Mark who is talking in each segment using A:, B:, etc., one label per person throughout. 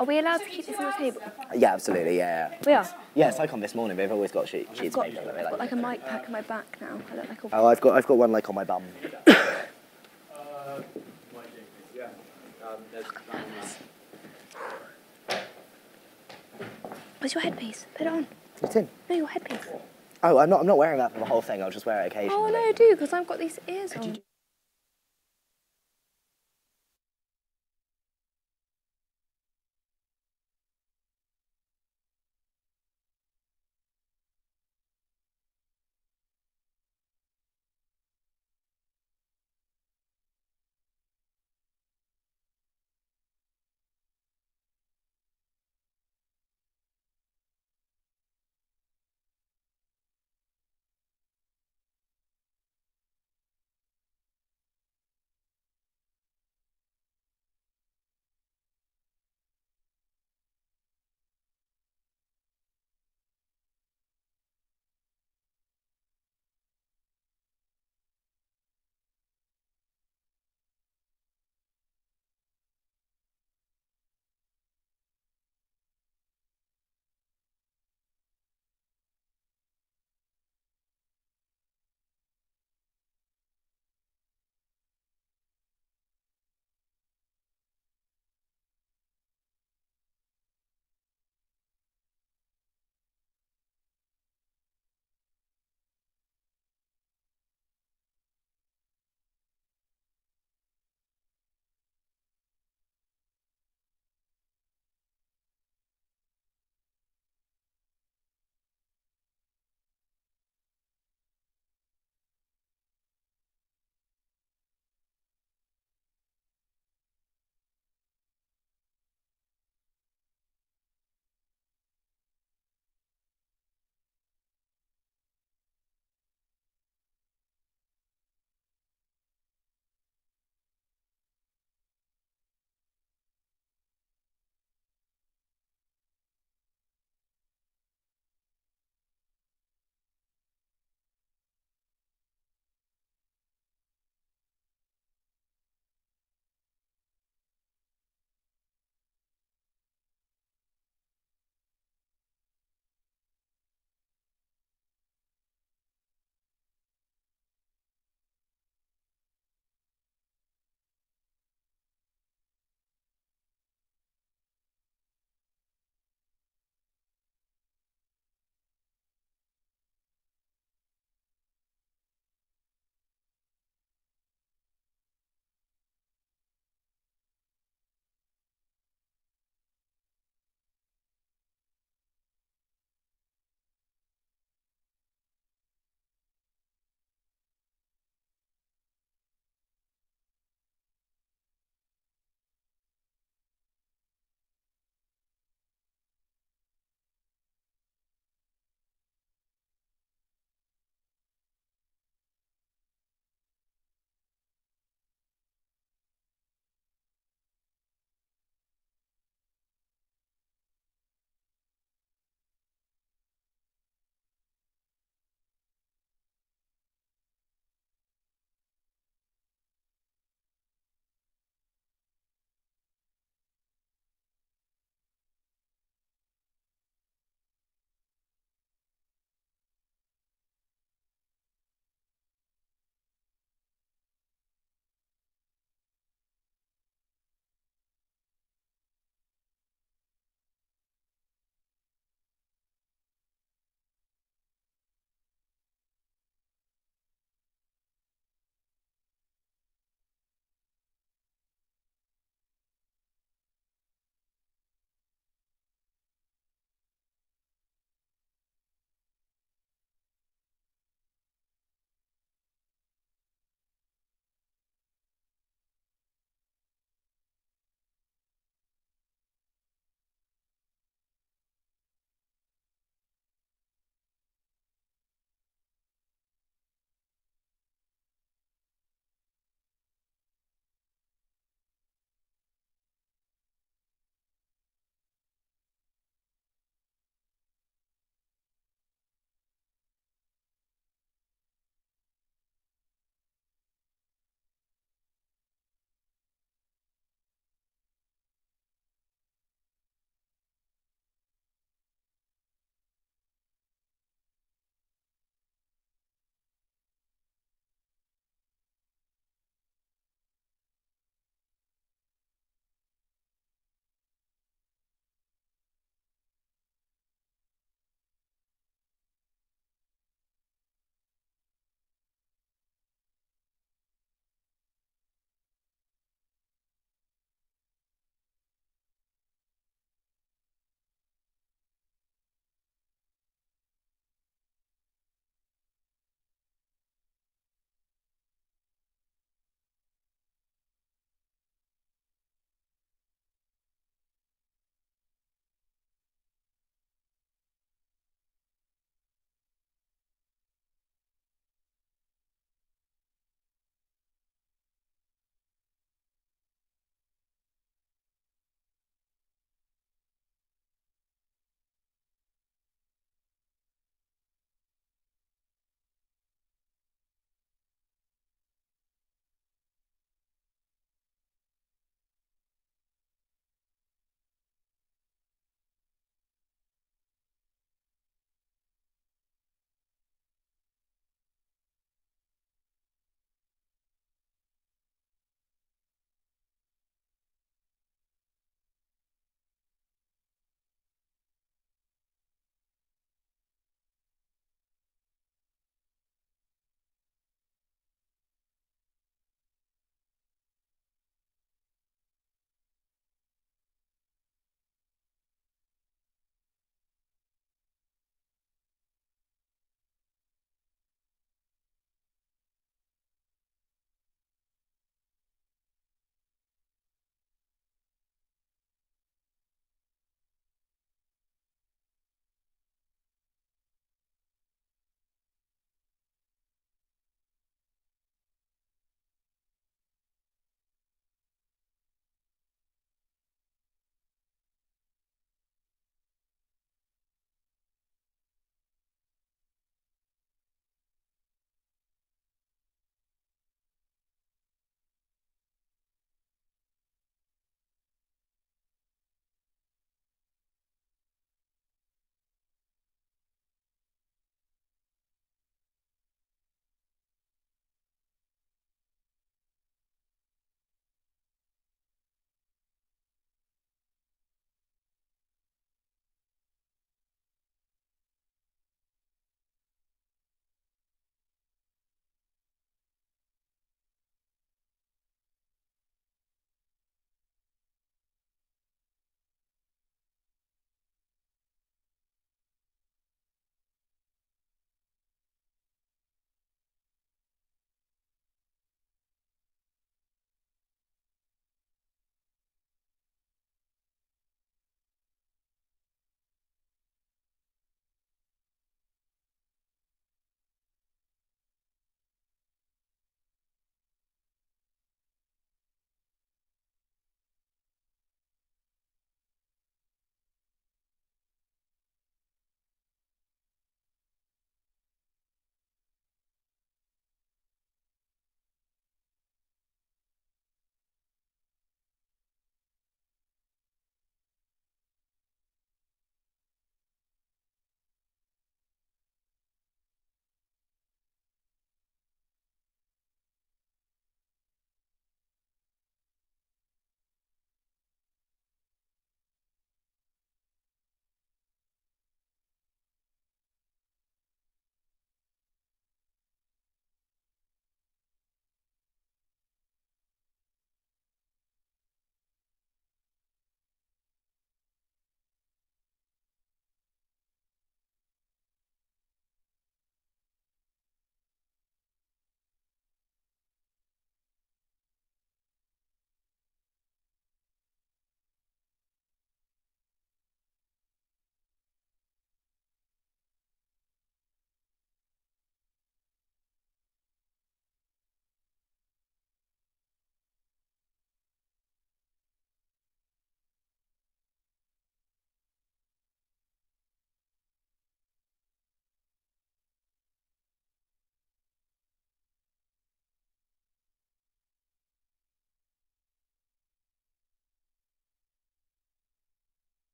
A: Are we allowed to keep this on the table?
B: Yeah, absolutely, yeah.
A: We are.
B: Yeah, it's like on This Morning, they've always got sheets of paper.
A: I've got like a mic pack on my back now. I look like a...
B: Oh, I've got one like on my bum.
A: Where's your headpiece? Put it on.
B: It's in.
A: No, your headpiece.
B: Oh, I'm not wearing that for the whole thing. I'll just wear it occasionally.
A: Oh no, do because I've got these ears on.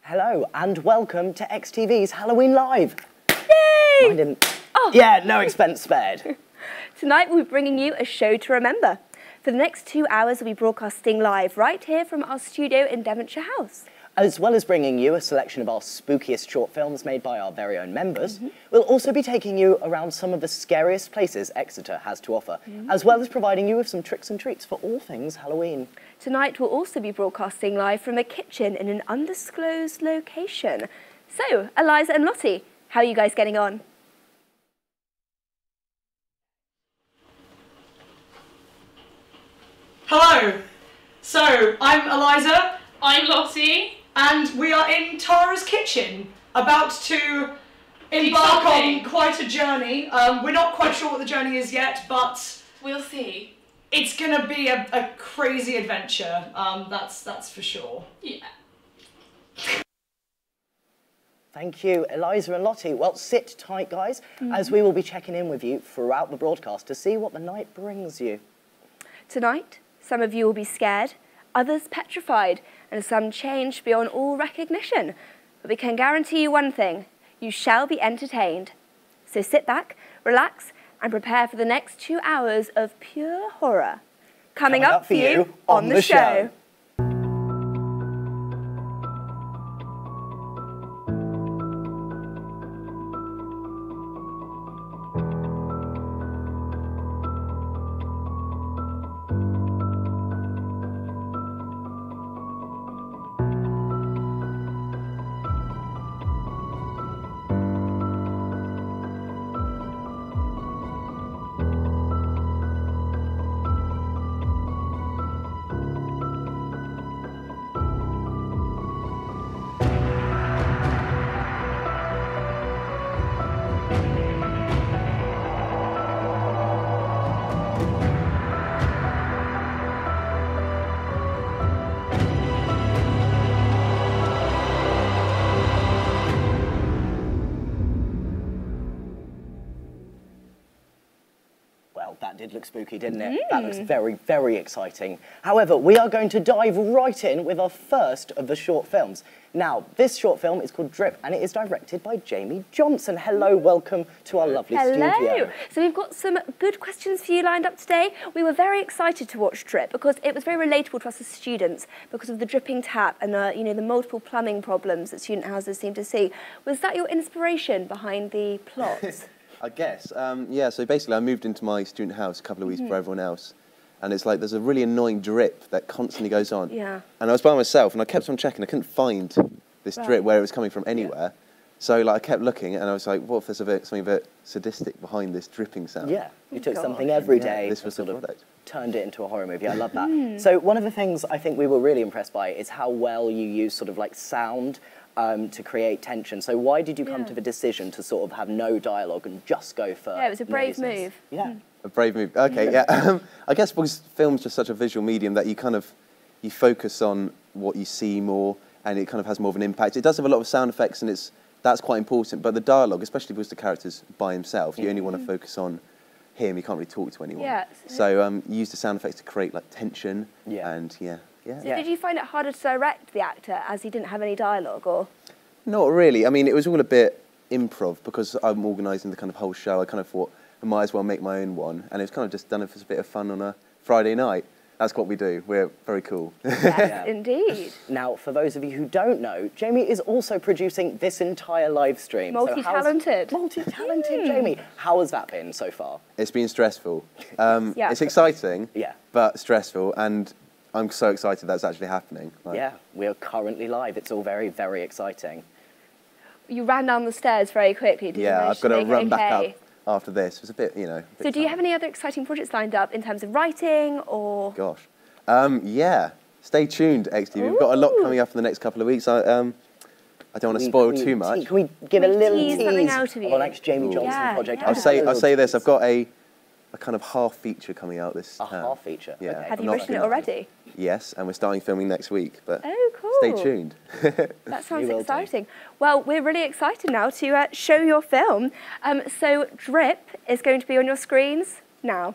B: Hello and welcome to XTV's Halloween Live.
A: Yay!
B: Mine didn't. Oh. Yeah, no expense spared.
A: Tonight we'll be bringing you a show to remember. For the next 2 hours, we'll be broadcasting live right here from our studio in Devonshire House.
B: As well as bringing you a selection of our spookiest short films made by our very own members, we'll also be taking you around some of the scariest places Exeter has to offer, as well as providing you with some tricks and treats for all things Halloween.
A: Tonight we'll also be broadcasting live from a kitchen in an undisclosed location. So, Eliza and Lottie, how are you guys getting on?
C: Hello. So, I'm Eliza.
D: I'm Lottie.
C: And we are in Tara's kitchen, about to embark on quite a journey. We're not quite sure what the journey is yet, but
D: We'll see.
C: it's gonna be a crazy adventure. That's for sure.
D: Yeah.
B: Thank you, Eliza and Lottie. Well, sit tight, guys, as we will be checking in with you throughout the broadcast to see what the night brings you.
A: Tonight, some of you will be scared, others petrified, and some changed beyond all recognition. But we can guarantee you one thing, you shall be entertained. So sit back, relax, and prepare for the next 2 hours of pure horror. Coming up for you on the show.
B: That did look spooky, didn't it? That looks very, very exciting. However, we are going to dive right in with our first of the short films. Now, this short film is called Drip, and it is directed by Jamie Johnson. Hello, welcome to our lovely studio.
A: Hello. So we've got some good questions for you lined up today. We were very excited to watch Drip because it was very relatable to us as students because of the dripping tap and you know, the multiple plumbing problems that student houses seem to see. Was that your inspiration behind the plots?
E: I guess, yeah, so basically I moved into my student house a couple of weeks before everyone else, and it's like there's a really annoying drip that constantly goes on.
A: Yeah.
E: And I was by myself, and I kept on checking, I couldn't find this drip where it was coming from anywhere. So like I kept looking, and I was like, what if there's something a bit sadistic behind this dripping sound?
B: Yeah, you took something every day,
E: this was
B: sort
E: the
B: of
E: product.
B: turned it into a horror movie. I love that. So one of the things I think we were really impressed by is how well you use sort of like sound to create tension. So why did you come to the decision to sort of have no dialogue and just go for
A: Yeah, it was a brave
B: noises?
A: move.
B: Yeah.
E: A brave move. Okay, yeah. I guess because film's just such a visual medium that you focus on what you see more, and it kind of has more of an impact. It does have a lot of sound effects, and that's quite important. But the dialogue, especially because the character's by himself, you only want to focus on him. You can't really talk to anyone.
A: Yeah.
E: So you use the sound effects to create like tension.
B: Yeah.
E: And yeah.
A: So did you find it harder to direct the actor as he didn't have any dialogue, or?
E: Not really. I mean, it was all a bit improv because I'm organising the kind of whole show. I kind of thought I might as well make my own one, and it's kind of just done it for a bit of fun on a Friday night. That's what we do. We're very cool.
A: Yes, indeed.
B: Now, for those of you who don't know, Jamie is also producing this entire live stream.
A: Multi-talented.
B: Multi-talented, Jamie. How has that been so far?
E: It's been stressful.
A: Yeah.
E: It's exciting,
B: Yeah.
E: but stressful, and I'm so excited that's actually happening. Like,
B: Yeah, we are currently live. It's all very, very exciting.
A: You ran down the stairs very quickly. Did you
E: yeah,
A: manage
E: I've got to
A: make it
E: run back
A: okay?
E: up after this. It was a bit, you know. a bit
A: So do you
E: tough.
A: have any other exciting projects lined up in terms of writing or?
E: Gosh. Yeah. Stay tuned, XTV. We've got a lot coming up in the next couple of weeks. I don't want to spoil too much.
B: Can we give a
A: Can we
B: little
A: tease
B: tease
A: something out of you?
B: our next Jamie Johnson
A: Yeah,
B: project?
A: yeah.
E: I'll say this. I've got a kind of half feature coming out this
B: A
E: term.
B: half feature.
E: Yeah.
B: Okay.
A: Have
E: I'm
A: you
E: not
A: written it
E: gonna-
A: already?
E: Yes, and we're starting filming next week. But
A: Oh, cool.
E: stay tuned.
A: That sounds
B: will do.
A: exciting. Well, we're really excited now to show your film. So Drip is going to be on your screens now.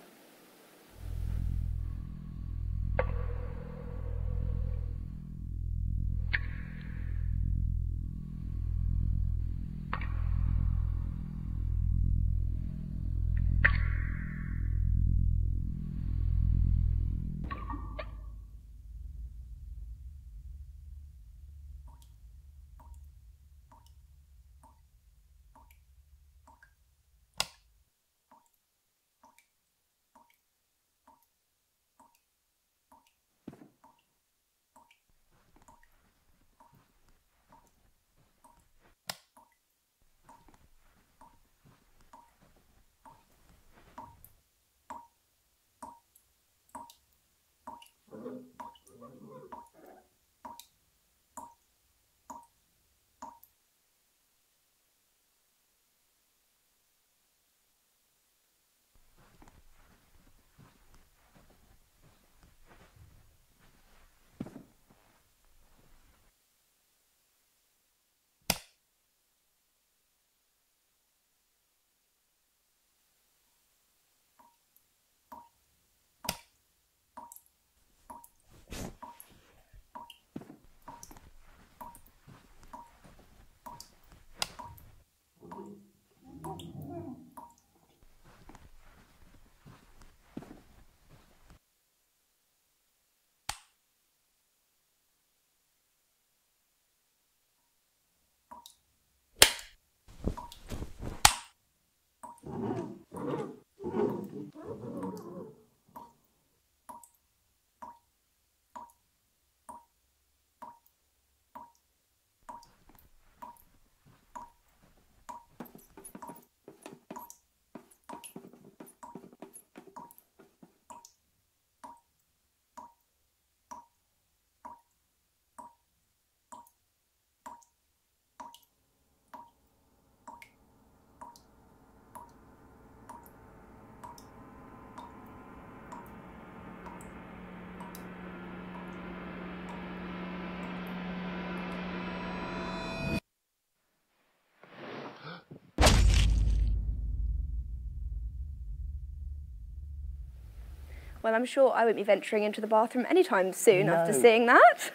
A: Well, I'm sure I won't be venturing into the bathroom anytime soon after
B: No.
A: seeing that.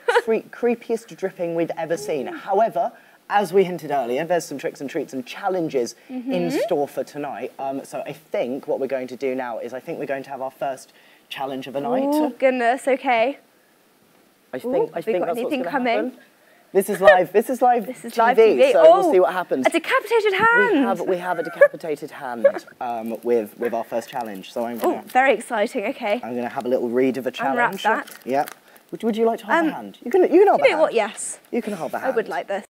B: Creepiest dripping we've ever seen. However, as we hinted earlier, there's some tricks and treats and challenges in store for tonight. So I think what we're going to do now is I think we're going to have our first challenge of the night.
A: Oh, goodness, okay.
B: I think
A: have we got
B: that's what's
A: anything
B: going to
A: coming?
B: happen. This is live. This is live.
A: This is
B: TV,
A: live TV.
B: So
A: Oh,
B: we'll see what happens.
A: A decapitated hand.
B: We have a decapitated hand with our first challenge. So I'm
A: Oh,
B: gonna
A: very exciting. Okay.
B: I'm gonna have a little read of the challenge.
A: Unwrap that.
B: Yep. Would you like to hold the hand? You can hold the
A: You know
B: hand.
A: what? Yes.
B: You can hold the
A: I
B: hand.
A: would like this.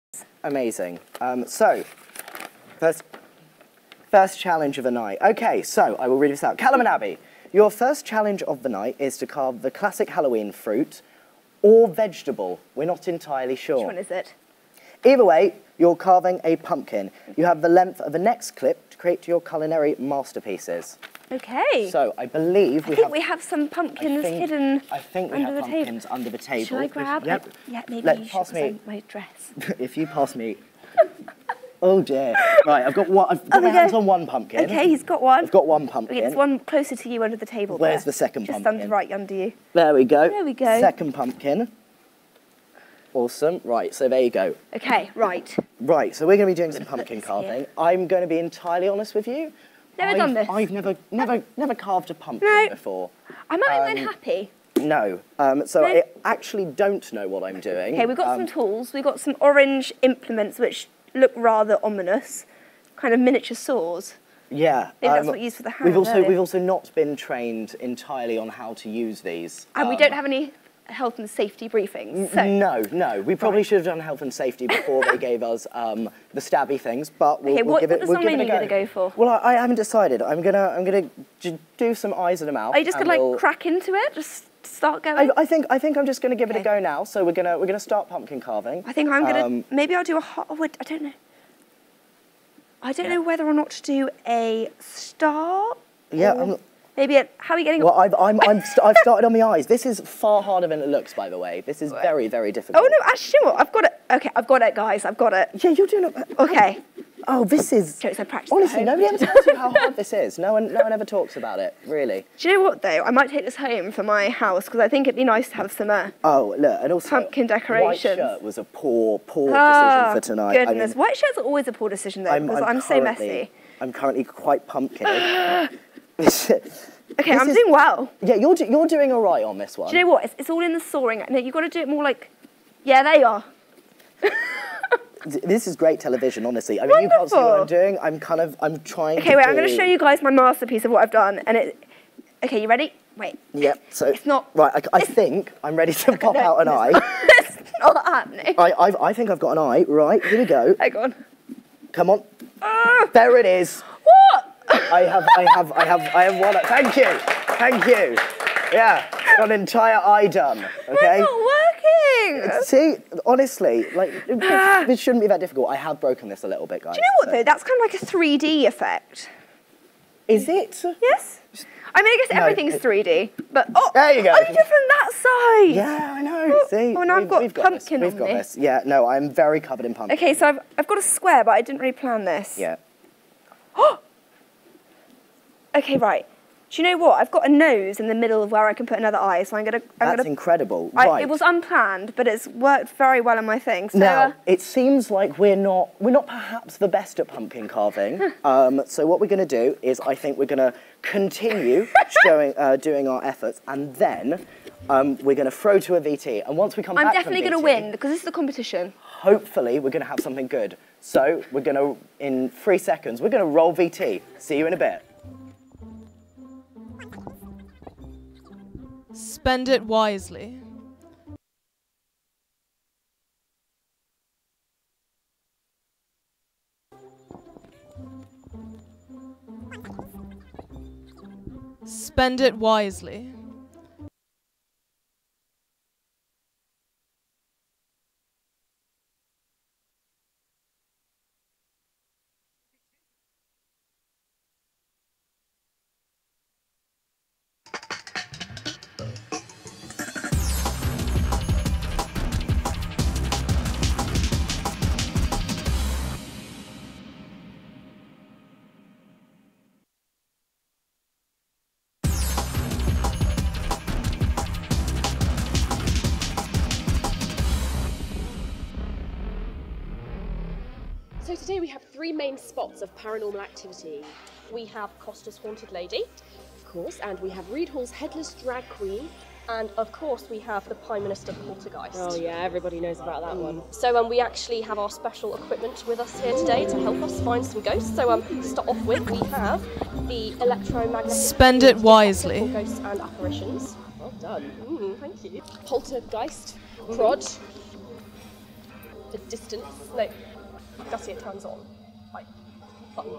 B: Amazing. So, first challenge of the night. Okay, so I will read this out. Callum and Abby, your first challenge of the night is to carve the classic Halloween fruit or vegetable. We're not entirely sure.
A: Which one is it?
B: Either way, you're carving a pumpkin. You have the length of the next clip to create your culinary masterpieces.
A: Okay.
B: So I believe
A: I think we have some pumpkins hidden
B: I think we
A: under
B: have
A: the table.
B: pumpkins under the table.
A: Shall I grab?
B: Yep.
A: Yeah, maybe
B: Let-
A: you should
B: pass me.
A: present my dress.
B: If you pass me. Oh dear. Right, I've got one. I've got
A: we
B: my hands
A: go.
B: on one pumpkin.
A: Okay, he's got one.
B: I've got one pumpkin.
A: Okay, there's one closer to you under the table.
B: Where's
A: there.
B: the second
A: Just
B: pumpkin?
A: Just right under you.
B: There we go.
A: There we go.
B: Second pumpkin. Awesome. Right, so there you go.
A: Okay, right.
B: Right, so we're going to be doing some
A: put
B: pumpkin
A: this
B: carving.
A: here.
B: I'm going to be entirely honest with you.
A: Never done this.
B: I've never carved a pumpkin
A: No.
B: before.
A: I'm not even happy.
B: No. So
A: No.
B: I actually don't know what I'm doing.
A: Okay, we've got some tools. We've got some orange implements which look rather ominous. Kind of miniature saws.
B: Yeah.
A: Maybe that's what you use for the hand.
B: We've also not been trained entirely on how to use these.
A: And we don't have any health and safety briefings. So.
B: No. We probably should have done health and safety before they gave us the stabby things, but we'll,
A: Okay,
B: we'll
A: what
B: give it.
A: design
B: We'll give it
A: are
B: a
A: you
B: go.
A: going to go for?
B: Well, I haven't decided. I'm gonna do some eyes and a mouth.
A: Are you just
B: and
A: going to
B: we'll-
A: like crack into it? Just start going?
B: I think I'm just gonna give it a
A: Okay.
B: go now. So we're gonna start pumpkin carving.
A: I think I'm going to, maybe I'll do a hot wood, I don't know. I don't know whether or not to do a star.
B: Yeah.
A: or maybe how are you getting?
B: Well, I've started on the eyes. This is far harder than it looks, by the way. This is very, very difficult.
A: Oh no, actually, you know what? I've got it. Okay, I've got it, guys. I've got it.
B: Yeah, you're doing it.
A: Okay.
B: Oh, this is.
A: Jokes, I practiced at
B: Honestly,
A: home.
B: nobody ever tells you how hard this is. No one ever talks about it, really.
A: Do you know what though? I might take this home for my house because I think it'd be nice to have some.
B: Oh, look, and also
A: Pumpkin
B: White
A: decorations.
B: shirt was a poor decision
A: Ah,
B: for tonight. I
A: goodness,
B: mean,
A: white shirts are always a poor decision though because I'm so messy.
B: I'm currently quite pumpkin.
A: Okay, I'm doing well.
B: Yeah, you're doing all right on this one.
A: Do you know what? It's all in the sawing. No, you've got to do it more like. Yeah, there you are.
B: This is great television, honestly. I mean, you can't see what I'm
A: Wonderful.
B: doing. I'm trying.
A: Okay, wait. I'm going to show you guys my masterpiece of what I've done, and it. Okay, you ready? Wait.
B: Yep. So
A: It's not.
B: right. I think I'm ready to pop
A: No,
B: out an eye.
A: It's not happening.
B: I think I've got an eye. Right, here we go.
A: Hang on.
B: Come on.
A: Ah,
B: There it is.
A: what?
B: I have one. Thank you. Yeah, got an entire eye done. Okay.
A: It's not working.
B: See, honestly, like this shouldn't be that difficult. I have broken this a little bit, guys.
A: Do you know what though? That's kind of like a 3D effect.
B: Is it?
A: Yes. I mean, I guess
B: No,
A: everything's
B: it-
A: 3D, but oh,
B: There you go.
A: Oh, you did from that side.
B: Yeah, I know. See,
A: Oh, now I've got
B: we've
A: pumpkin
B: this.
A: on
B: We've got
A: me.
B: this. Yeah, no, I'm very covered in pumpkin.
A: Okay, so I've got a square, but I didn't really plan this.
B: Yeah.
A: Okay, right. Do you know what? I've got a nose in the middle of where I can put another eye, so I'm
B: That's
A: gonna.
B: incredible. Right.
A: It was unplanned, but it's worked very well in my thing. So
B: Now, it seems like we're not perhaps the best at pumpkin carving. So what we're going to do is I think we're going to continue doing our efforts, and then we're going to throw to a VT. And once we come
A: I'm
B: back
A: definitely
B: from
A: going to
B: VT,
A: win because this is a competition.
B: hopefully we're going to have something good. So we're going to, in 3 seconds, we're going to roll VT. See you in a bit.
F: Spend it wisely. Spend it wisely.
G: today we have three main spots of paranormal activity. We have Costa's Haunted Lady, of course, and we have Reed Hall's Headless Drag Queen, and of course we have the Prime Minister Poltergeist.
H: Oh yeah, everybody knows about that one.
G: So we actually have our special equipment with us here today to help us find some ghosts. So to start off with, we have the electromagnetic
F: Spend it wisely.
G: for ghosts and apparitions. Well done. Thank you. Poltergeist, prod, the distance. No, Gussie, it turns on. Like, button.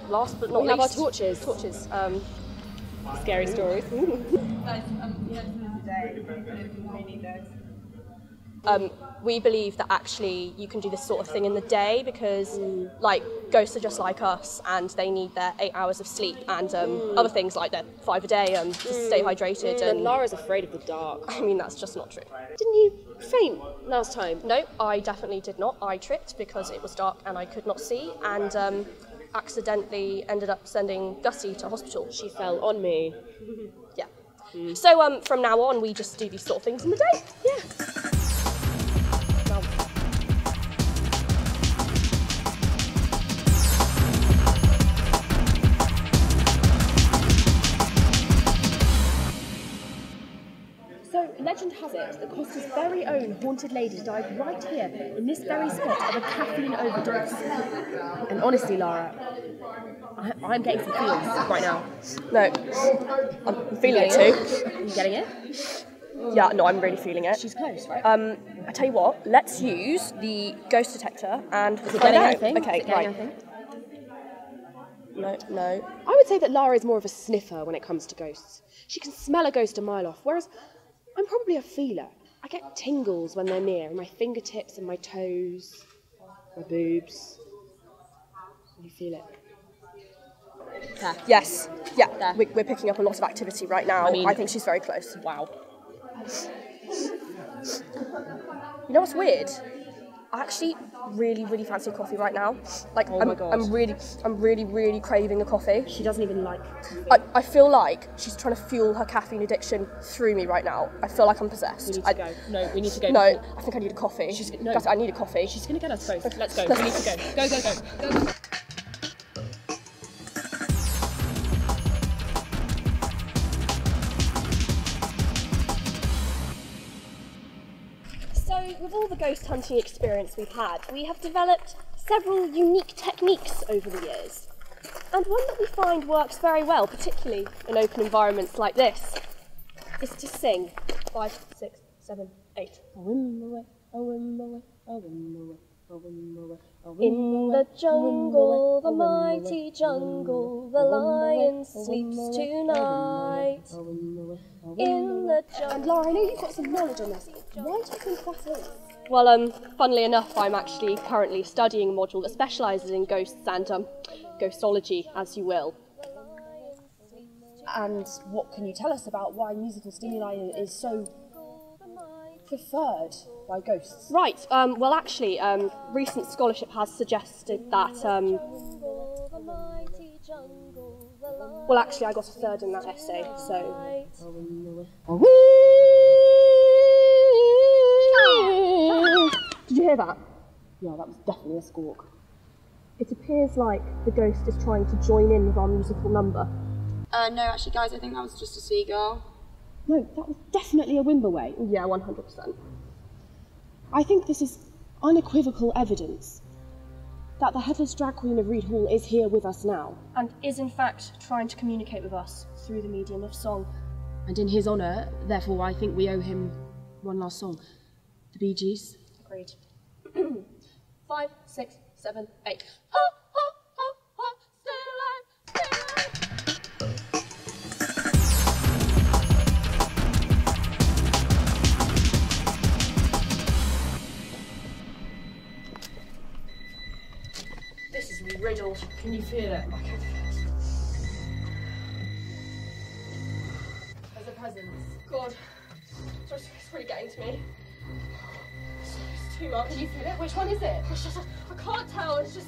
G: Last but not
H: We
G: least,
H: have our torches.
G: Torches.
H: Scary stories.
G: We believe that actually you can do this sort of thing in the day because, like, ghosts are just like us and they need their 8 hours of sleep and other things like their 5 a day to stay hydrated.
H: And
G: And
H: Lara's afraid of the dark.
G: I mean, that's just not true.
H: Didn't you faint last time?
G: No, I definitely did not. I tripped because it was dark and I could not see and accidentally ended up sending Gussie to hospital.
H: She fell on me.
G: Yeah. So from now on, we just do these sort of things in the day.
H: Yeah.
I: So, legend has it that Costa's very own haunted lady died right here in this very spot of a caffeine overdose. And honestly, Lara, I'm getting some feels right now.
G: No, I'm feeling it too.
I: Are you getting it?
G: Yeah, no, I'm really feeling it.
I: She's close, right?
G: I tell you what, let's use the ghost detector and
I: Is it
G: find
I: getting
G: out.
I: anything?
G: Okay,
I: Is it getting
G: right.
I: anything?
G: No.
H: I would say that Lara is more of a sniffer when it comes to ghosts. She can smell a ghost a mile off, whereas I'm probably a feeler. I get tingles when they're near, in my fingertips and my toes, my boobs. You feel it?
I: There.
G: Yes. Yeah.
I: There.
G: We're picking up a lot of activity right now. I think she's very close.
I: Wow.
G: You know what's weird? I actually really, really fancy coffee right now. Like,
I: my God.
G: I'm really craving a coffee.
I: She doesn't even like coffee.
G: I feel like she's trying to fuel her caffeine addiction through me right now. I feel like I'm possessed.
I: We need to go. No, we need to go.
G: No,
I: before-
G: I think I need a coffee.
I: No.
G: Guys, I need a coffee.
I: She's going to get us both. Let's go. We need to go. Go.
G: So, with all the ghost hunting experience we've had, we have developed several unique techniques over the years. And one that we find works very well, particularly in open environments like this, is to sing 5, 6, 7, 8. In the jungle, the mighty jungle, the lion sleeps tonight. In the jungle.
I: And Lara, I know you've got some knowledge on this. Why do you think that is?
G: Well, funnily enough, I'm actually currently studying a module that specialises in ghosts and ghostology, as you will.
I: And what can you tell us about why musical stimuli is so preferred by ghosts?
G: Right, well actually, recent scholarship has suggested that, well actually I got a 3rd in that essay, so... Did you hear that?
I: Yeah, that was definitely a squawk.
G: It appears like the ghost is trying to join in with our musical number.
J: No, actually, guys, I think that was just a seagull.
I: No, that was definitely a Wimberway.
G: Yeah, 100%.
I: I think this is unequivocal evidence that the Headless Drag Queen of Reed Hall is here with us now.
G: And is in fact trying to communicate with us through the medium of song.
I: And in his honour, therefore, I think we owe him one last song. The Bee Gees.
G: Agreed. 5, 6, 7, 8. This is riddled. Can you feel it? I can feel it. There's a presence. God. It's really getting to me. It's too much. Can you feel it? Which one is it? It's just, I can't tell. It's just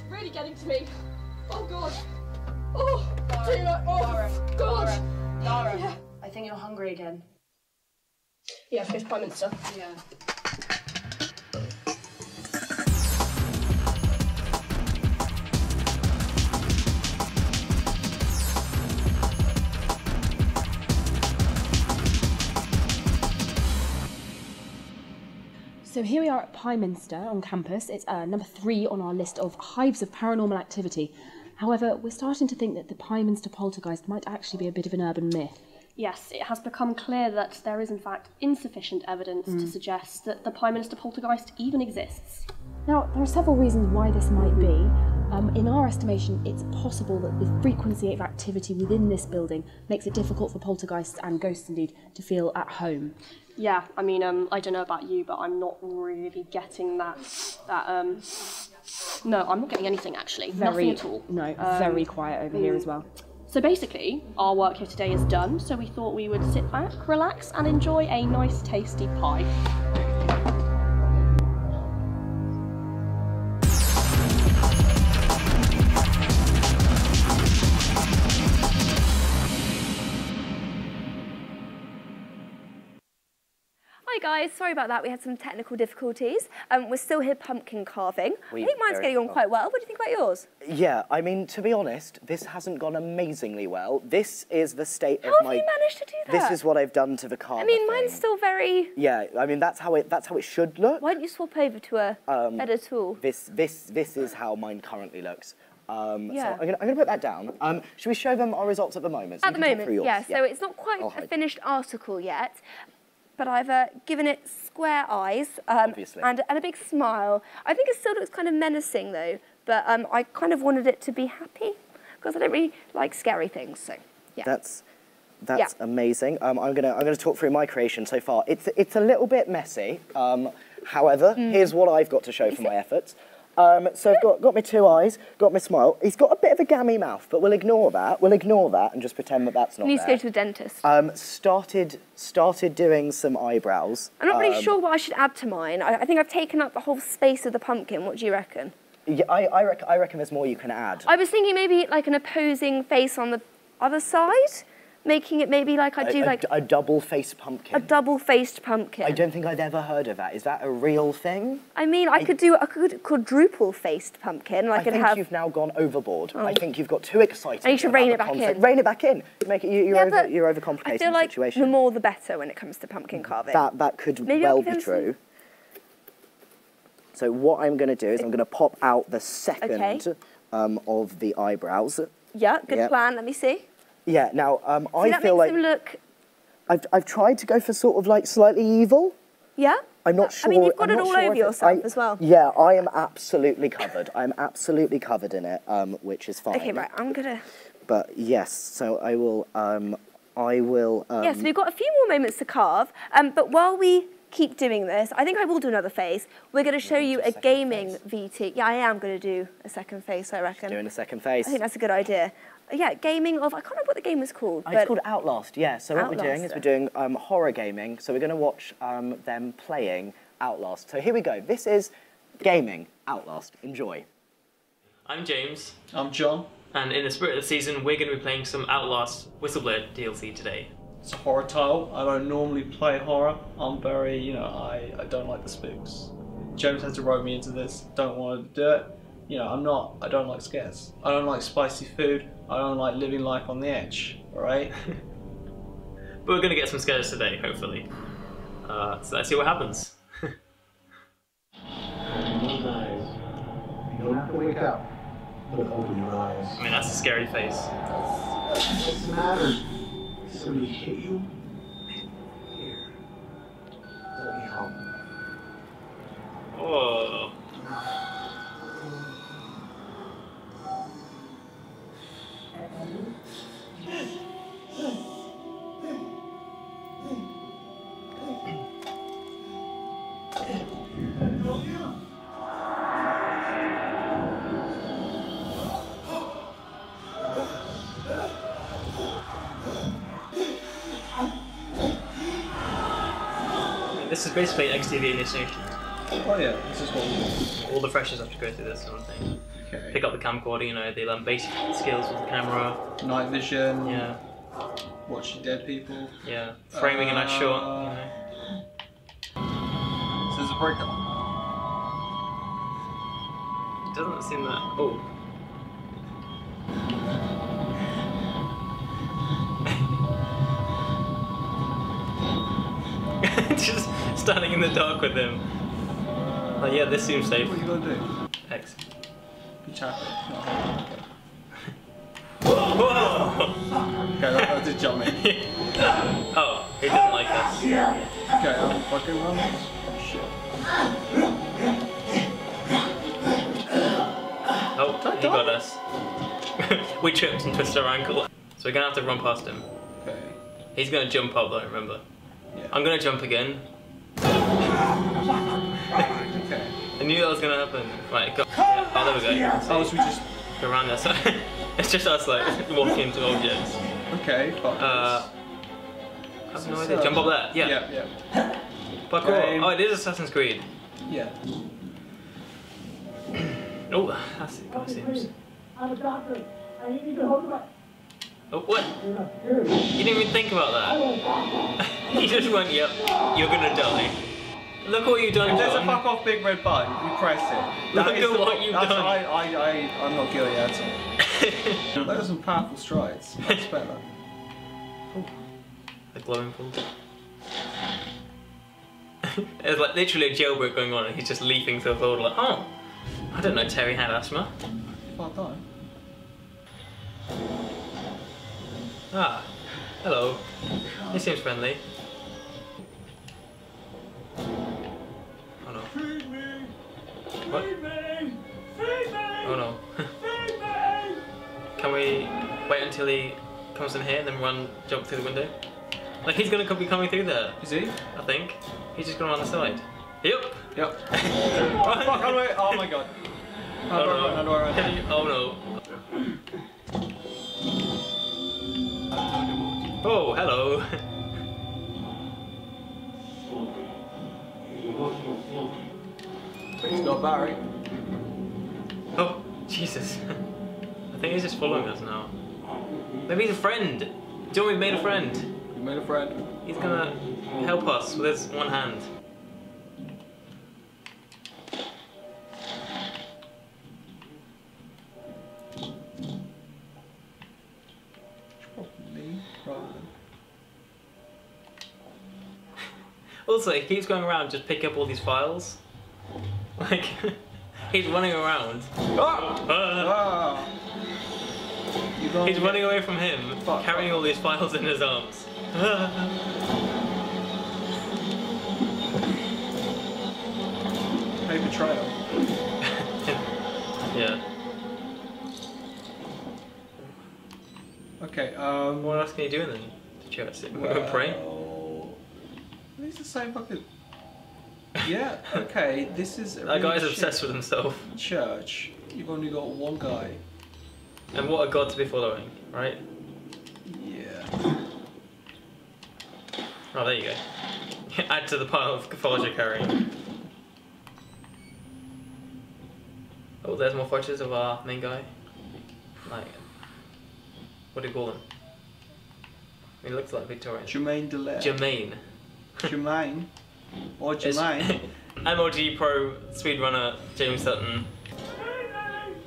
G: really getting to me. Oh God. Oh, too much. Oh, God.
J: Lara,
G: Yeah.
J: I think you're hungry again.
G: Yeah, it's Prime Minister.
J: Yeah.
I: So here we are at Pye Minster on campus. It's number 3 on our list of hives of paranormal activity. However, we're starting to think that the Pye Minster poltergeist might actually be a bit of an urban myth.
G: Yes, it has become clear that there is in fact insufficient evidence to suggest that the Pye Minster poltergeist even exists.
I: Now, there are several reasons why this might be. In our estimation, it's possible that the frequency of activity within this building makes it difficult for poltergeists and ghosts indeed to feel at home.
G: Yeah, I mean, I don't know about you, but I'm not really getting that. No, I'm not getting anything actually. Nothing at all.
I: No, very quiet over here as well.
G: So basically, our work here today is done, so we thought we would sit back, relax, and enjoy a nice, tasty pie.
A: Hi guys, sorry about that, we had some technical difficulties. We're still here pumpkin carving. I think mine's getting on quite well. What do you think about yours?
B: Yeah, I mean, to be honest, this hasn't gone amazingly well. This is the state of
A: How
B: my...
A: have you managed to do that?
B: This is what I've done to the carver
A: I mean,
B: thing.
A: mine's still very...
B: Yeah, I mean, that's how it should look.
A: Why don't you swap over to a better tool?
B: This is how mine currently looks.
A: Yeah.
B: So I'm gonna put that down. Should we show them our results at the moment? So
A: At the moment, yeah. So it's not quite a finished article yet, but I've given it square eyes and a big smile. I think it still looks kind of menacing though, but I kind of wanted it to be happy because I don't really like scary things. So yeah.
B: That's amazing. I'm gonna talk through my creation so far. It's a little bit messy. However, here's what I've got to show for my efforts. So I've got my 2 eyes, got my smile. He's got a bit of a gammy mouth, but we'll ignore that. We'll ignore that and just pretend that that's not there.
A: Needs to go to the dentist.
B: Started doing some eyebrows.
A: I'm not really sure what I should add to mine. I think I've taken up the whole space of the pumpkin. What do you reckon?
B: Yeah, I reckon there's more you can add.
A: I was thinking maybe like an opposing face on the other side, making it maybe like I do like
B: a double-faced pumpkin.
A: A double-faced pumpkin.
B: I don't think I've ever heard of that. Is that a real thing?
A: I mean, I could do a quadruple-faced pumpkin.
B: I think you've now gone overboard. I think you've got too excited.
A: I need to rein it back in.
B: Rein it back in. Make it you're overcomplicating
A: I feel like
B: the situation.
A: the more the better when it comes to pumpkin carving.
B: That could well be true. So what I'm going to do is I'm going to pop out the second of the eyebrows.
A: Yeah, good plan. Let me see.
B: Yeah, now I
A: that
B: feel
A: makes him look...
B: I've tried to go for sort of like slightly evil.
A: Yeah?
B: I'm not sure.
A: I mean, you've got it all over yourself as well.
B: Yeah, I am absolutely covered. I'm absolutely covered in it, which is fine.
A: Okay, right, I'm gonna...
B: But yes, so I will...
A: Yes, we've got a few more moments to carve, but while we keep doing this, I think I will do another face. We're going to show you a gaming VT. Yeah, I am going to do a second face, I reckon.
B: Doing a second face.
A: I think that's a good idea. Yeah, gaming of, I can't remember what the game was called.
B: It's called Outlast, yeah. So what we're doing is we're doing horror gaming. So we're going to watch them playing Outlast. So here we go. This is gaming Outlast. Enjoy.
K: I'm James.
L: I'm John.
K: And in the spirit of the season, we're going to be playing some Outlast Whistleblower DLC today.
L: It's a horror title. I don't normally play horror. I'm very, I don't like the spooks. James had to rope me into this. Don't want to do it. I don't like scares. I don't like spicy food. I don't like living life on the edge, alright?
K: But we're going to get some scares today, hopefully. So let's see what happens.
M: You don't have to wake up, but open your eyes.
K: I mean, that's a scary face.
M: What's the matter? Somebody hit you? Here. Let me help.
K: Oh. This is basically XTV initiation.
L: Oh yeah, this is what we do.
K: All the freshers have to go through this sort of thing.
L: Okay.
K: Pick up the camcorder, they learn basic skills with the camera.
L: Night vision.
K: Yeah.
L: Watching dead people.
K: Yeah. Framing a nice shot,
L: So there's a break.
K: It doesn't seem that... Oh. Just standing in the dark with him. Oh yeah, this seems safe.
L: What are you gonna do?
K: X.
L: You tap it. Not hold it.
K: Whoa!
L: Okay, that did jump me.
K: Oh, he doesn't like us.
L: Okay, I'm fucking around. Oh shit.
K: Oh, he got us. We tripped and twisted our ankle. So we're gonna have to run past him.
L: Okay.
K: He's gonna jump up though, remember?
L: Yeah.
K: I'm gonna jump again.
L: Okay.
K: I knew that was gonna happen. Right, go. Yeah. Oh, there we go.
L: Oh, so we just
K: go around there. So it's just us like walking into objects.
L: Okay, fuck
K: I have no idea. Jump up there. Yeah.
L: Yeah.
K: Parkour.
L: Game.
K: Oh, it is Assassin's Creed.
L: Yeah.
K: Oh, that's it. That seems.
M: I'm a doctor. I need you to hold my...
K: Oh, what? You didn't even think about that. You just went, yep, you're gonna die. Look what you've done,
L: If there's a
K: John.
L: fuck off big red button, you press it.
K: Look at what you've done.
L: I'm not guilty at all. Those are some powerful strides. I expect that.
K: The glowing pool. There's like literally a jailbreak going on and he's just leaping through the world like, oh, I don't know, Terry had asthma.
L: Well done.
K: Ah, hello. He seems friendly. Oh no. What? Oh no. Can we wait until he comes in here and then jump through the window? Like he's gonna be coming through there.
L: Is he?
K: I think. He's just gonna run the side. Yep.
L: Yep. Fuck, on the way. Oh my god. How do I run? How do I run?
K: Oh no. Oh, hello.
L: He's got Barry.
K: Oh, Jesus. I think he's just following us now. Maybe he's a friend. John, we've made a friend.
L: We made a friend.
K: He's gonna help us with his one hand. Also, he keeps going around just picking up all these files. Like, he's running around. He's running away from him, carrying all these files in his arms.
L: Paper trail.
K: Yeah.
L: Okay,
K: what else can you do then? To cheer us? We're going to pray?
L: These are the same fucking... Yeah, okay, this is...
K: That guy's obsessed with himself.
L: Church. You've only got one guy.
K: And what a god to be following, right?
L: Yeah.
K: Oh, there you go. Add to the pile of foliage you're carrying. Oh, there's more photos of our main guy. Like, what do you call him? He looks like Victorian.
L: Jermaine Delaire.
K: Jermaine.
L: Jermaine. Or Jermaine.
K: MLG Pro speedrunner James Sutton.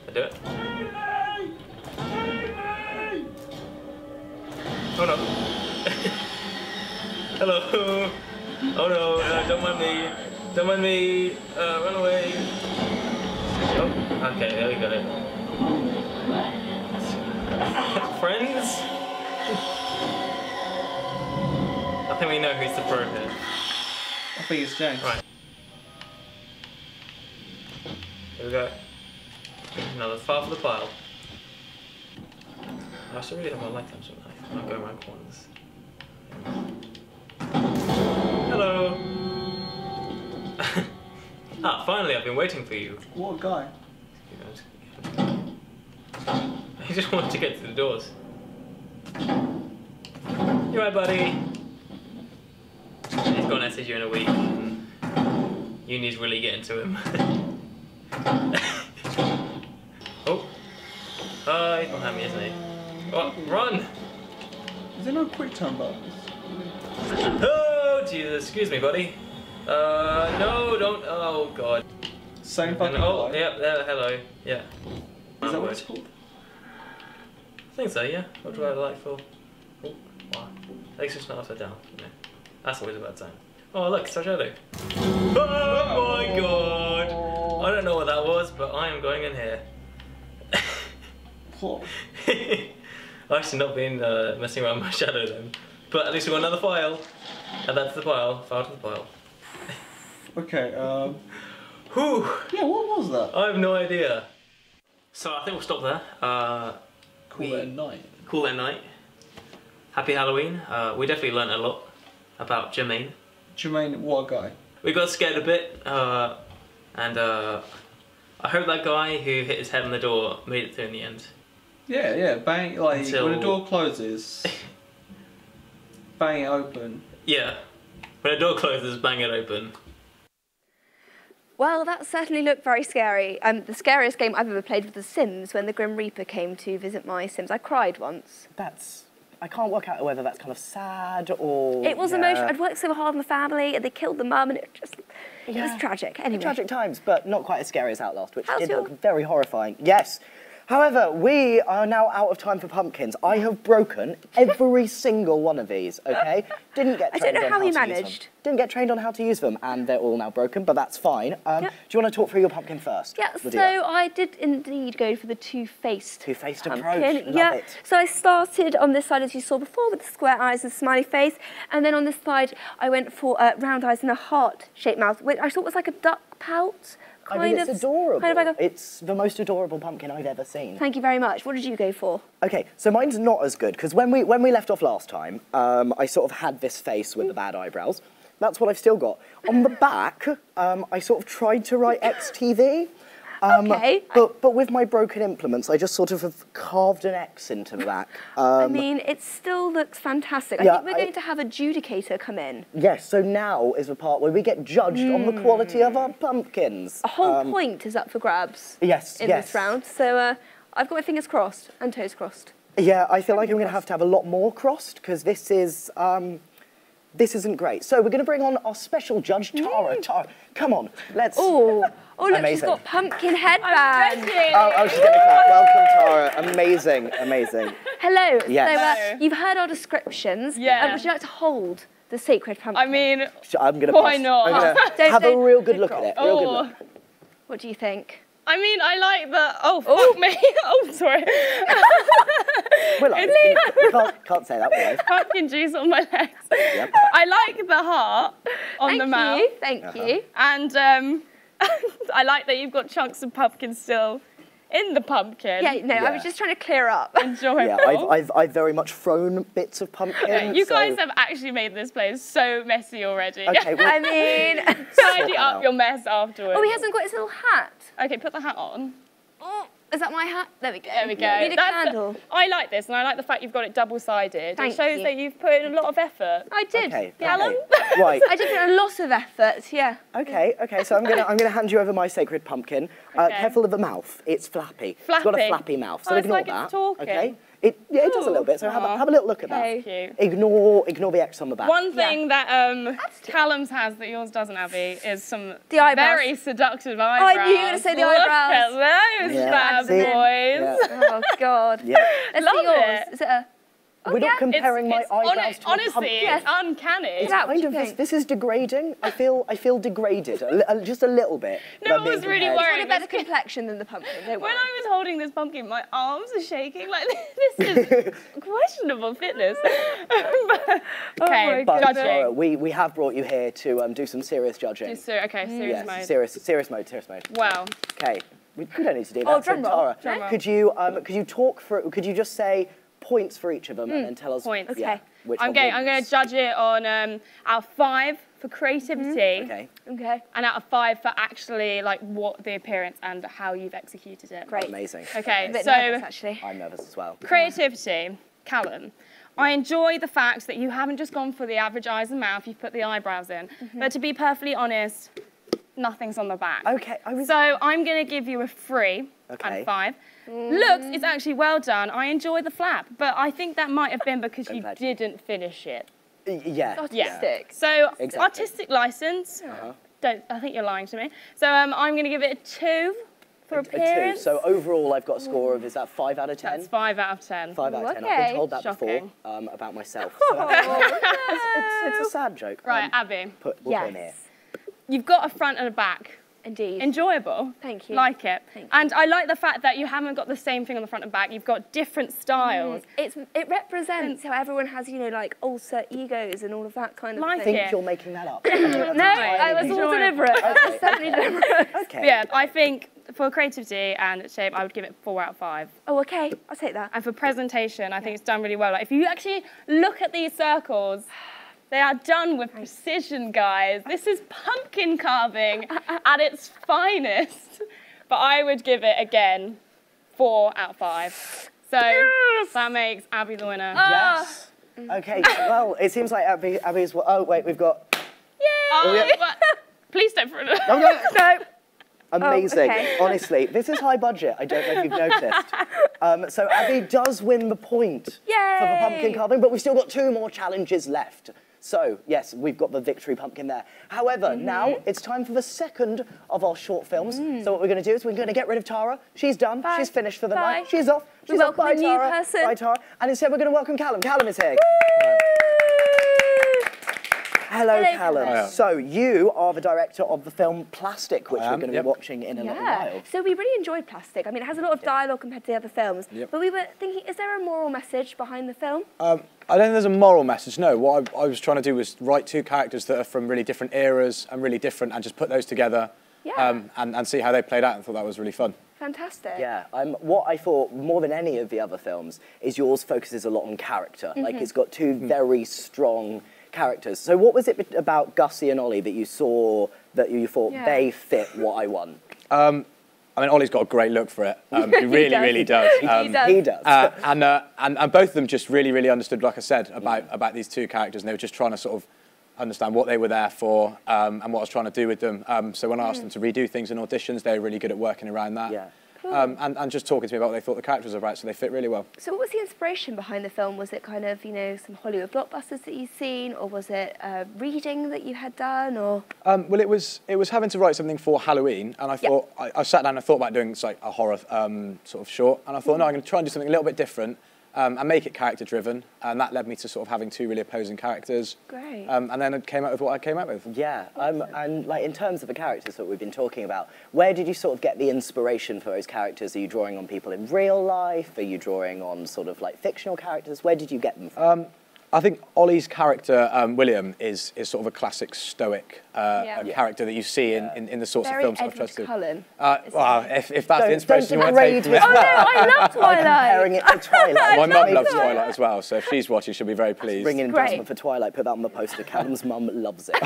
K: I do it. Oh no. Hello. Oh no, don't mind me. Don't mind me. Run away. Oh, okay, there we go. Friends? I think we know who's the pro here.
L: I think it's James.
K: Right. Here we go. Another file for the pile. I should really have my light on, shouldn't I? I'm not going around corners. Hello! Ah, finally, I've been waiting for you.
L: What a guy.
K: He just wanted to get to the doors. You right, buddy? He's gonna message you in a week. Uni's really getting to him. Oh. He's behind me, isn't he? Oh, run!
L: Is there no quick turn buttons?
K: Oh, Jesus. Excuse me, buddy. No, don't. Oh, God.
L: Same fucking
K: Oh,
L: guy.
K: yep, there, hello. Yeah.
L: Is that what it's called?
K: I think so, yeah. What do I like for? Oh, wow. At least it's not upside down. No. That's always a bad sign. Oh, look, it's our shadow. Oh my god! I don't know what that was, but I am going in here.
L: What?
K: I've actually not been messing around with my shadow then. But at least we got another file. Add that to the pile. File to the pile.
L: Okay,
K: Whew.
L: Yeah, what was that?
K: I have no idea. So I think we'll stop there.
L: Call it a night.
K: Call it a night. Happy Halloween. We definitely learnt a lot about Jermaine.
L: Jermaine, what a guy.
K: We got scared a bit, and I hope that guy who hit his head on the door made it through in the end.
L: Yeah, yeah, bang, like,
K: Until...
L: when a door closes, bang it open.
K: Yeah, when a door closes, bang it open.
A: Well, that certainly looked very scary. The scariest game I've ever played was The Sims, when the Grim Reaper came to visit my Sims. I cried once.
B: I can't work out whether that's kind of sad or...
A: It was emotional. I'd worked so hard on the family, and they killed the mum, and it was tragic. Anyway.
B: Tragic times, but not quite as scary as Outlast, which did look very horrifying. Yes. However, we are now out of time for pumpkins. I have broken every single one of these, okay? Didn't get trained on how to use them. Didn't get trained on how to use them, and they're all now broken, but that's fine. Do you want to talk through your pumpkin first?
A: Yeah, so I did indeed go for the two-faced
B: Two-faced
A: pumpkin.
B: approach, love it.
A: So I started on this side, as you saw before, with the square eyes and smiley face, and then on this side, I went for round eyes and a heart-shaped mouth, which I thought was like a duck pout.
B: I mean, it's adorable.
A: Kind of like
B: it's the most adorable pumpkin I've ever seen.
A: Thank you very much. What did you go for?
B: Okay, so mine's not as good, because when we left off last time, I sort of had this face with the bad eyebrows. That's what I've still got. On the back, I sort of tried to write XTV.
A: Okay.
B: But with my broken implements, I just sort of have carved an X into the back.
A: I mean, it still looks fantastic. I think we're going to have a judicator come in.
B: Yes, so now is the part where we get judged on the quality of our pumpkins.
A: A whole point is up for grabs in this round. So I've got my fingers crossed and toes crossed.
B: Yeah, I feel like I'm going to have a lot more crossed, because this isn't great. So we're going to bring on our special judge, Tara. Tara, come on, let's...
A: Oh, look, she's got pumpkin headband.
B: Oh, she's getting a clap. Welcome, Tara. Amazing, amazing.
A: Hello.
B: Yes.
A: So you've heard our descriptions.
G: Yeah.
A: Would you like to hold the sacred pumpkin?
G: I mean,
B: I'm gonna
G: why not?
B: I'm gonna have a real good look at it. Real good look.
A: What do you think?
G: I mean, I like the... Oh, fuck me. Oh, sorry.
B: We can't say that word.
G: Pumpkin juice on my legs.
B: Yep.
G: I like the heart on the mouth.
A: Thank you.
G: And I like that you've got chunks of pumpkin still in the pumpkin.
A: Yeah, no, I was just trying to clear up.
G: Enjoyable.
B: Yeah, I've very much thrown bits of pumpkin.
G: You guys have actually made this place so messy already.
B: Okay, well,
A: I mean...
G: Tidy up your mess afterwards.
A: Oh, he hasn't got his little hat.
G: Okay, put the hat on.
A: Oh, is that my hat? There we go.
G: There we go.
A: Need a candle.
G: I like this, and I like the fact you've got it double-sided.
A: Thank
G: it shows
A: you.
G: that you've put in a lot of effort.
A: I did.
B: Okay,
G: Callum?
B: Right.
A: I did put a lot of effort, yeah.
B: Okay, so I'm gonna hand you over my sacred pumpkin. Careful of the mouth. It's flappy. It's got a flappy mouth, so
G: it's
B: ignore
G: like
B: that.
G: it's talking.
B: Okay. It does a little bit. So have a little look at that.
G: Cute.
B: Ignore the X on the back.
G: One thing that Callum's has that yours doesn't, Abby, is some
A: eyebrows.
G: very seductive eyebrows.
A: I knew you were going to say the eyebrows.
G: Look at those bad boys.
B: Yeah.
A: Oh, God.
B: Yeah.
A: Let's
G: Love
A: see yours.
G: it.
A: Is it a...
B: We're not comparing my eyebrows to a
G: honestly,
B: pumpkin.
G: it's uncanny.
B: It's kind of this is degrading. I feel degraded just a little bit.
G: No, I was really worried.
A: It's got a better complexion than the pumpkin. Don't
G: When
A: worry.
G: I was holding this pumpkin, my arms are shaking. Like, this is questionable fitness. Okay,
B: but
G: judging.
B: Tara, we have brought you here to do some serious judging.
G: Serious mode.
B: Serious mode.
G: Wow.
B: Okay, we don't need to do that.
A: Oh,
B: So,
A: drum roll.
B: Tara, could you talk through? Could you just say points for each of them and then tell us?
G: Points.
B: Yeah,
A: Okay.
B: which
G: I'm
B: one
G: going
B: wins.
G: to judge it on out of 5 for creativity.
B: Okay.
A: Okay.
G: And out of 5 for actually like what the appearance and how you've executed it.
A: Great.
B: Amazing.
G: Okay,
A: A bit
G: so
A: nervous, actually.
B: I'm nervous as well.
G: creativity, Callum. I enjoy the fact that you haven't just gone for the average eyes and mouth, you've put the eyebrows in. But to be perfectly honest, nothing's on the back.
B: Okay.
G: So I'm going to give you a 3 out of 5. Looks, it's actually well done. I enjoy the flap, but I think that might have been because you didn't finish it.
B: Yeah.
A: Artistic.
G: So
B: Exactly.
G: artistic license. I think you're lying to me. So I'm going to give it a 2 for
B: A
G: appearance.
B: 2. So overall, I've got a score of, is that 5 out of 10?
G: That's 5 out of 10.
B: 5 out of 10. I've
A: Okay.
B: been told that
G: Shocking.
B: before about myself. So it's a sad joke.
G: Right, Abby.
B: We'll put him here.
G: You've got a front and a back
A: Indeed.
N: Enjoyable.
A: Thank you.
N: Like it. And I like the fact that you haven't got the same thing on the front and back. You've got different styles.
A: It represents how everyone has, you know, like alter egos and all of that kind of
N: Like
A: thing.
B: I think you're making that up.
A: No, I was all deliberate. I was definitely deliberate.
B: Okay.
N: Yeah, I think for creativity and shape, I would give it 4 out of 5.
A: Oh, okay. I'll take that.
N: And for presentation, I think it's done really well. Like, if you actually look at these circles, they are done with precision, guys. This is pumpkin carving at its finest. But I would give it, again, 4 out of 5. So that makes Abby the winner.
B: Yes. Okay, well, it seems like Abby's... Oh, wait, we've got...
N: Yay! Please don't throw it.
A: No.
B: Amazing.
A: Oh, okay.
B: Honestly, this is high budget. I don't know if you've noticed. So Abby does win the point for the pumpkin carving, but we've still got 2 more challenges left. So, yes, we've got the victory pumpkin there. However, now it's time for the second of our short films. So what we're going to do is we're going to get rid of Tara. She's done.
A: Bye.
B: She's finished for the
A: Bye.
B: night. She's off. She's off.
A: welcome
B: Bye,
A: a new
B: Tara.
A: person.
B: Bye, Tara. And instead, we're going to welcome Callum. Callum is here. Hello, Callum.
O: Hiya.
B: So you are the director of the film Plastic, which we're going to be watching in a little while.
A: So we really enjoyed Plastic. I mean, it has a lot of dialogue compared to the other films. But we were thinking, is there a moral message behind the film?
O: I don't think there's a moral message, no. What I was trying to do was write 2 characters that are from really different eras and really different and just put those together and see how they played out, and thought that was really fun.
A: Fantastic.
B: Yeah, what I thought, more than any of the other films, is yours focuses a lot on character. Like, it's got 2 very strong characters. So what was it about Gussie and Ollie that you saw that you thought they fit what I want?
O: I mean, Ollie's got a great look for it. He really does.
B: He does.
O: And both of them just really understood, like I said, about these 2 characters, and they were just trying to sort of understand what they were there for and what I was trying to do with them. So when I asked them to redo things in auditions, they were really good at working around that.
B: Yeah.
A: Cool.
O: And just talking to me about what they thought the characters were about, so they fit really well.
A: So what was the inspiration behind the film? Was it kind of, you know, some Hollywood blockbusters that you'd seen, or was it reading that you had done, or?
O: Well, it was having to write something for Halloween, and I thought, I sat down and thought about doing like a horror sort of short, and I thought, no, I'm going to try and do something a little bit different, and make it character-driven, and that led me to sort of having 2 really opposing characters.
A: Great.
O: And then I came out with what I came out with.
B: Yeah, and like in terms of the characters that we've been talking about, where did you sort of get the inspiration for those characters? Are you drawing on people in real life? Are you drawing on sort of like fictional characters? Where did you get them from?
O: I think Ollie's character, William, is sort of a classic stoic character that you see in the sorts of films I've tried to do.
A: Cullen.
O: Well, if that's the inspiration you want to take from it.
A: Oh no, I love Twilight.
B: Comparing it to Twilight.
O: My mum loves Twilight as well, so if she's watching, she'll be very pleased.
B: Bring in endorsement for Twilight, put that on the poster. Callum's mum loves it.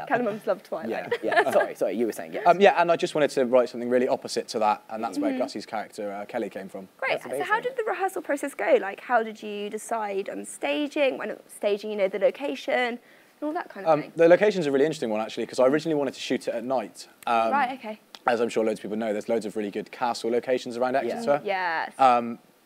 A: Callum's mums love Twilight.
B: Yeah. Sorry, you were saying, yes.
O: Yeah, and I just wanted to write something really opposite to that, and that's where Gussie's character, Kelly, came from.
A: Great. So how did the rehearsal process go? Like, how did you decide on staging, when staging, you know, the location, and all that kind of thing?
O: The location's a really interesting one, actually, because I originally wanted to shoot it at night.
A: Right, okay.
O: As I'm sure loads of people know, there's loads of really good castle locations around Exeter.
A: Yes.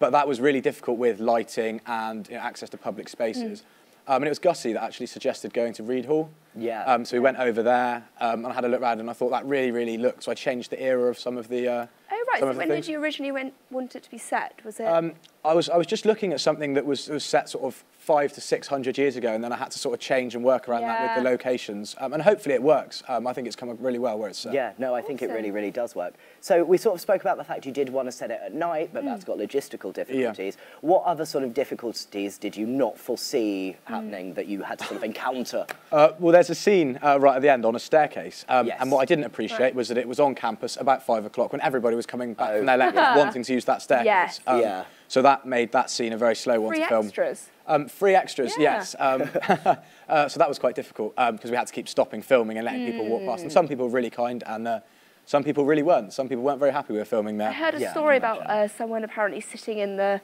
O: But that was really difficult with lighting and access to public spaces. And it was Gussie that actually suggested going to Reed Hall.
B: Yeah.
O: So we went over there and I had a look around, and I thought that really looked. So I changed the era of some of the.
A: Oh right. So when did you originally want it to be set? Was it?
O: I was just looking at something that was set sort of 500 to 600 years ago, and then I had to sort of change and work around that with the locations. And hopefully it works. I think it's come up really well where it's set.
B: Yeah, no, I think it really does work. So we sort of spoke about the fact you did want to set it at night, but that's got logistical difficulties. Yeah. What other sort of difficulties did you not foresee happening that you had to sort of encounter?
O: Well, there's a scene right at the end on a staircase. And what I didn't appreciate was that it was on campus about 5 o'clock when everybody was coming back from their lectures wanting to use that staircase.
A: Yes.
O: So that made that scene a very slow one to film.
A: Free extras.
O: Free extras, yes. So that was quite difficult because we had to keep stopping filming and letting people walk past. And some people were really kind, and some people really weren't. Some people weren't very happy with filming there.
A: I heard a story about someone apparently sitting in the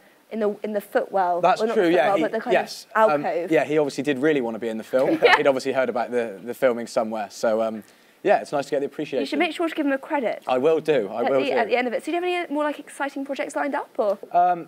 A: footwell.
O: That's
A: well,
O: true,
A: yeah.
O: But
A: the kind of alcove.
O: Yeah, he obviously did really want to be in the film. He'd obviously heard about the filming somewhere. So yeah, it's nice to get the appreciation.
A: You should make sure to give him a credit.
O: I will do.
A: At the end of it. So do you have any more like exciting projects lined up, or?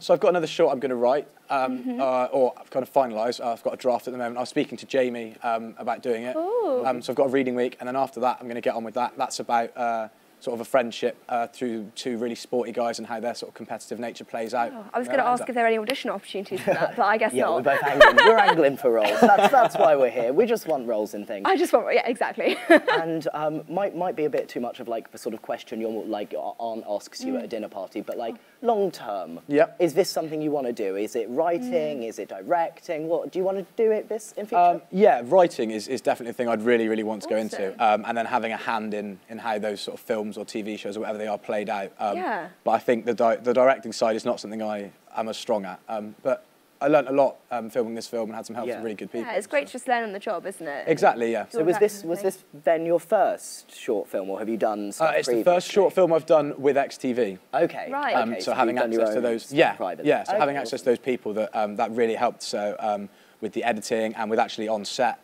O: So I've got another short I'm going to write, or I've kind of finalised. I've got a draft at the moment. I was speaking to Jamie about doing it. So I've got a reading week, and then after that, I'm going to get on with that. That's about sort of a friendship through two really sporty guys and how their sort of competitive nature plays out.
A: Oh, I was going to ask if there are any audition opportunities for that, but I guess
B: yeah,
A: not.
B: we're both angling. We're angling for roles. That's why we're here. We just want roles in things.
A: I just want, yeah, exactly.
B: And might be a bit too much of like the sort of question your like your aunt asks you at a dinner party, but like long term, is this something you want to do? Is it writing? Is it directing? What do you want to do it this in future?
O: Yeah, writing is definitely a thing I'd really want to go into, and then having a hand in how those sort of films or TV shows or whatever they are played out. But I think the directing side is not something I am as strong at. But I learnt a lot filming this film and had some help from really good people.
A: Yeah, it's great to just learn on the job, isn't it?
O: Exactly, yeah.
B: So was this then your first short film, or have you done stuff
O: it's
B: previously?
O: the first short film I've done with XTV.
B: Okay.
A: Right.
B: Okay,
O: so having
B: you've done your
O: access to
B: own
O: those,
B: stuff privately.
O: so having access to those people that really helped. So with the editing and with actually on set,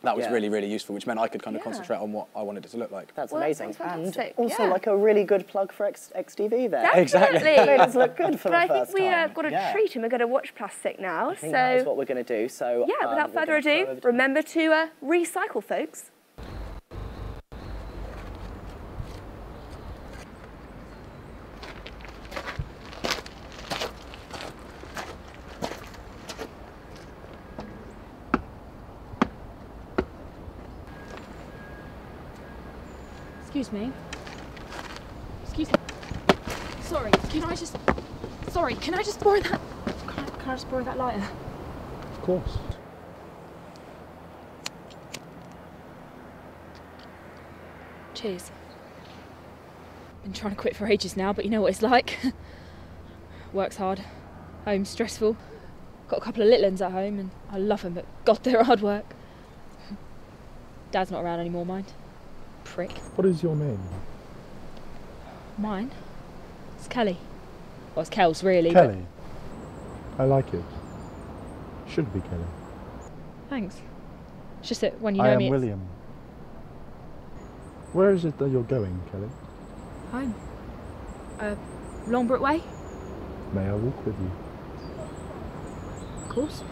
O: that was really useful, which meant I could kind of concentrate on what I wanted it to look like.
B: That's amazing. And also like a really good plug for XTV there.
O: Exactly.
B: It made us look good for the
A: but
B: first
A: I think we
B: time.
A: got a treat and we're going to watch Plastic now.
B: I think that is what we're going to do. So
A: yeah, without further ado, remember to recycle, folks.
I: Excuse me. Excuse me. Sorry, can I just borrow that? Can I just borrow that lighter?
M: Of course.
I: Cheers. Been trying to quit for ages now, but you know what it's like. Works hard, home's stressful. Got a couple of little ones at home and I love them, but God, they're hard work. Dad's not around anymore, mind. Prick.
M: What is your name?
I: Mine? It's Kelly. Well, it's Kels, really.
M: Kelly. I like it. Should be Kelly.
I: Thanks. It's just that when you know
M: I
I: me,
M: am William. Where is it that you're going, Kelly?
I: home. Longbrook Way?
M: May I walk with you?
I: Of course.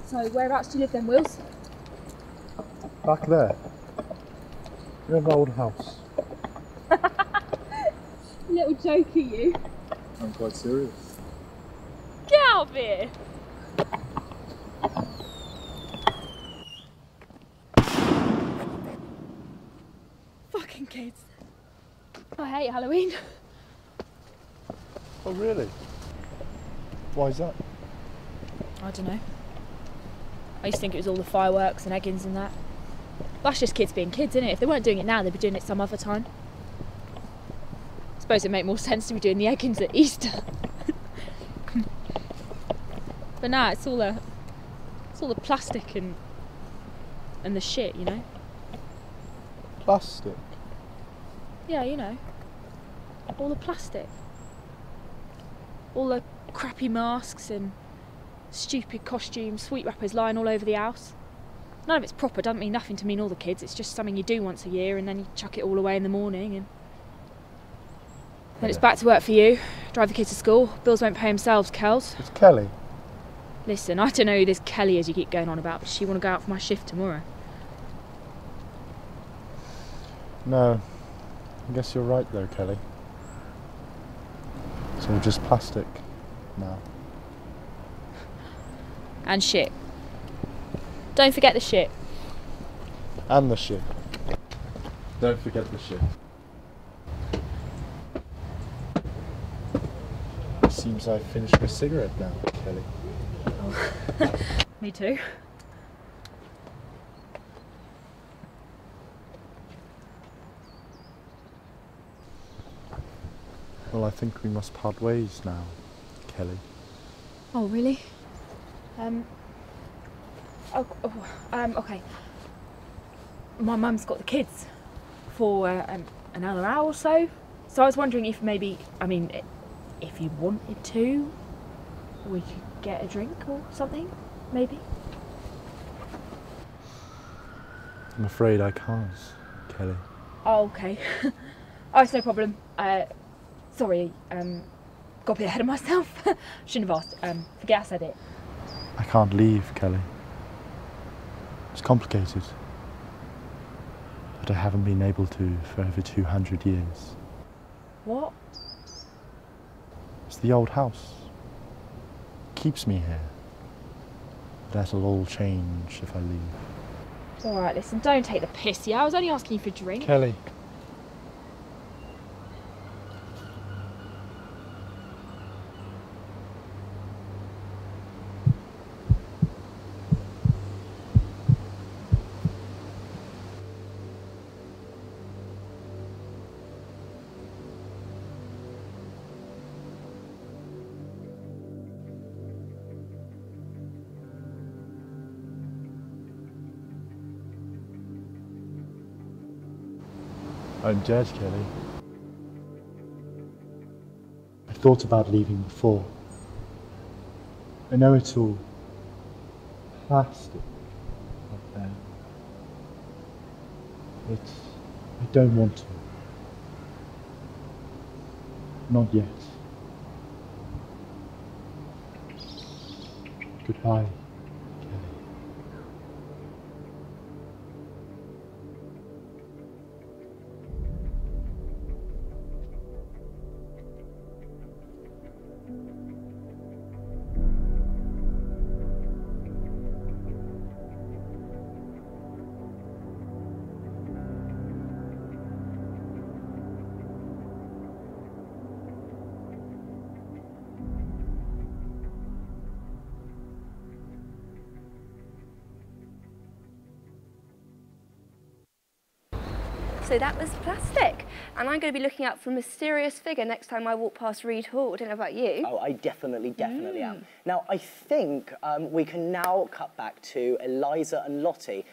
I: So, whereabouts do you live then, Wills?
M: Back there. We have an old house.
I: Little joker, you.
M: I'm quite serious.
I: Get out of here! Fucking kids. I hate Halloween.
M: Oh, really? Why is that?
I: I don't know. I used to think it was all the fireworks and eggings and that. That's just kids being kids, isn't it? If they weren't doing it now, they'd be doing it some other time. I suppose it'd make more sense to be doing the eggings at Easter. But nah, it's all the plastic and the shit, you know?
M: Plastic?
I: Yeah, you know. All the plastic. All the crappy masks and stupid costumes, sweet wrappers lying all over the house. None of it's proper, doesn't mean nothing to me and all the kids. It's just something you do once a year and then you chuck it all away in the morning and then it's back to work for you. Drive the kids to school. Bills won't pay themselves, Kels.
M: It's Kelly.
I: Listen, I don't know who this Kelly is you keep going on about, but she want to go out for my shift tomorrow.
M: No. I guess you're right though, Kelly. It's all just plastic now.
I: And shit. Don't forget the shit.
M: And the shit. Don't forget the shit. It seems I've finished my cigarette now, Kelly.
I: Oh. Me too.
M: Well, I think we must part ways now, Kelly.
I: Oh, really? Okay. My mum's got the kids for another hour or so. So I was wondering if maybe, if you wanted to, we could get a drink or something, maybe?
M: I'm afraid I can't, Kelly.
I: Oh, okay. Oh, it's no problem. Sorry, got a bit ahead of myself. Shouldn't have asked. Forget I said it.
M: I can't leave, Kelly. It's complicated. But I haven't been able to for over 200 years.
I: What?
M: It's the old house. It keeps me here. That'll all change if I leave.
I: Alright, listen, don't take the piss, yeah? I was only asking you for a drink.
M: Kelly. I'm dead, Kelly. I thought about leaving before. I know it's all plastic up there. But I don't want to. Not yet. Goodbye.
A: So that was plastic. And I'm going to be looking out for a mysterious figure next time I walk past Reed Hall. I don't know about you.
B: Oh, I definitely am. Now, I think we can now cut back to Eliza and Lottie.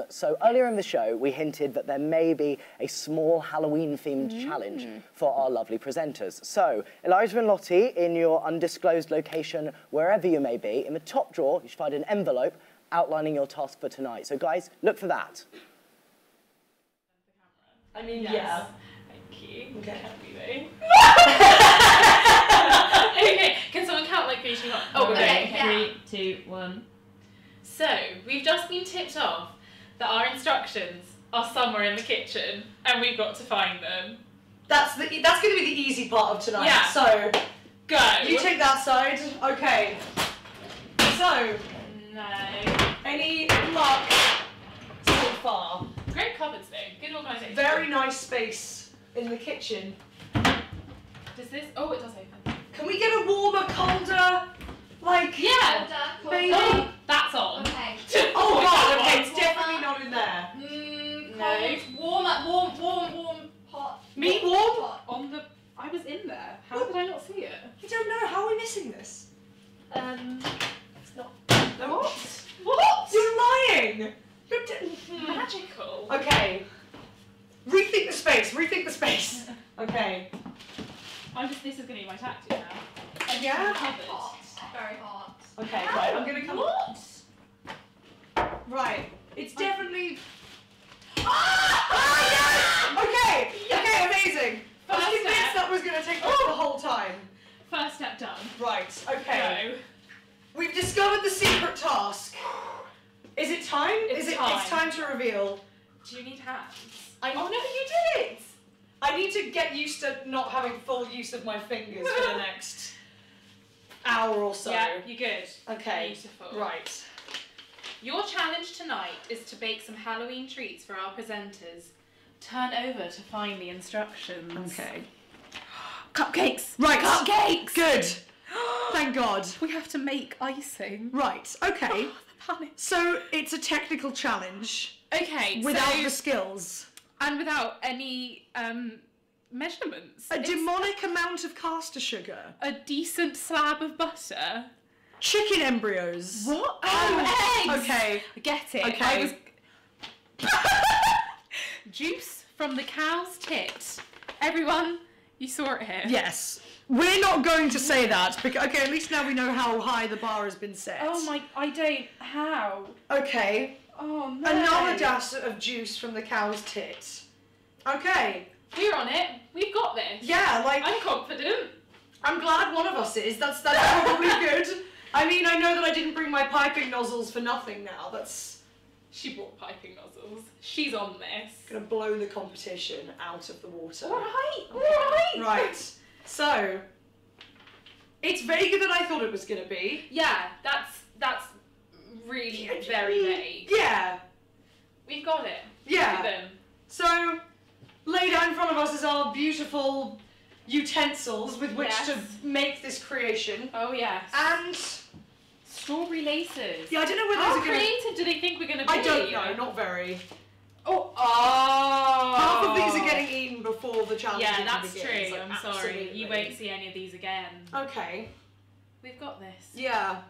B: So earlier in the show, we hinted that there may be a small Halloween-themed challenge for our lovely presenters. So, Eliza and Lottie, in your undisclosed location, wherever you may be, in the top drawer, you should find an envelope outlining your task for tonight. So, guys, look for that.
C: I mean,
D: Yes.
C: yeah.
D: Thank you.
C: Okay.
D: Can't be though. Okay, can someone count like 3, 2, 1? Oh, we're
P: Okay,
D: going.
P: yeah.
D: 3, 2, 1. So, we've just been tipped off that our instructions are somewhere in the kitchen and we've got to find them.
C: That's going to be the easy part of tonight.
D: Yeah.
C: So,
D: go.
C: You take that side. Okay. So,
D: no.
C: Any luck so far?
D: Great cupboards though. Good organisation.
C: Very nice space in the kitchen.
D: Does this? Oh, it does open.
C: Can we get a warmer, colder, like?
D: Yeah.
C: Maybe.
D: Oh, that's on.
P: Okay.
C: Oh god. Okay, it's definitely not in there.
P: No. Warm, hot.
C: Meat warm?
P: Hot.
D: On the. I was in there. How did I not see it?
C: I don't know. How are we missing this?
P: It's not.
C: What? What? You're lying.
D: Magical.
C: Okay. Rethink the space. Rethink the space. Okay.
D: This is going to be my tactic now.
C: Yeah.
P: Hot. Very hot.
C: Okay. Right. I'm gonna come.
D: What?
C: Right. It's definitely. Ah! Yes! Okay. Okay. Amazing. I was convinced that was gonna take the whole time.
D: First step done.
C: Right. Okay.
D: Go.
C: We've discovered the secret task. Is it time? It's time to reveal.
D: Do you need hands?
C: Oh no, you did it! I need to get used to not having full use of my fingers for the next hour or so.
D: Yeah, you're good.
C: Okay.
D: Beautiful.
C: Right.
D: Your challenge tonight is to bake some Halloween treats for our presenters. Turn over to find the instructions.
C: Okay.
D: Cupcakes!
C: Right.
D: Cupcakes!
C: Good. Thank God.
D: We have to make icing.
C: Right. Okay.
D: Oh, the panic.
C: So it's a technical challenge.
D: Okay.
C: Without
D: so,
C: the skills.
D: And without any measurements.
C: A demonic amount of caster sugar.
D: A decent slab of butter.
C: Chicken embryos.
D: What? Oh, eggs!
C: Okay.
D: I get it.
C: Okay.
D: Juice from the cow's tit. Everyone, you saw it here.
C: Yes. We're not going to say that, because, okay, at least now we know how high the bar has been set.
D: Oh my, I don't, how?
C: Okay.
D: Oh no.
C: Another dash of juice from the cow's tit. Okay.
D: We're on it. We've got this.
C: Yeah, like...
D: I'm confident.
C: I'm glad one of us is. That's probably good. I mean, I know that I didn't bring my piping nozzles for nothing now. That's...
D: She brought piping nozzles. She's on this.
C: Gonna blow the competition out of the water.
D: Alright,
C: Okay.
D: alright.
C: Right. So, it's vaguer than I thought it was gonna be.
D: Yeah, that's really very vague.
C: Yeah.
D: We've got it.
C: Yeah.
D: Look at them.
C: So, laid out in front of us is our beautiful utensils with which
D: Yes.
C: to make this creation.
D: Oh yes.
C: And
D: strawberry laces.
C: yeah, I don't know where
D: How
C: those are going to...
D: creative do they think we're going to be?
C: I don't know, not very.
D: Oh.
C: Half of these are getting eaten before the challenge
D: Yeah,
C: even
D: that's
C: begins.
D: true.
C: Like,
D: I'm sorry.
C: absolutely.
D: You won't see any of these again.
C: Okay.
D: We've got this.
C: Yeah.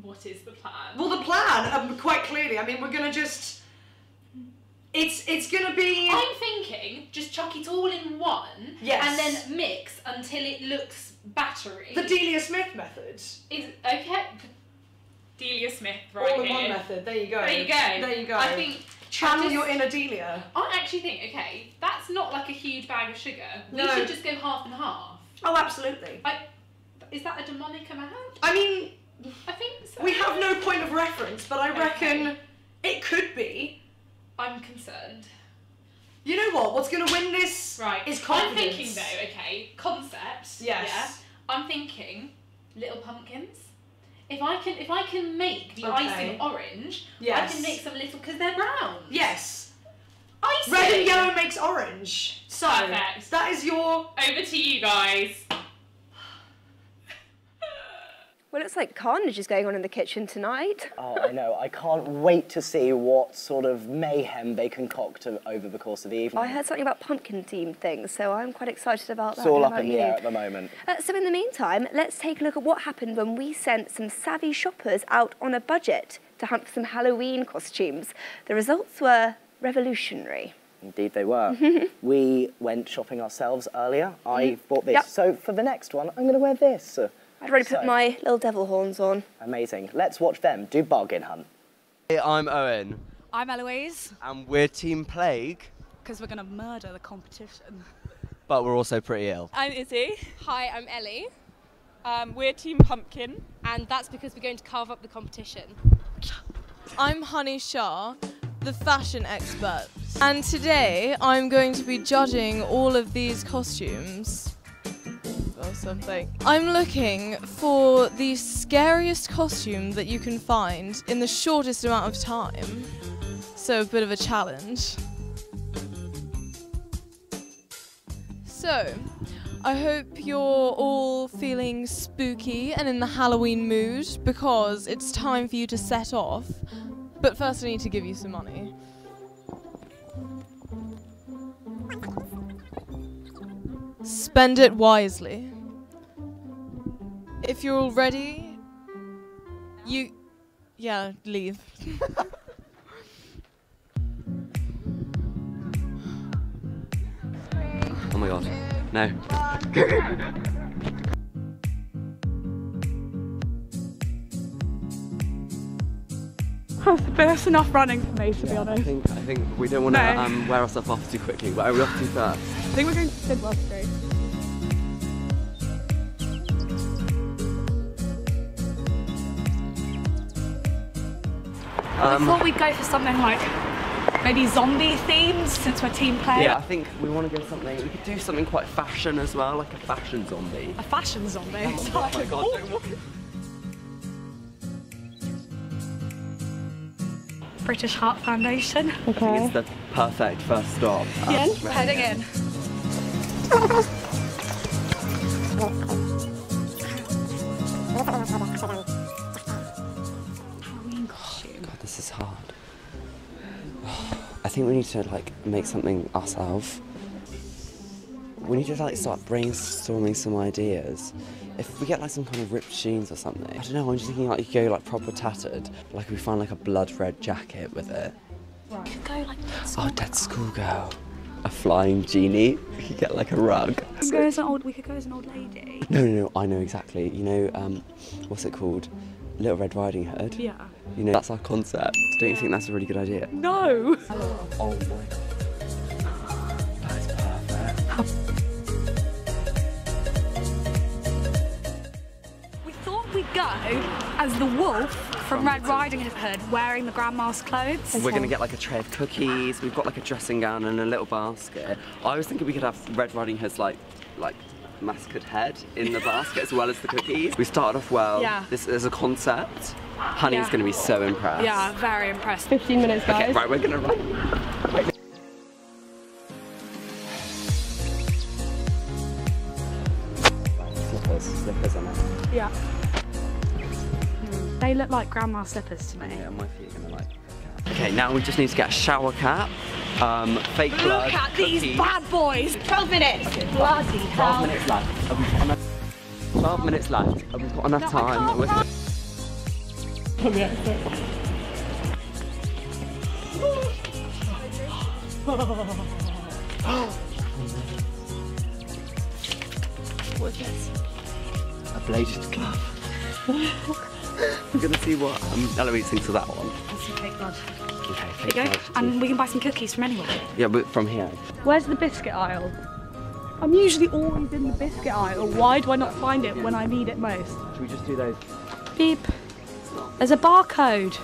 D: What is the plan?
C: Well, the plan, quite clearly, I mean, we're going to just... It's going to be...
D: I'm thinking just chuck it all in one
C: Yes.
D: and then mix until it looks battery.
C: The Delia Smith method.
D: Is okay. Delia Smith, right
C: All in
D: here.
C: one method. There you go.
D: There you go.
C: There you go.
D: I think
C: channel your inner Delia.
D: I actually think, okay, that's not like a huge bag of sugar. We
C: No.
D: should just go half and half.
C: Oh, absolutely.
D: Is that a demonic amount?
C: I mean,
D: I think so.
C: we have no point of reference, but I reckon it could be.
D: I'm concerned.
C: You know what? What's going to win this is confidence.
D: I'm thinking though, okay, concepts.
C: Yes.
D: Yeah. I'm thinking little pumpkins. If I can make the
C: Okay.
D: icing orange,
C: Yes.
D: I can make some little because they're brown.
C: Yes.
D: Icing.
C: Red and yellow makes orange. So
D: Perfect.
C: that is your...
D: Over to you guys.
A: Well, it's like carnage is going on in the kitchen tonight.
B: Oh, I know. I can't wait to see what sort of mayhem they concoct over the course of the evening.
A: I heard something about pumpkin-themed things, so I'm quite excited about that.
B: It's all
A: How
B: up
A: about
B: in the
A: you?
B: air at the moment.
A: So in the meantime, let's take a look at what happened when we sent some savvy shoppers out on a budget to hunt for some Halloween costumes. The results were revolutionary.
B: Indeed they were. We went shopping ourselves earlier. I bought this.
A: Yep.
B: So for the next one, I'm going to wear this.
A: I'd already put my little devil horns on.
B: Amazing. Let's watch them do bargain hunt.
Q: Hey, I'm Owen.
R: I'm Eloise.
Q: And we're Team Plague,
R: Because we're going to murder the competition.
Q: but we're also pretty ill.
R: I'm Izzy.
S: Hi, I'm Ellie. We're Team Pumpkin. And that's because we're going to carve up the competition.
F: I'm Honey Shah, the fashion expert. And today I'm going to be judging all of these costumes. Or something. I'm looking for the scariest costume that you can find in the shortest amount of time. So a bit of a challenge. So, I hope you're all feeling spooky and in the Halloween mood because it's time for you to set off. But first I need to give you some money. Spend it wisely. If you're all ready, leave.
Q: Oh my god, no.
R: That's enough running for me, to be honest.
Q: I think we don't want to wear ourselves off too quickly. Where are we off to first?
R: I think we're going to Sidwell Street. I thought we'd go for something like maybe zombie themed since we're team player.
Q: Yeah, I think we want to go something. We could do something quite fashion as well, like a fashion zombie.
R: A fashion zombie.
Q: Oh my god, don't walk.
R: British Heart Foundation.
Q: I think it's the perfect first stop.
R: Yeah, we're heading in.
Q: God, this is hard. I think we need to like make something ourselves. We need to like start brainstorming some ideas. If we get like some kind of ripped jeans or something, I don't know, I'm just thinking like you could go like proper tattered. Like if we find like a blood red jacket with it.
R: Right. We could go like
Q: Dead schoolgirl. A flying genie. We could get like a rug.
R: we could go as an old lady.
Q: No, I know exactly. You know, what's it called? Little Red Riding Hood.
R: Yeah.
Q: You know, that's our concept. Don't you think that's a really good idea?
R: No.
Q: Oh my god. That is perfect.
R: go as the wolf from Red Riding Hood wearing the grandma's clothes.
Q: We're going to get like a tray of cookies. We've got like a dressing gown and a little basket. I was thinking we could have Red Riding Hood's like massacred head in the basket as well as the cookies. We started off well.
R: Yeah.
Q: This is a concept. Honey's going to be so impressed.
R: Yeah, very impressed.
I: 15 minutes, guys.
Q: Okay, right, we're going to run. Slippers on it.
R: Yeah. They look like grandma's slippers to me.
Q: Yeah, my feet are going to like. Okay, now we just need to get a shower cap, fake blood,
R: Look at
Q: cookies.
R: these bad boys! 12 minutes!
Q: Okay,
R: Bloody
Q: 12
R: hell.
Q: minutes left. Have we got enough? 12 minutes left. Have we got enough time?
R: What's this?
Q: A bladed glove. We're going to see what Eloise thinks of that one.
R: That's some fake blood.
Q: Okay,
R: There
Q: fake
R: you go.
Q: blood.
R: And we can buy some cookies from anywhere.
Q: Yeah, but from here.
N: Where's the biscuit aisle? I'm usually always in the biscuit aisle. Why do I not find it when I need it most?
Q: Should we just do those?
R: Beep. There's a barcode.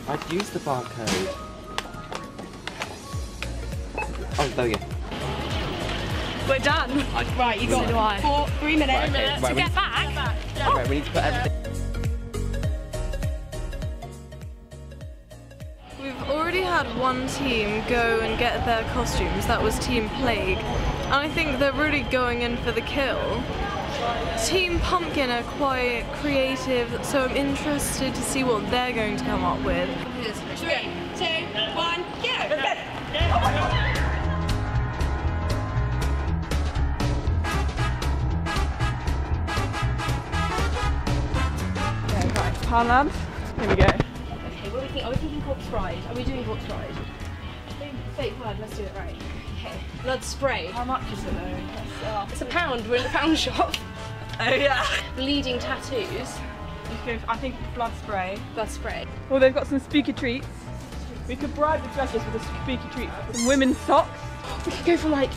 Q: I'd use the barcode. Oh, there we go.
R: We're done. Right, you got
Q: So do I.
R: 3 minutes.
Q: Right, okay, right,
R: to
Q: we
R: get
Q: need-
R: back.
Q: Right, we need to put everything.
F: We've already had one team go and get their costumes. That was Team Plague. And I think they're really going in for the kill. Team Pumpkin are quite creative, so I'm interested to see what they're going to come up with.
R: 3, 2, 1, go!
N: Right, Poundland. Here we go.
I: Okay, what are we thinking? Are we thinking corpse bride? Are we doing corpse bride? Fake blood, let's do it right. Okay. Blood spray.
N: How much is it though?
I: It's £1, we're in the pound shop.
N: Oh yeah.
I: Bleeding tattoos.
N: I think blood spray.
I: Blood spray.
N: Well, they've got some spooky treats. We could bribe the judges with a spooky treat. Some women's socks.
I: We could go for like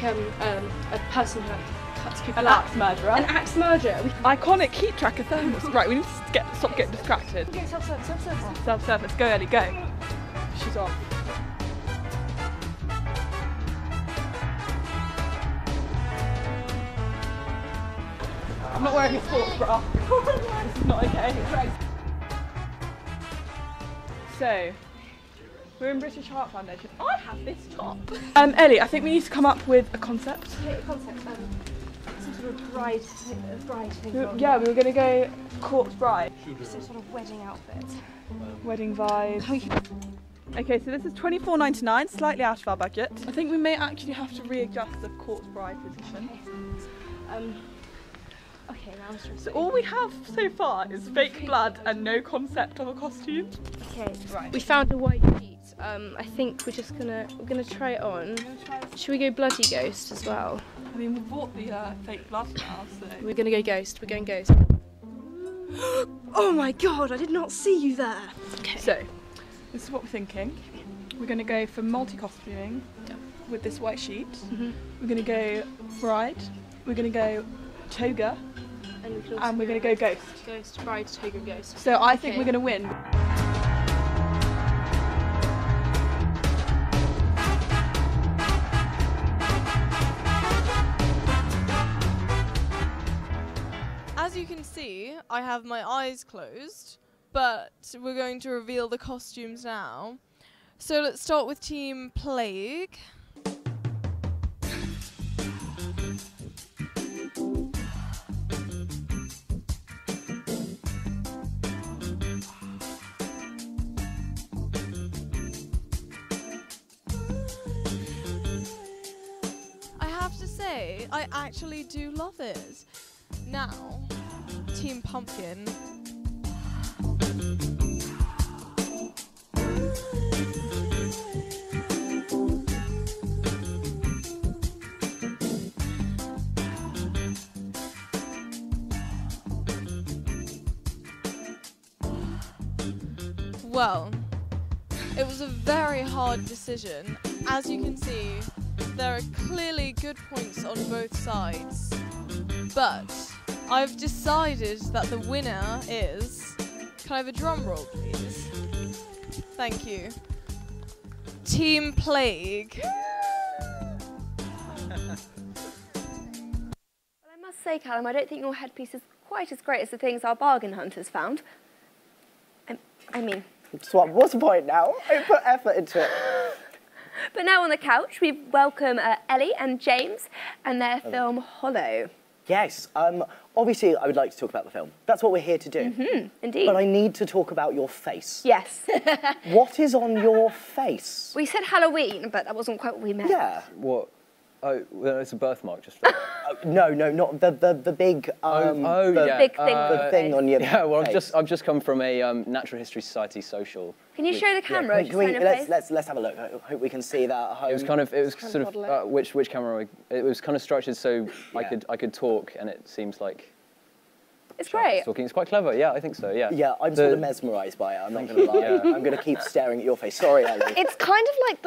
I: a person who like cuts people
N: An
I: up.
N: axe murderer.
I: An axe murderer.
N: Iconic heat tracker thermos. Right, we need to stop getting distracted.
I: Okay, self-service, self-service.
N: Self-service. Go, Ellie, go. She's off. I'm not wearing a sports bra. This is not okay. So, we're in British Heart Foundation. I have this top. Ellie, I think we need to come up with a concept.
I: Okay, a concept. Some sort of bride thing.
N: Yeah, we were going to go corpse bride.
I: Some sort of wedding outfit.
N: Wedding vibe. Okay, so this is £24.99, slightly out of our budget. I think we may actually have to readjust the corpse bride position.
I: Okay, now I'm stressing.
N: So all we have so far is fake blood and no concept of a costume.
I: Okay,
N: right.
I: We found a white sheet. I think we're gonna try it on. Should we go bloody ghost as well?
N: I mean, we bought the fake blood now, so
I: We're gonna go ghost. We're going ghost. Oh my god! I did not see you there. Okay.
N: So, this is what we're thinking. We're going to go for multi-costuming with this white sheet. We're going to go bride. We're going to go toga. And we're going to go ghost.
I: Ghost, bride, toga, ghost.
N: So I think we're going to win.
F: As you can see, I have my eyes closed, but we're going to reveal the costumes now. So let's start with Team Plague. I have to say, I actually do love it. Now, Team Pumpkin. Well, it was a very hard decision. As you can see, there are clearly good points on both sides. But I've decided that the winner is... Can I have a drum roll, please? Thank you. Team Plague.
A: Well, I must say, Callum, I don't think your headpiece is quite as great as the things our bargain hunters found. I mean...
B: So what's the point now? I put effort into it.
A: But now on the couch, we welcome Ellie and James and their film Hollow.
B: Yes, obviously I would like to talk about the film. That's what we're here to do.
A: Indeed.
B: But I need to talk about your face.
A: Yes.
B: What is on your face?
A: We said Halloween, but that wasn't quite what we meant.
B: Yeah.
T: What? Oh, well, it's a birthmark, just.
B: No, not the big.
T: Yeah.
A: Big thing.
B: The thing on your
T: Yeah, well,
B: face.
T: I've just come from a Natural History Society social.
A: Can you show the camera?
B: Let's have a look. I hope we can see that at home.
T: It was sort of which camera? It was kind of structured so I could talk, and it seems like.
A: It's great.
T: Talking. It's quite clever. Yeah, I think so. Yeah.
B: Yeah, I'm sort of mesmerised by it. I'm not going to lie.
T: Yeah.
B: I'm going to keep staring at your face. Sorry, Ellie.
I: It's kind of like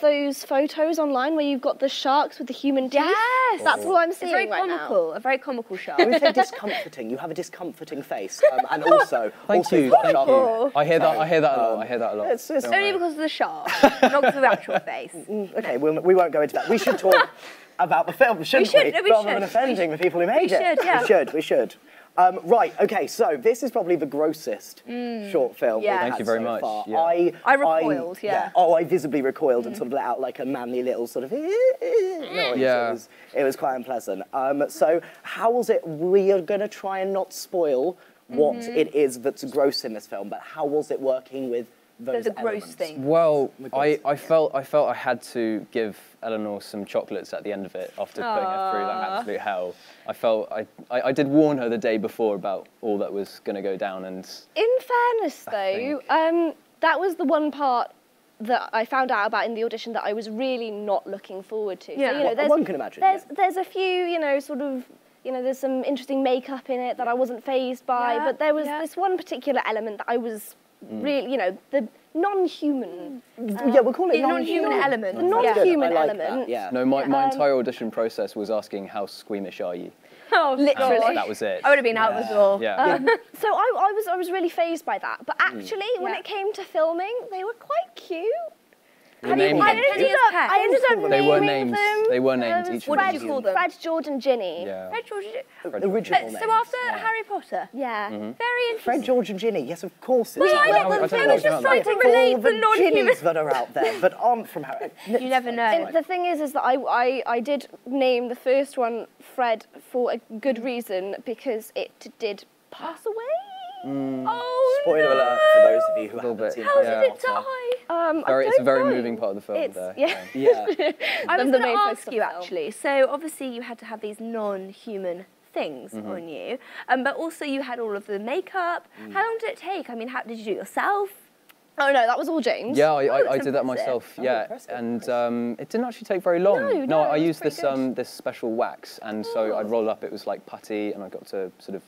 I: those photos online where you've got the sharks with the human teeth.
A: Yes.
I: That's what I'm seeing
A: It's very
I: right
A: comical. A very comical shark.
B: I would say discomforting. You have a discomforting face, and also.
T: Thank you.
B: Thank you.
T: I hear that a lot. I hear that a lot.
B: It's
A: only because of the shark, not because of the actual face.
B: Okay, we won't go into that. We should talk about the film, shouldn't we?
A: No, we
B: Rather
A: should.
B: than offending the people who made it.
A: We should, yeah.
B: We should. Right, okay, so this is probably the grossest short film we've had
T: Thank you very
B: so
T: much.
B: far.
T: Yeah.
A: I recoiled, yeah.
B: Oh, I visibly recoiled and sort of let out like a manly little sort of noise.
T: Yeah.
B: It was quite unpleasant. So how was it? We are going to try and not spoil what it is that's gross in this film, but how was it working with those
A: the gross
B: elements?
A: thing.
T: Well, I felt I had to give Eleanor some chocolates at the end of it after putting her through that absolute hell. I felt I did warn her the day before about all that was going to go down, and
I: In fairness, though, that was the one part that I found out about in the audition that I was really not looking forward to.
A: Yeah.
I: So, you know,
B: One can imagine.
I: There's a few, you know, sort of, you know, there's some interesting makeup in it that I wasn't fazed by, but there was this one particular element that I was really, you know, the non-human.
B: Yeah, we'll call it
A: non-human element.
I: The non-human
B: I like
I: element.
B: that, yeah.
T: no, my entire audition process was asking how squeamish are you.
A: Oh, literally.
T: That was it.
A: I would have been out the door.
T: Yeah.
I: So I was really fazed by that. But actually, when it came to filming, they were quite cute.
T: I ended
I: up
T: They were
I: naming
T: names.
I: them.
T: They were names. Each
A: What
T: of
A: did
T: them.
A: you call them?
I: Fred, George, and Ginny.
T: Yeah.
A: Fred, George,
B: Original names.
A: So after Harry Potter?
I: Yeah.
A: Very interesting.
B: Fred, George, and Ginny. Yes, of course.
A: Well, I was just trying to relate
B: all
A: the
B: the
A: non-human.
B: Ginnies that are out there, but aren't from Harry.
A: You never know.
I: And the thing is that I did name the first one Fred for a good reason, because it did pass away.
A: Oh,
B: Spoiler alert for those of you who haven't seen
A: How
B: Harry
A: did it
B: Potter.
A: die?
T: It's a very moving part of the film. There.
I: Yeah.
A: I was
I: the
A: going to
I: main focus
A: ask
I: of
A: you
I: the film.
A: actually. So obviously you had to have these non-human things on you, but also you had all of the makeup. How long did it take? I mean, how did you do it yourself?
I: Oh no, that was all James.
T: Yeah, I
A: that's
T: did that
A: impressive.
T: myself. Yeah, and it didn't actually take very long.
I: No,
T: I
I: it was
T: used this
I: pretty
T: this special wax, and so I'd roll up. It was like putty, and I got to sort of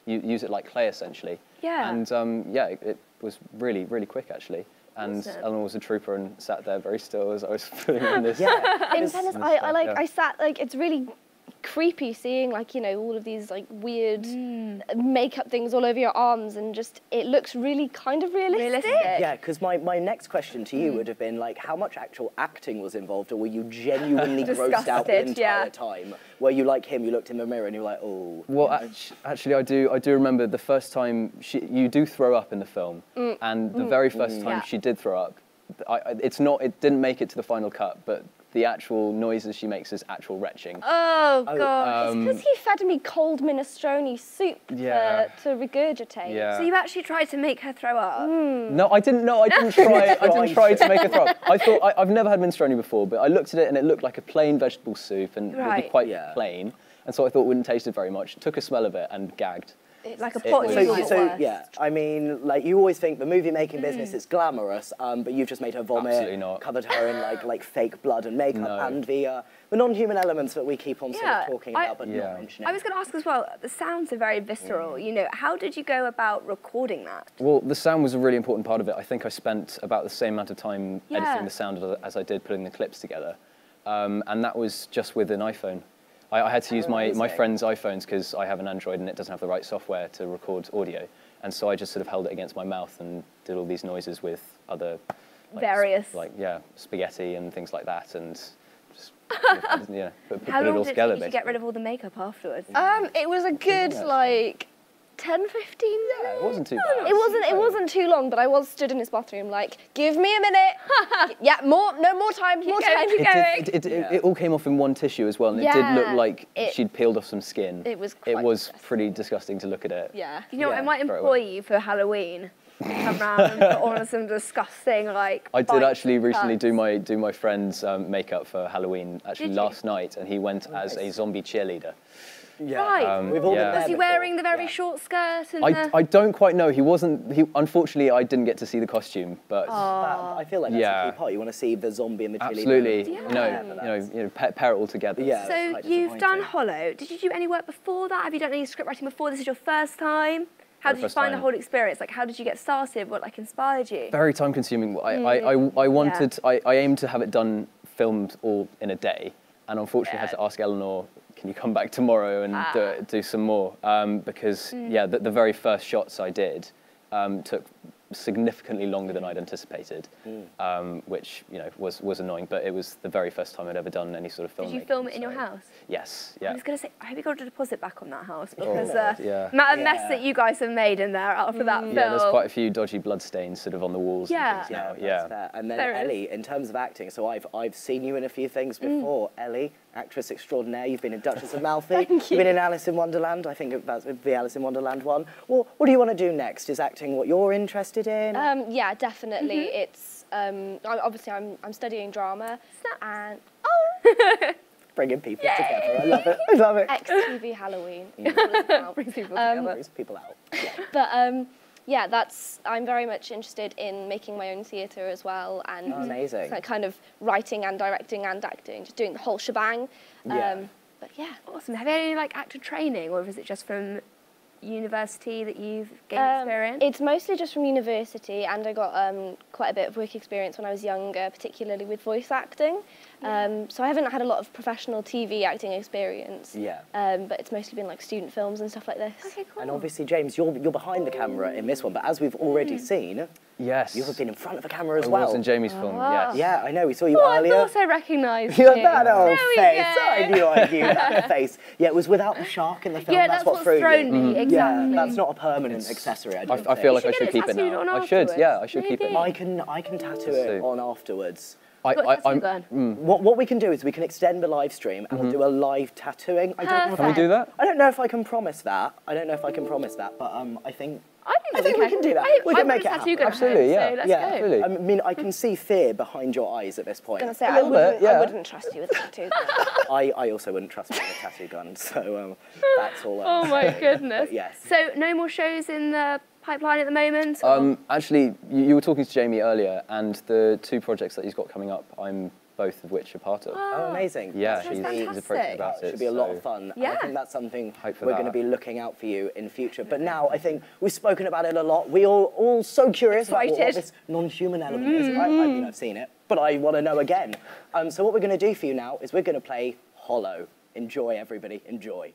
T: use it like clay essentially.
A: Yeah.
T: And it was really quick actually. And
A: Awesome.
T: Eleanor was a trooper and sat there very still as I was putting on this.
I: In fairness, I sat like, it's really creepy seeing like, you know, all of these like weird makeup things all over your arms, and just it looks really kind of realistic.
B: Yeah, because my next question to you would have been like, how much actual acting was involved, or were you genuinely grossed out the entire time? Were you like him? You looked in the mirror and you were like, oh.
T: Well, actually, I do remember the first time you do throw up in the film, and the very first time she did throw up, it didn't make it to the final cut, but the actual noises she makes is actual retching.
I: Oh gosh, it's because he fed me cold minestrone soup to regurgitate.
T: Yeah.
A: So you actually tried to make her throw up?
T: No, I didn't try. I didn't try to make her throw up. I thought I've never had minestrone before, but I looked at it and it looked like a plain vegetable soup, and it would be quite plain. And so I thought it wouldn't taste it very much. Took a smell of it and gagged.
A: Like a pot.
B: So yeah, I mean, like you always think the movie making business is glamorous, but you've just made her vomit.
T: Absolutely not.
B: Covered her in like fake blood and makeup, and the non-human elements that we keep on sort of talking about, but not mentioning.
A: I was going to ask as well. The sounds are very visceral. You know, how did you go about recording that?
T: Well, the sound was a really important part of it. I think I spent about the same amount of time editing the sound as I did putting the clips together, and that was just with an iPhone. I had to use my friend's iPhones because I have an Android and it doesn't have the right software to record audio. And so I just sort of held it against my mouth and did all these noises with other
A: various,
T: spaghetti and things like that, and just put
A: How
T: it
A: long
T: all
A: did it
T: together.
A: take you to get rid of all the makeup afterwards?
U: It was a good like 10, 15 minutes.
T: Yeah, it wasn't too bad.
U: It wasn't too long, but I was stood in his bathroom like, give me a minute. Yeah, no more time.
T: It all came off in one tissue as well, and it did look like she'd peeled off some skin.
U: It was
T: pretty disgusting to look at it.
U: Yeah.
A: You know, I might employ you for Halloween. Come round and put on some disgusting
T: I did actually recently do my friend's makeup for Halloween last night, and he went as a zombie cheerleader.
A: Yeah. Right.
B: We've all been there
A: Was he
B: before.
A: wearing the very short skirt? And
T: I don't quite know. He wasn't. Unfortunately, I didn't get to see the costume, but
B: I feel like that's a key part. You want to see the zombie and the cheerleader.
T: Absolutely.
B: Yeah.
T: Pair it all together.
B: Yeah.
A: So you've done Hollow. Did you do any work before that? Have you done any script writing before? This is your first time. How did you find the whole experience? Like, how did you get started? What inspired you?
T: Very time consuming. I aimed to have it done, filmed all in a day, and unfortunately had to ask Eleanor, can you come back tomorrow and do some more? Because the very first shots I did took significantly longer than I'd anticipated, which was annoying. But it was the very first time I'd ever done any sort of filmmaking.
A: Did you film it in your house?
T: Yes.
A: I was going to say, I hope you got a deposit back on that house because
T: yeah.
A: amount of mess that you guys have made in there after that film.
T: Yeah, there's quite a few dodgy bloodstains sort of on the walls.
A: Yeah.
T: And things now.
B: That's fair. And then Ellie, in terms of acting, so I've seen you in a few things before. Ellie, actress extraordinaire. You've been in Duchess of Malfi. You've been in Alice in Wonderland. I think that's the Alice in Wonderland one. Well, what do you want to do next? Is acting what you're interested in?
U: Yeah, definitely. It's obviously I'm studying drama and
B: bringing people together. I love it. I love it.
U: XTV Halloween.
A: Brings people together.
B: Brings people out.
U: Yeah. But I'm very much interested in making my own theatre as well, and
B: amazing.
U: Kind of writing and directing and acting, just doing the whole shebang. But yeah,
A: awesome. Have you had any actor training, or is it just from university that you've gained experience?
U: It's mostly just from university, and I got quite a bit of work experience when I was younger, particularly with voice acting. So I haven't had a lot of professional TV acting experience. But it's mostly been student films and stuff like this.
A: Okay, cool.
B: And obviously, James, you're behind the camera in this one, but as we've already seen,
T: yes,
B: you have been in front of a camera as well.
T: I was in Jamie's film. Yes.
B: Yeah, I know. We saw you earlier.
A: I thought I recognised
B: you.
A: you.
B: That old face. I knew that face. Yeah, it was without the shark in the film.
A: Yeah, that's what thrown me. Exactly.
B: Yeah, that's not a permanent accessory.
T: I feel like I should keep it now. I should. Yeah, I should keep it.
B: I can tattoo it on afterwards.
T: What
B: we can do is we can extend the live stream and we'll do a live tattooing.
T: Can we do that?
B: I don't know if I can promise that. But I think we can do that. We
A: I
B: can make it
A: tattoo
B: happen.
T: Absolutely, yeah.
A: So let's
B: yeah,
A: go.
T: Absolutely.
B: I mean, I can see fear behind your eyes at this point.
U: I was going to say, I wouldn't trust you with a tattoo.
B: I also wouldn't trust me with a tattoo gun, so that's all.
A: Oh my goodness.
B: Yes.
A: So no more shows in the pipeline at the moment?
T: Actually, you were talking to Jamie earlier, and the 2 projects that he's got coming up, I'm both of which are part of.
B: Oh, amazing.
T: Yeah, he's approaching about it.
B: It should be a lot of fun.
A: Yeah.
B: I think that's something we're going to be looking out for you in future. But now I think we've spoken about it a lot. We all so curious about what this non-human element is. I mean, I've seen it, but I want to know again. So what we're going to do for you now is we're going to play Hollow. Enjoy, everybody. Enjoy.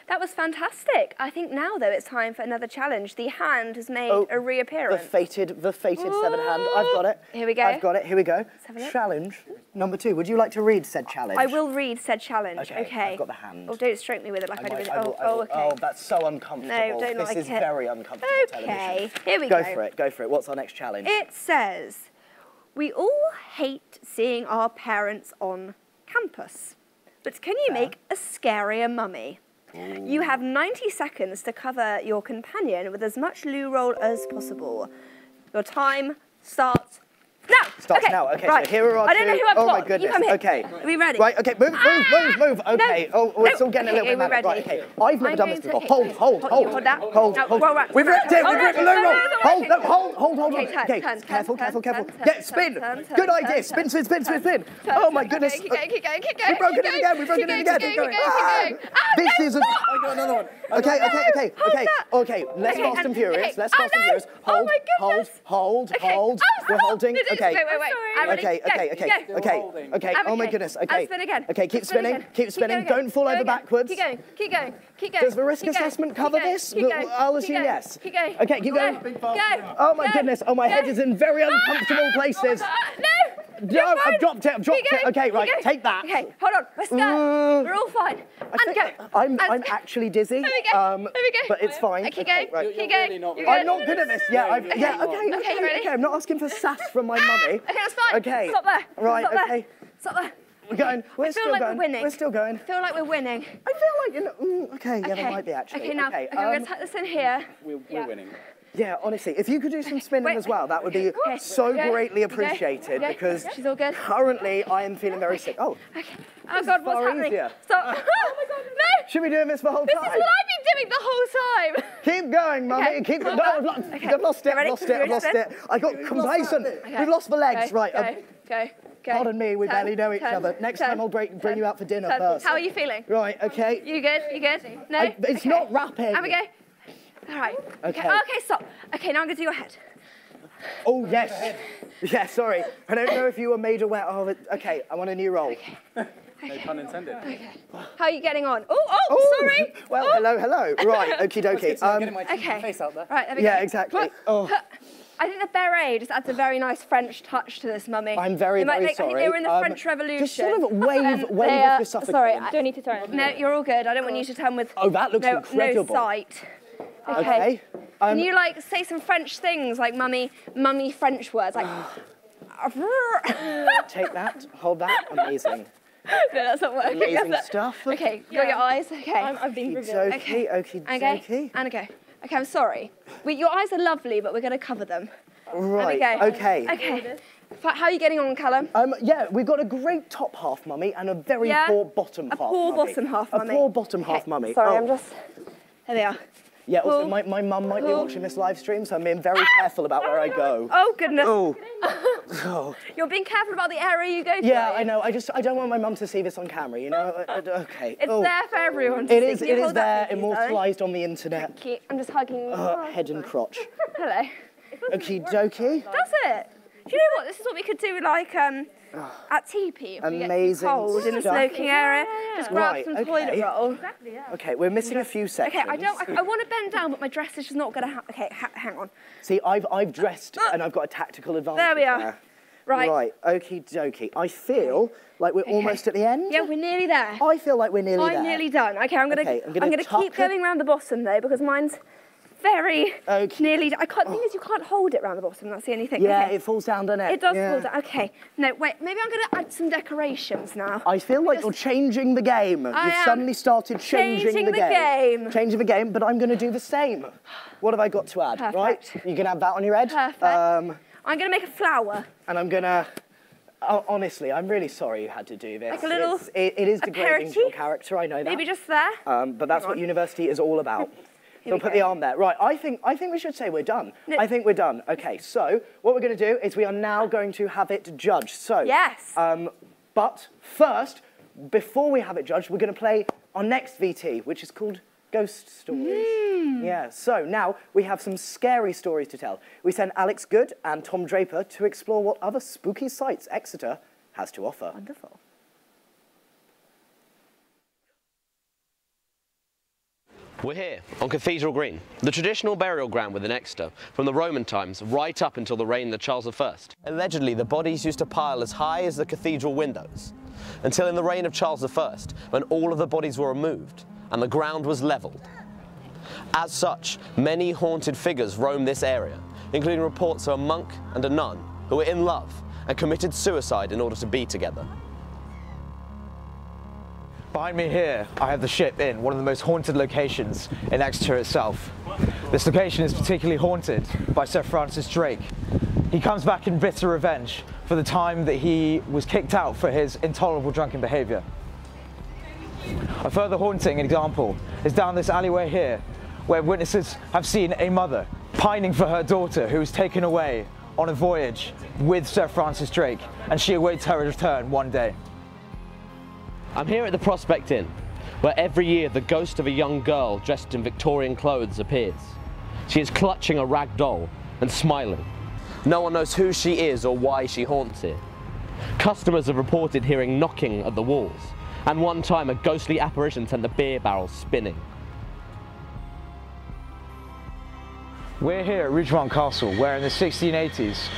A: That was fantastic. I think now, though, it's time for another challenge. The hand has made a reappearance.
B: The fated severed hand. I've got it.
A: Here we go.
B: I've got it. Here we go.
A: Let's have a look.
B: Challenge number 2. Would you like to read said challenge?
A: I will read said challenge. Okay.
B: I've got the hand.
A: Oh, don't stroke me with it like I did with it. Oh, okay.
B: Oh, that's so uncomfortable.
A: No, don't
B: This
A: like
B: is
A: it.
B: very uncomfortable television.
A: Okay, here we go.
B: Go for it. Go for it. What's our next challenge?
A: It says, we all hate seeing our parents on campus, but can you make a scarier mummy? You have 90 seconds to cover your companion with as much loo roll as possible. Your time starts now.
B: Starts now. Okay,
A: right.
B: so here are our
A: I don't know
B: two.
A: who I've got.
B: Oh my goodness.
A: You come here.
B: Okay.
A: Are we ready?
B: Right. Okay. Move. Okay.
A: No.
B: Oh, it's all getting a little bit mad. Right. Okay. I've never done this before. Hold
A: that.
B: Hold. We've ripped it. We've ripped the loo roll. Hold.
A: Okay, turn.
B: Careful. Yeah, spin. Good idea. Spin. Oh my goodness.
A: Keep going.
B: We've broken it again.
A: Keep going.
B: This isn't. I got another one. Okay. Less fast and furious. Hold. We're holding. Okay.
A: Wait.
B: Okay. Oh my goodness. Okay.
A: Spin again.
B: Okay, keep spinning. Don't fall over backwards.
A: Keep going.
B: Does the risk assessment cover this? I'll assume yes.
A: Keep going.
B: Okay, keep going.
A: Go.
B: Oh my goodness. Oh, my head is in very uncomfortable places. No, I've dropped it. Okay, right. Take that.
A: Okay, hold on. We're scared. We're all fine. And go.
B: I'm actually dizzy.
A: There we go.
B: But it's fine.
A: Keep going.
B: Right.
A: Keep going.
B: I'm not good at this. Yeah.
A: Okay, ready?
B: Okay, I'm not asking for sass from my mummy.
A: Okay, that's fine.
B: Okay.
A: Stop there.
B: Right. Okay.
A: Stop there.
B: We're going.
A: I feel like we're winning.
B: We're still going.
A: I feel like we're winning.
B: I feel like okay. Yeah, there might be actually.
A: Okay, now. Okay, I'm going to tuck this in here.
O: We're winning.
B: Yeah, honestly, if you could do some spinning as well, that would be so greatly appreciated because
A: she's all good.
B: Currently I am feeling very sick. Oh.
A: Okay. Oh God, what's happening?
B: Easier.
A: Stop. Oh my God, no!
B: Should we be doing this the whole time?
A: This is what I've been doing the whole time.
B: Keep going, mummy.
A: Okay.
B: Keep going. No, I've lost it. I've lost it. I got complacent. We've lost the legs. Right.
A: Go.
B: Pardon me, we barely know each other. Next time I'll bring you out for dinner first.
A: How are you feeling?
B: Right, okay.
A: You good? No?
B: It's not rapping.
A: Have we go? All right.
B: Okay,
A: stop. Okay, now I'm going to do your head.
B: Oh, yes. Yeah, sorry. I don't know if you were made aware of it. Okay, I want a new role.
O: No pun intended.
A: Okay. How are you getting on? Oh, sorry.
B: Well, hello. Right, okie dokie.
O: Getting my face out there.
A: Right, there we go.
B: Yeah, exactly. Oh.
A: I think the beret just adds a very nice French touch to this mummy.
B: I'm very sorry.
A: I think they were in the French Revolution.
B: Just sort of wave with your suffix.
A: Sorry, I don't need to throw it. No, you're all good. I don't want you to tell with
B: that looks incredible.
A: No sight. Okay. Can you say some French things like mummy French words like?
B: Take that. Hold that. Amazing.
A: No, that's not working.
B: Amazing stuff.
A: Okay, got your eyes. Okay.
N: I've been revealed.
B: Okay.
A: And okay. Okay, I'm sorry. Your eyes are lovely, but we're going to cover them.
B: Right. Okay.
A: How are you getting on, Callum?
B: Yeah, we've got a great top half mummy and a very poor bottom half mummy.
A: A poor bottom half mummy.
B: A poor bottom half mummy.
A: Sorry, I'm just... There they are.
B: Yeah, also my mum might be watching this live stream, so I'm being very careful about where I go.
A: Oh, goodness.
B: Oh.
A: You're being careful about the area you go to.
B: Yeah, I know. I don't want my mum to see this on camera, you know? Okay.
A: It's there for everyone to see.
B: It is there, immortalised on the internet.
A: Thank you. I'm just hugging
B: head and crotch.
A: Hello.
B: Okie dokie.
A: That's it. Do you know what? This is what we could do at teepee.
B: Amazing
A: cold in a smoking area. Just grab some toilet roll.
B: Exactly, yeah. Okay, we're missing a few sections.
A: Okay, I want to bend down, but my dress is just not going to happen. Okay, hang on.
B: See, I've dressed and I've got a tactical advantage.
A: There we are. Right.
B: Okie dokie. I feel like we're almost at the end.
A: Yeah, we're nearly there.
B: I feel like we're nearly there.
A: I'm nearly done. Okay, I'm gonna keep going around the bottom though, because mine's very nearly. The thing is, you can't hold it around the bottom. That's the only thing.
B: Yeah, it falls down, doesn't it?
A: It does fall down. Okay. No, wait. Maybe I'm going to add some decorations now.
B: I feel like you're changing the game. You've suddenly started changing the game. Changing the game, but I'm going to do the same. What have I got to add?
A: Perfect.
B: Right? You can have that on your head.
A: Perfect. I'm going to make a flower.
B: And I'm going to Honestly, I'm really sorry you had to do this.
A: Like a little
B: it is degrading to your character, I know that.
A: Maybe just there.
B: But that's what university is all about.
A: Here
B: So
A: we
B: put
A: go.
B: the arm there. Right, I think we should say we're done.
A: No.
B: I think we're done. Okay, so what we're going to do is we are now going to have it judged. So,
A: yes.
B: But first, before we have it judged, we're going to play our next VT, which is called Ghost Stories. Yeah, so now we have some scary stories to tell. We sent Alex Good and Tom Draper to explore what other spooky sights Exeter has to offer.
A: Wonderful.
E: We're here on Cathedral Green, the traditional burial ground within Exeter from the Roman times right up until the reign of Charles I. Allegedly, the bodies used to pile as high as the cathedral windows, until in the reign of Charles I, when all of the bodies were removed and the ground was levelled. As such, many haunted figures roam this area, including reports of a monk and a nun who were in love and committed suicide in order to be together.
V: Behind me here, I have the Ship Inn, one of the most haunted locations in Exeter itself. This location is particularly haunted by Sir Francis Drake. He comes back in bitter revenge for the time that he was kicked out for his intolerable drunken behaviour. A further haunting example is down this alleyway here, where witnesses have seen a mother pining for her daughter who was taken away on a voyage with Sir Francis Drake, and she awaits her return one day.
E: I'm here at the Prospect Inn, where every year the ghost of a young girl dressed in Victorian clothes appears. She is clutching a rag doll and smiling. No one knows who she is or why she haunts here. Customers have reported hearing knocking at the walls, and one time a ghostly apparition sent the beer barrels spinning.
V: We're here at Ridgemont Castle, where in the 1680s,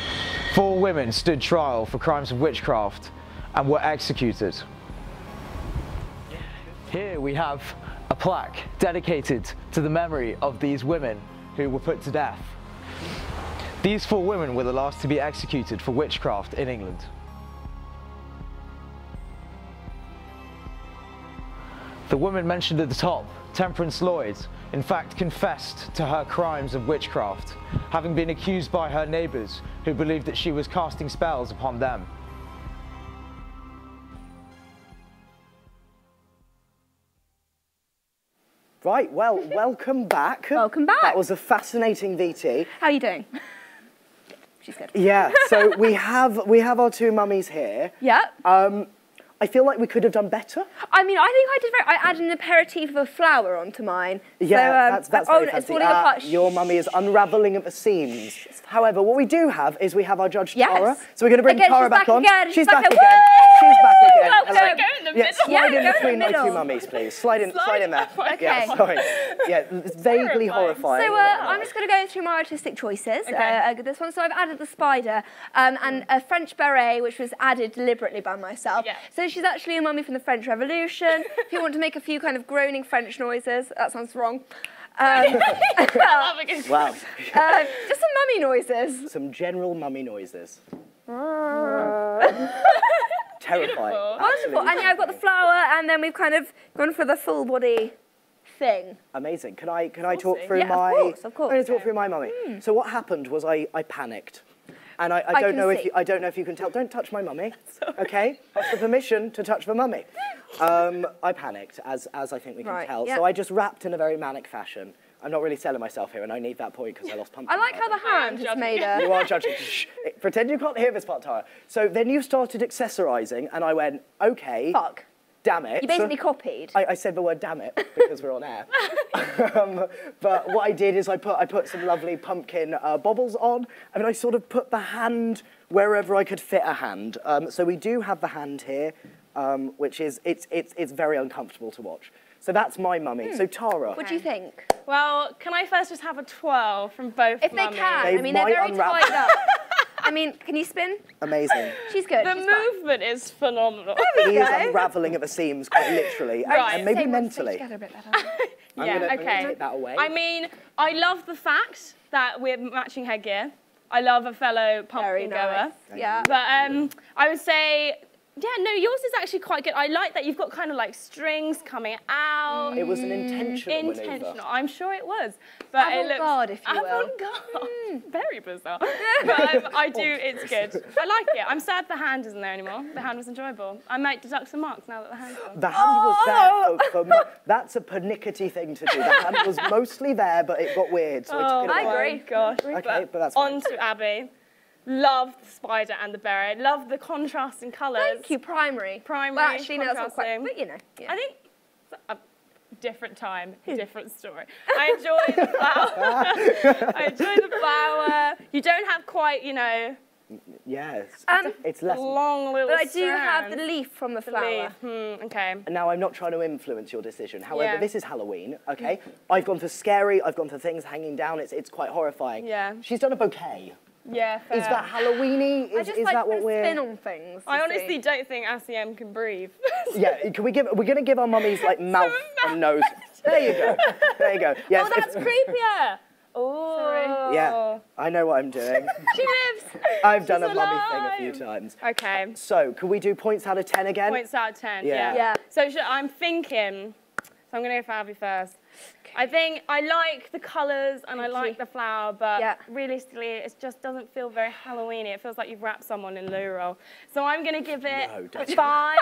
V: 4 women stood trial for crimes of witchcraft and were executed. Here we have a plaque dedicated to the memory of these women who were put to death. These 4 women were the last to be executed for witchcraft in England. The woman mentioned at the top, Temperance Lloyd, in fact confessed to her crimes of witchcraft, having been accused by her neighbours who believed that she was casting spells upon them.
B: Right, well, welcome back.
A: Welcome back.
B: That was a fascinating VT.
A: How are you doing? She's good.
B: Yeah, so we have our 2 mummies here.
A: Yeah.
B: I feel like we could have done better.
A: I mean, I think I did I added an aperitif of flour onto mine.
B: Yeah,
A: so,
B: that's very
A: it's
B: fancy.
A: falling apart.
B: Your mummy is unravelling at the seams. However, what we do have is we have our judge Tara. So we're going to bring Tara back on.
A: She's
B: back
A: back
B: again. She's back again.
A: Hello. Go in the middle.
B: Slide in
A: go
B: between
A: in the
B: my 2
A: middle.
B: mummies, please. Slide in there.
A: Okay.
B: Yeah, sorry. Yeah, it's vaguely horrifying.
A: So I'm just going to go through my artistic choices. This one. So I've added the spider and a French beret, which was added deliberately by myself. Yeah. So she's actually a mummy from the French Revolution. If you want to make a few kind of groaning French noises, that sounds wrong.
B: Wow.
A: Just some mummy noises.
B: Some general mummy noises. Terrifying.
A: Wonderful. And yeah, I've got the flower, and then we've kind of gone for the full body thing.
B: Amazing. Can I talk through
A: yeah,
B: my?
A: Of course.
B: I'm going to talk through my mummy. So what happened was I panicked. And I don't know if you can tell. Don't touch my mummy, okay? That's the permission to touch the mummy. I panicked, as I think we can tell.
A: Yep.
B: So I just rapped in a very manic fashion. I'm not really selling myself here, and I need that point because I lost pumpkin.
A: I like how the hand is made a...
B: You are judging. Shh. Pretend you can't hear this part, Tara. So then you started accessorising, and I went, okay.
A: Fuck.
B: Damn it.
A: You basically copied.
B: I said the word damn it because we're on air. But what I did is I put some lovely pumpkin baubles on. I mean, I sort of put the hand wherever I could fit a hand. So we do have the hand here, which is, it's very uncomfortable to watch. So that's my mummy. So Tara.
A: What do you think?
N: Well, can I first just have a twirl from both
A: If they
N: mummies?
A: can. I mean, they're very tied up. I mean, can you spin?
B: Amazing.
A: She's good.
N: The movement is phenomenal.
B: He is unravelling at the seams, quite literally, and maybe mentally.
A: A bit better.
N: Yeah,
B: I'm
N: okay.
B: gonna take that away.
N: I mean, I love the fact that we're matching headgear. I love a fellow pumpkin goer.
A: Yeah.
N: But I would say Yeah, no, yours is actually quite good. I like that you've got kind of like strings coming out.
B: It was an intentional maneuver.
N: Intentional, I'm sure it was. But
A: Avant-garde, if you will.
N: Avant-garde. Very bizarre. But I do, it's good. I like it. I'm sad the hand isn't there anymore. The hand was enjoyable. I might deduct some marks now that the hand's gone.
B: The hand was there that's a pernickety thing to do. The hand was mostly there, but it got weird, so I took it away.
N: I agree. Gosh.
B: Okay, but that's
N: on to Abby. Love the spider and the beret. Love the contrasting colours.
A: Thank you, primary.
N: Primary,
A: well, actually, no, that's not quite,
N: contrasting.
A: but you know. Yeah.
N: I think a different time, different story. I enjoy the flower. I enjoy the flower. You don't have quite, you know.
B: Yes, it's less
N: long little.
A: But I do
N: strands.
A: have the leaf from the flower.
N: Okay.
B: Now, I'm not trying to influence your decision. However,
N: Yeah.
B: this is Halloween, okay? I've gone for scary. I've gone for things hanging down. It's quite horrifying.
N: Yeah.
B: She's done a bouquet.
N: Yeah, fair.
B: Is that Halloweeny?
A: I
B: Is
A: just like
B: that what
A: the
B: we're?
A: spin on things.
N: I honestly don't think SEM can breathe.
B: Yeah. Can we give? We're gonna give our mummies like mouth and nose. There you go. There you go. Yes.
N: Oh, that's creepier. Oh.
B: Yeah. I know what I'm doing.
N: She lives.
B: I've done
N: She's
B: a mummy
N: alive.
B: thing a few times.
N: Okay.
B: So, can we do points out of 10 again?
N: Points out of 10.
B: Yeah.
N: Yeah. So I'm thinking. So I'm gonna go for Abby first. I think I like the colours and I like the flower, but realistically, it just doesn't feel very Halloweeny. It feels like you've wrapped someone in loo roll. So I'm gonna give it a 5.
B: Wow.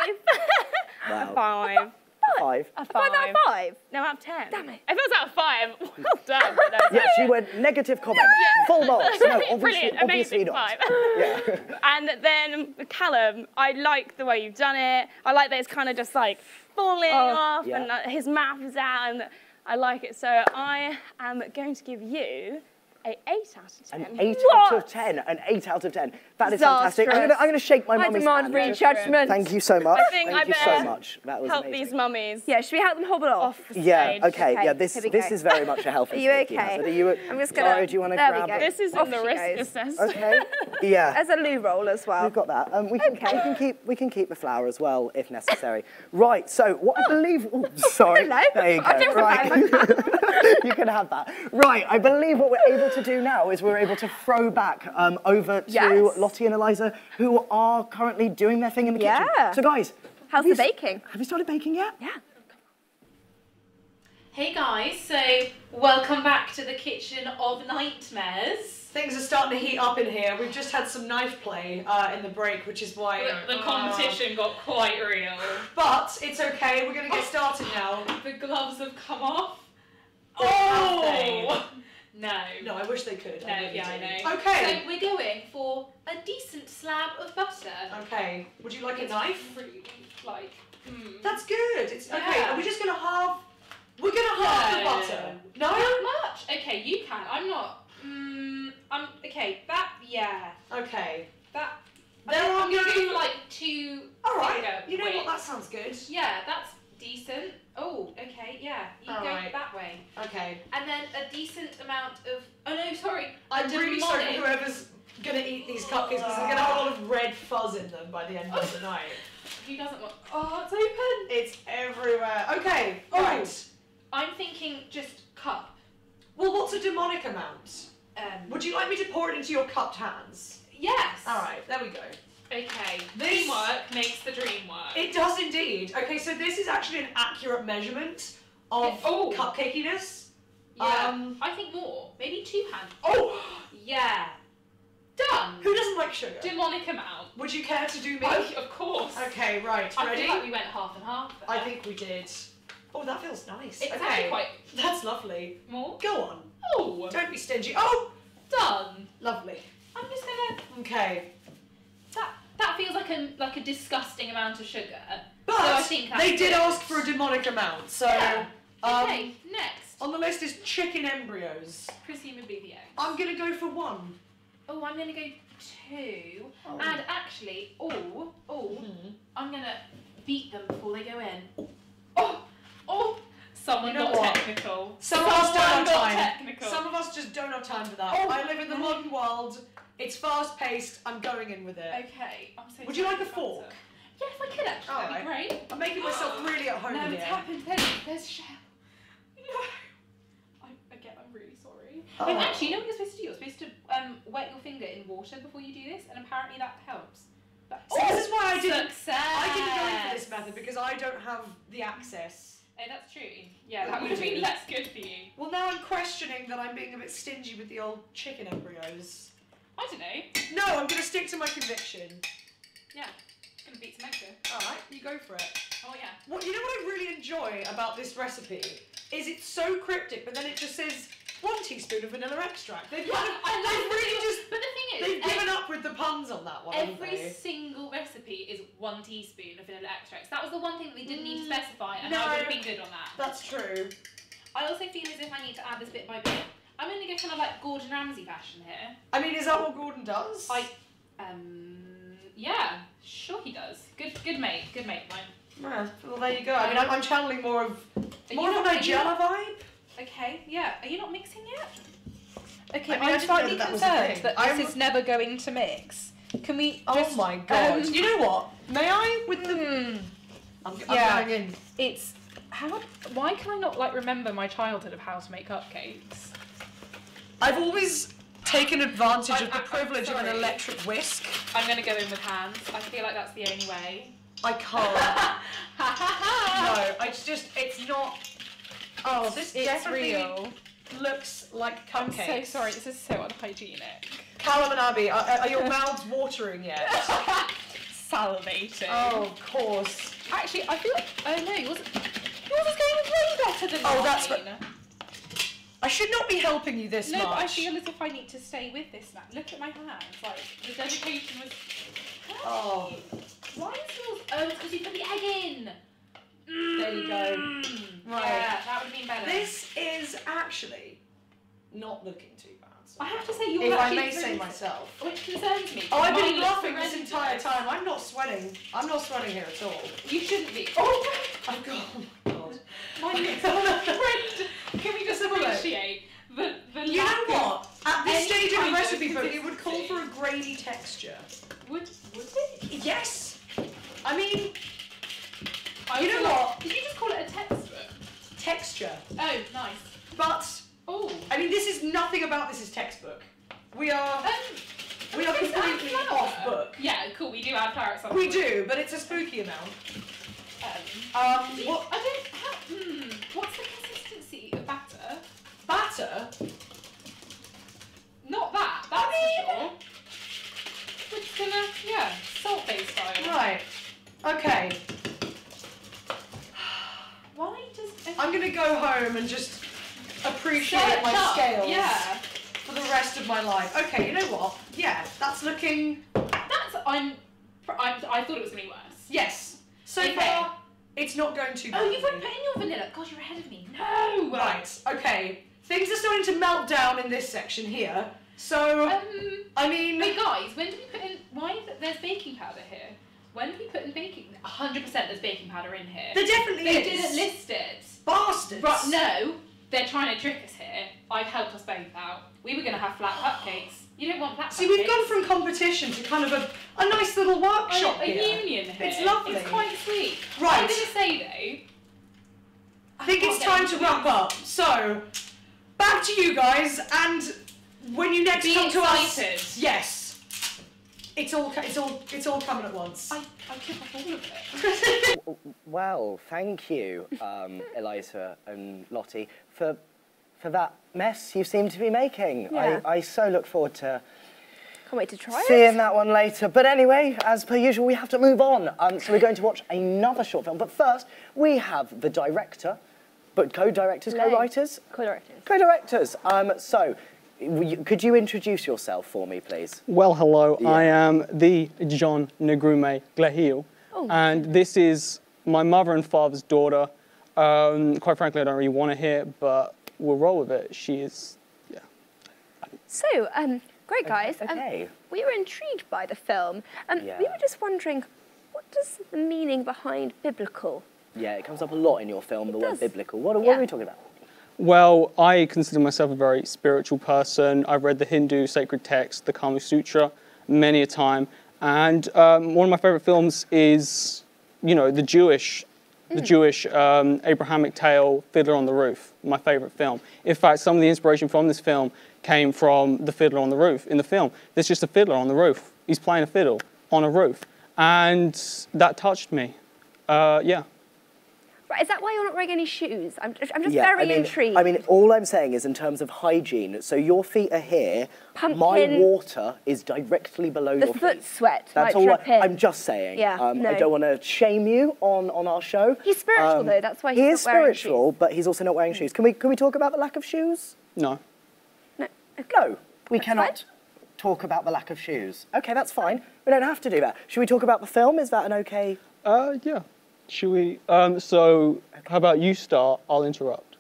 N: A 5.
B: 5.
N: A 5.
A: 5 out of 5?
N: No, out of 10.
A: Damn it.
N: If it was out of 5, well done. But no,
B: Yeah, she went negative comment. Full marks. No, obviously,
N: Brilliant,
B: obviously
N: amazing,
B: not.
N: 5.
B: Yeah.
N: And then Callum, I like the way you've done it. I like that it's kind of just like falling off and his mouth is out, and I like it. So I am going to give you an 8 out of 10.
B: An 8 out of 10. An 8 out of 10. That is fantastic. I'm gonna shake my mummy's hand.
A: I demand re-judgment.
B: Thank you so much.
N: I think
B: Thank
N: I
B: you so
N: better
B: much. That was
N: help
B: amazing.
N: these mummies.
A: Yeah, should we help them hobble off the
B: Yeah,
A: stage?
B: okay, yeah, this is very much a healthy
A: Are you
B: safety
A: okay?
B: hazard. Are you,
A: I'm just gonna.
B: Laura, do you want to
A: there
B: grab
A: we go.
N: This is
A: Off
N: in the
A: she
N: risk
A: goes.
N: assessment.
B: Okay. Yeah.
A: As a loo roll as well.
B: We've got that. We can keep the flower as well if necessary. Right. So what I believe. Oh, sorry.
A: Hello.
B: There you go. Right. You can have that. Right. I believe what we're able to do now is we're able to throw back over to Lottie and Eliza, who are currently doing their thing in the kitchen. So guys,
A: how's the baking?
B: Have you started baking yet?
A: Yeah.
D: Hey guys, so welcome back to the kitchen of nightmares.
C: Things are starting to heat up in here. We've just had some knife play in the break, which is why
D: The competition got quite real.
C: But it's okay. We're going to get started now.
D: The gloves have come off.
C: Have they?
D: No.
C: No, I wish they could.
D: No,
C: I really
D: I
C: do.
D: know.
C: Okay.
D: So we're going for a decent slab of butter.
C: Okay. Would you like a knife?
D: Really, like.
C: That's good. It's okay.
D: Yeah.
C: Are we just going to halve? We're going to halve the butter. No?
D: Not much. Okay, you can. I'm not. Okay. That. Yeah.
C: Okay.
D: That.
C: I'm
D: going to
C: going
D: do like 2.
C: All right.
D: finger
C: You know what?
D: widths.
C: That sounds good.
D: Yeah, that's decent. Oh, okay, yeah. You
C: All
D: go
C: right.
D: that way.
C: Okay.
D: And then a decent amount of. Oh no, sorry.
C: I'm really sorry for
D: demonic.
C: whoever's going to eat these cupcakes because they're going to have a lot of red fuzz in them by the end of the night.
D: Who doesn't want. Oh, it's open.
C: It's everywhere. Okay.
D: Oh.
C: Right.
D: I'm thinking just cup.
C: Well, what's a demonic amount? Would you like me to pour it into your cupped hands?
D: Yes.
C: All right, there we go.
D: Okay.
C: This-
D: Teamwork makes the dream work.
C: It does indeed. Okay, so this is actually an accurate measurement of cupcakiness.
D: Yeah. I think more. Maybe 2 hands.
C: Oh!
D: Yeah. Done.
C: Who doesn't like sugar?
D: Demonic amount.
C: Would you care to do me?
D: Oh, of course.
C: Okay, right.
D: I
C: Ready?
D: feel like we went half and half.
C: I think we did. Oh, that feels nice.
D: It's
C: okay.
D: actually quite.
C: That's lovely.
D: More?
C: Go on.
D: Oh.
C: Don't be stingy. Oh!
D: Done.
C: Lovely.
D: I'm just gonna.
C: Okay.
D: That feels like a disgusting amount of sugar.
C: But
D: so I think that's
C: they did
D: good.
C: ask for a demonic amount, so.
D: Yeah. Okay, next.
C: On the list is chicken embryos.
D: Presumably the eggs.
C: I'm gonna go for 1.
D: Oh, I'm gonna go 2. And actually, I'm gonna beat them before they go in. Someone
C: You know
D: got
C: what?
D: technical.
C: Some of us don't have
D: got
C: time.
D: technical.
C: Some of us just don't have time for that.
D: Oh.
C: I live in the modern world. It's fast paced. I'm going in with it.
D: Okay, I'm so
C: Would you like a
D: sorry
C: fork?
D: about it. Yeah, if I could actually, that'd be
C: Alright.
D: great.
C: I'm making myself really at home
D: No,
C: here.
D: it's happened. There's shell. No. I'm really sorry.
C: Oh.
D: And actually, you know what you're supposed to do? You're supposed to wet your finger in water before you do this, and apparently that helps.
C: See, this is why I didn't go in for this method, because I don't have the access.
D: Oh, that's true. Yeah, that would have been less good for you.
C: Well, now I'm questioning that I'm being a bit stingy with the old chicken embryos.
D: I don't know.
C: No, I'm going to stick to my conviction.
D: Yeah, gonna beat some egg.
C: Alright, you go for it.
D: Oh yeah.
C: What you know what I really enjoy about this recipe is it's so cryptic, but then it just says 1 teaspoon of vanilla extract. They've really just.
D: But the thing is,
C: they've given up with the puns on that one.
D: Every single recipe is 1 teaspoon of vanilla extracts. That was the one thing that they didn't need to specify, and I would have been good on that.
C: That's true.
D: I also feel as if I need to add this bit by bit. I'm gonna go kind of like Gordon Ramsay fashion here.
C: I mean, is that what Gordon does?
D: Yeah, sure he does. Good mate, mine.
C: Yeah, well, there you go. I mean, I'm channeling more of a Nigella vibe.
D: Okay, yeah. Are you not mixing yet? Okay,
C: I mean,
D: I'm slightly concerned that this is never going to mix. Can we just...
C: Oh my god. You know what? May I with the... I'm going in.
D: It's... Why can I not, like, remember my childhood of how to make cupcakes?
C: I've always taken advantage of the privilege of an electric whisk.
D: I'm going to go in with hands. I feel like that's the only way.
C: I can't. No, it's not... Oh, this definitely looks like cupcakes.
D: I'm so sorry, this is so unhygienic.
C: Callum and Abby, are your mouths watering yet?
D: Salivating.
C: Oh, of course.
D: Actually, I feel like... Oh no, yours is going way better than mine.
C: That's right. I should not be helping you this much.
D: No, but I feel as if I need to stay with this now. Look at my hands. Like, the dedication was...
C: Oh.
D: Why is yours... Oh, it's because you put the egg in.
C: There you go. Right.
D: Yeah, that would have been better.
C: This is actually not looking too bad. So
D: I have to say, you're
C: if I
D: actually
C: may say myself.
D: Which concerns me.
C: Oh, I've been
D: Mine
C: bluffing
D: looks
C: this entire time. I'm not sweating. I'm not sweating here at all.
D: You shouldn't be. Oh,
C: I've got... Oh my god.
D: Mine looks horrendous. Can we just appreciate the
C: You know
D: lack
C: what?
D: of
C: At this
D: any
C: stage of
D: kind
C: the recipe book, it
D: consistency?
C: would call for a grainy texture.
D: Would it?
C: Yes. I mean,
D: I
C: you know
D: feel
C: what?
D: like- Did you just call it a textbook?
C: Texture.
D: Oh, nice.
C: But I mean, this is nothing about this is textbook. We are completely off book.
D: Yeah, cool. We do add flour at some
C: We
D: point.
C: do, but it's a spooky amount.
D: What? I don't have. What's the consistency of batter?
C: Batter?
D: Not that. That's for sure. We're just gonna, salt-based style.
C: Right. Okay.
D: Why does?
C: I'm gonna go home and just appreciate
D: Set
C: my
D: up,
C: scales.
D: yeah.
C: For the rest of my life. Okay, you know what? Yeah, that's looking.
D: I thought it was gonna be worse.
C: Yes. So
D: Okay.
C: far, it's not going too bad.
D: Oh, you've already put in your vanilla. God, you're ahead of me. No.
C: Right. Okay. Things are starting to melt down in this section here. So, I mean.
D: Wait, guys, when did we put in? There's baking powder here? When did we put in baking? 100% there's baking powder in here.
C: There definitely
D: They
C: is.
D: didn't list it.
C: Bastards.
D: Right, no, they're trying to trick us here. I've helped us both out. We were going to have flat cupcakes. You don't want flat
C: See,
D: cupcakes.
C: we've gone from competition to kind of a nice little workshop
D: a
C: here.
D: union here.
C: It's lovely.
D: It's quite sweet.
C: Right.
D: I'm going to say, though...
C: I think it's time to wrap up. So, back to you guys, and when you next
D: Be
C: come to
D: excited.
C: us, yes, it's all coming at once.
D: I took off all of it.
B: Well, thank you, Eliza and Lottie, for that mess you seem to be making.
A: Yeah.
B: I so look forward to
A: Can't wait to try
B: seeing that one later. But anyway, as per usual, we have to move on. So we're going to watch another short film. But first, we have the director, but co-directors, co-writers?
A: Co-directors.
B: Co-directors. So, could you introduce yourself for me, please?
H: Well, hello. I am the John Negrume Glahil, and this is my mother and father's daughter. Quite frankly, I don't really want to hear it, but we'll roll with it. She is, yeah.
A: So, great guys.
B: Okay.
A: We were intrigued by the film. We were just wondering, what does the meaning behind biblical?
B: Yeah, it comes up a lot in your film, the word
A: does.
B: biblical. What are we talking about?
H: Well, I consider myself a very spiritual person. I've read the Hindu sacred text, the Kama Sutra, many a time. And one of my favourite films is, you know, the Jewish Abrahamic tale, Fiddler on the Roof, my favourite film. In fact, some of the inspiration from this film came from the Fiddler on the Roof. In the film, there's just a fiddler on the roof. He's playing a fiddle on a roof. and that touched me. Yeah.
A: Right, is that why you're not wearing any shoes? I'm just very intrigued.
B: I mean, all I'm saying is in terms of hygiene, so your feet are here, my water is directly below your feet.
A: The foot sweat
B: That's
A: might
B: all
A: drip in.
B: I'm just saying.
A: Yeah, no.
B: I don't want to shame you on our show.
A: He's spiritual though, that's why he's
B: he is
A: not wearing
B: spiritual, but he's also not wearing shoes. Can we talk about the lack of shoes?
H: No.
B: No, we cannot talk about the lack of shoes. Okay, that's fine. We don't have to do that. Should we talk about the film? Is that an okay?
H: Yeah. Should we? So, how about you start? I'll interrupt.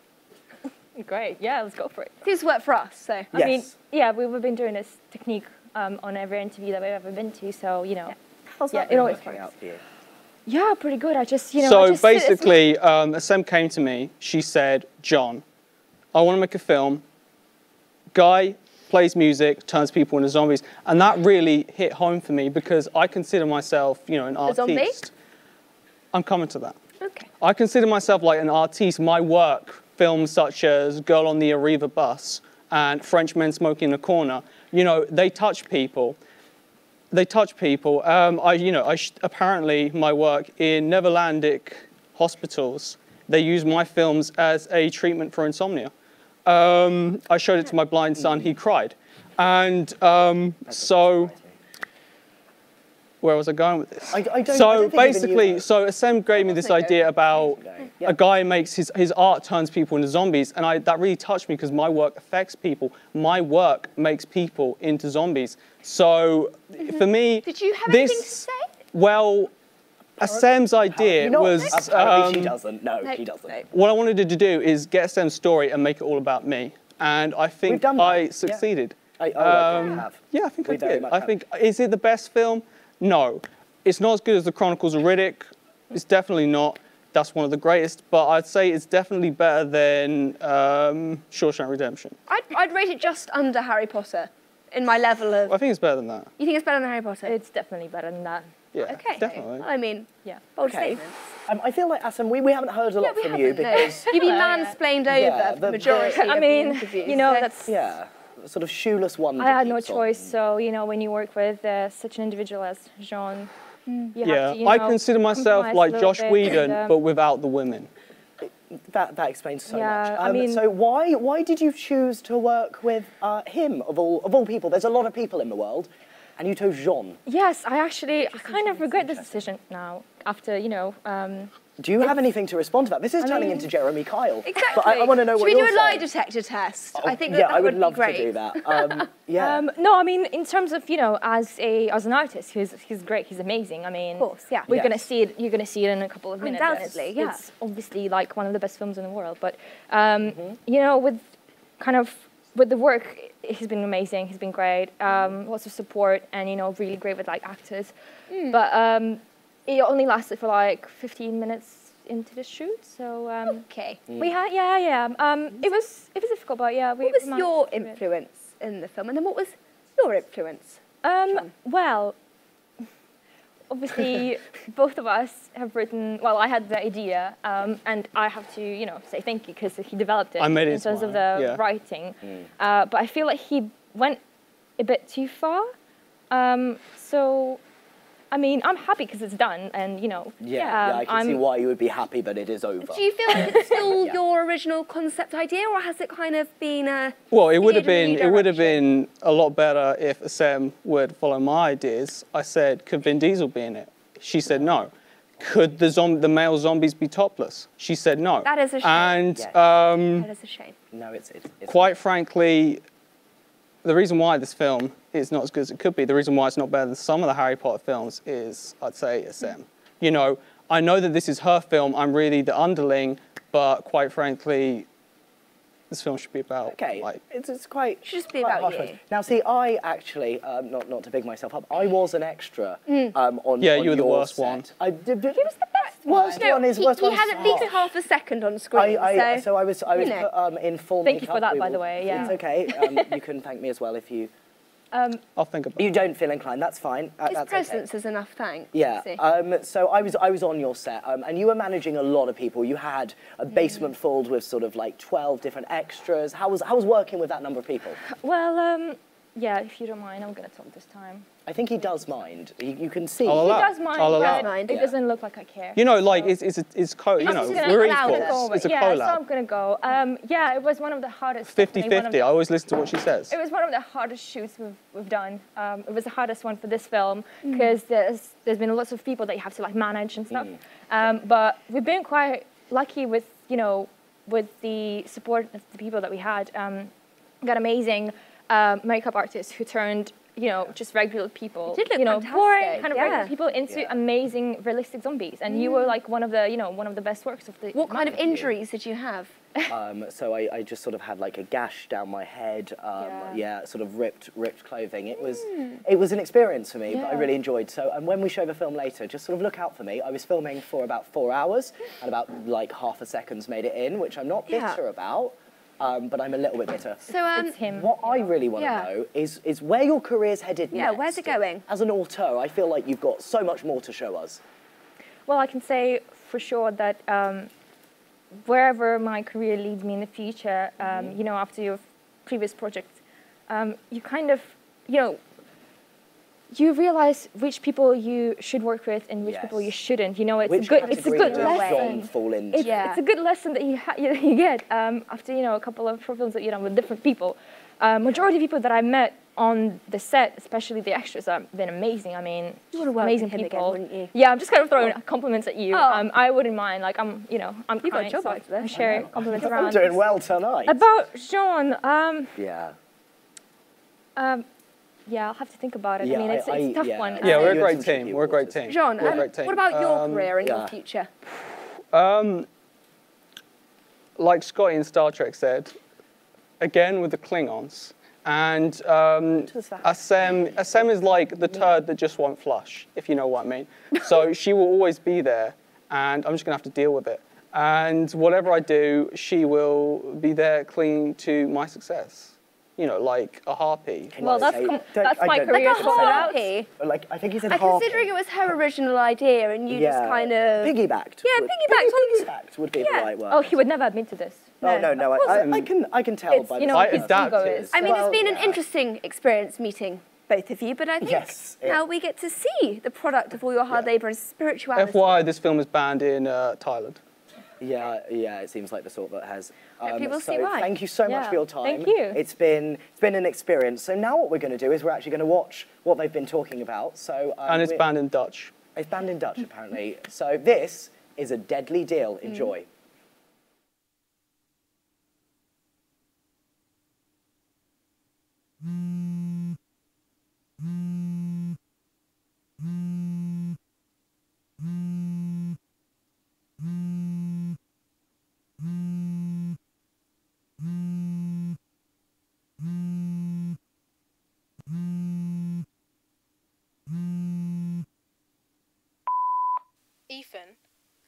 J: Great. Yeah, let's go for it.
A: This worked for us, so.
J: I mean, yeah, we've been doing this technique on every interview that we've ever been to, so, you know.
B: How's that
J: it always
B: working out for you?
J: Yeah, pretty good. I just, you know.
H: So basically, Sam came to me. She said, "John, I want to make a film. Guy plays music, turns people into zombies," and that really hit home for me because I consider myself, you know, an artist.
A: zombie?
H: I'm coming to that.
A: Okay.
H: I consider myself like an artiste. My work, films such as Girl on the Arriva Bus and French Men Smoking in a Corner, you know, they touch people. They touch people. Apparently my work in Netherlandic hospitals, they use my films as a treatment for insomnia. I showed it to my blind son, he cried. And so, where was I going with this? So basically, so Sam gave me this idea about a guy makes his art turns people into zombies, and that really touched me because my work affects people. My work makes people into zombies. So for me,
A: did you have anything to say?
H: Well, Sam's idea was.
B: Apparently she doesn't. No, she doesn't.
H: What I wanted to do is get Sam's story and make it all about me, and I think I succeeded.
B: Yeah,
H: yeah, I think I did. I think, is it the best film? No. It's not as good as The Chronicles of Riddick. It's definitely not. That's one of the greatest, but I'd say it's definitely better than Shawshank Redemption.
A: I'd rate it just under Harry Potter in my level of...
H: I think it's better than that.
A: You think it's better than Harry Potter?
J: It's definitely better than that.
H: Yeah,
A: okay.
H: Definitely.
A: I mean, bold statements.
B: I feel like, Assam, we haven't heard a lot from you because...
A: You've been mansplained over for the majority of the interviews.
J: You know, that's...
B: Yeah, sort of shoeless one.
J: I had no choice, so, you know, when you work with such an individual as Jean, you have to, you know,
H: I consider myself like Josh Whedon,
J: and,
H: but without the women.
B: That explains so
J: Yeah,
B: much.
J: I mean-
B: So why did you choose to work with him of all people? There's a lot of people in the world, and you chose Jean.
J: Yes, I kind of regret this decision now, after, you know...
B: Do you have anything to respond to that? This is turning into Jeremy Kyle.
A: Exactly.
B: But I want to know what
A: Should we
B: you're
A: do a lie
B: saying.
A: detector test?
B: Oh,
A: I think
B: yeah,
A: that
B: I would
A: would
B: love
A: be great.
B: to do that. Yeah.
J: No, I mean, in terms of, you know, as an artist, he's great, he's amazing. I mean,
A: Of course, yeah.
J: We're gonna see it. You're gonna see it in a couple of minutes. and
A: Undoubtedly, yeah.
J: It's obviously like one of the best films in the world. But you know, with the work, he's been amazing. He's been great. Lots of support, and you know, really great with like actors. But it only lasted for like 15 minutes into the shoot, so
A: okay.
J: We had it was difficult, but yeah.
A: What was your influence in the film, and then what was your influence?
J: Well, obviously both of us have written. Well, I had the idea, and I have to, you know, say thank you because he developed it
H: I made it
J: in terms of the writing. But I feel like he went a bit too far. So. I mean, I'm happy because it's done, and you know.
B: I can see why you would be happy, but it is over.
A: Do you feel like it's still your original concept idea, or has it kind of been
H: Well, it would have been a lot better if Sam would follow my ideas. I said, could Vin Diesel be in it? She said no. Could the male zombies be topless? She said no.
A: That is a shame.
H: And
A: that is a shame.
B: No, it's
H: quite frankly, the reason why this film is not as good as it could be, the reason why it's not better than some of the Harry Potter films is, I'd say, Sam. You know, I know that this is her film, I'm really the underling, but quite frankly, this film should be about, like...
B: It's quite...
A: Should just be about you.
B: Now, see, I actually, not to big myself up, I was an extra on
H: Yeah, you were the
B: your
H: worst
B: set.
H: one.
A: He was the best
B: Worst one is worst one.
A: He had at least half a second on screen,
B: so I was put in full
J: Thank you
B: makeup.
J: for that, by the way, yeah.
B: It's okay. You can thank me as well if you...
H: I'll think about it.
B: You don't feel inclined, that's fine.
A: His
B: That's
A: presence is enough, thanks.
B: Yeah. So I was on your set, and you were managing a lot of people. You had a basement filled with sort of like 12 different extras. How was working with that number of people?
J: Well, yeah, if you don't mind, I'm gonna talk this time.
B: I think he does mind. You can see.
J: He does mind,
H: I'll
J: but
H: allow.
J: it doesn't look like I care.
H: You know, like it's co. You know, we're equals. It's a
J: yeah, so
H: collab.
J: I'm gonna go. Yeah, it was one of the hardest.
H: 50-50. I always listen to what she says.
J: It was one of the hardest shoots we've done. It was the hardest one for this film because there's been lots of people that you have to like manage and stuff. But we've been quite lucky with with the support of the people that we had. Got amazing makeup artists who turned just regular people,
A: It did look
J: boring kind of
A: fantastic,
J: regular people into amazing realistic zombies. And you were like one of the best works of the.
A: What kind of injuries did you have?
B: So I just sort of had like a gash down my head, sort of ripped clothing. It was an experience for me, but I really enjoyed. So, and when we show the film later, just sort of look out for me. I was filming for about 4 hours, and about like half a second's made it in, which I'm not bitter about. But I'm a little bit bitter.
A: So,
B: what I really want to know is where your career's headed next.
A: Yeah, where's it going?
B: As an auteur, I feel like you've got so much more to show us.
J: Well, I can say for sure that wherever my career leads me in the future, after your previous project, you kind of, you realize which people you should work with and which people you shouldn't. It's a good lesson. It's a good lesson that you get after a couple of films that you've done with different people. Majority of people that I met on the set, especially the extras, have been amazing. I mean, amazing people.
A: Again, wouldn't you?
J: Yeah, I'm just kind of throwing compliments at you. I wouldn't mind. Like I'm
A: you got a job after this.
J: I share compliments around.
B: I'm doing well tonight.
J: About Jean. Yeah, I'll have to think about it.
B: Yeah,
J: I mean, it's a tough one.
H: Yeah, we're a great team. We're a great team.
A: John,
H: we're a great team.
A: what about your career and your future?
H: Like Scotty in Star Trek said, again with the Klingons. And Assem is like the turd that just won't flush, if you know what I mean. So she will always be there, and I'm just going to have to deal with it. And whatever I do, she will be there clinging to my success. Like a harpy.
J: Well, that's my career.
A: Like a harpy?
B: Like, I think he said harpy.
A: Considering it was her original idea and you just kind of...
B: Piggybacked.
A: Yeah, piggybacked
B: would be the right word.
J: Oh, he would never admit to this.
B: No, I can tell by the
H: I adapted.
A: I mean, it's been an interesting experience meeting both of you, but I think now we get to see the product of all your hard labour and spirituality.
H: FYI, this film is banned in Thailand.
B: Yeah, it seems like the sort that has.
A: People see why.
B: Thank you so much for your time.
J: Thank you.
B: It's been an experience. So now what we're going to do is we're actually going to watch what they've been talking about. So
H: and it's banned in Dutch.
B: It's banned in Dutch apparently. So this is A Deadly Deal. Enjoy.
S: Ethan,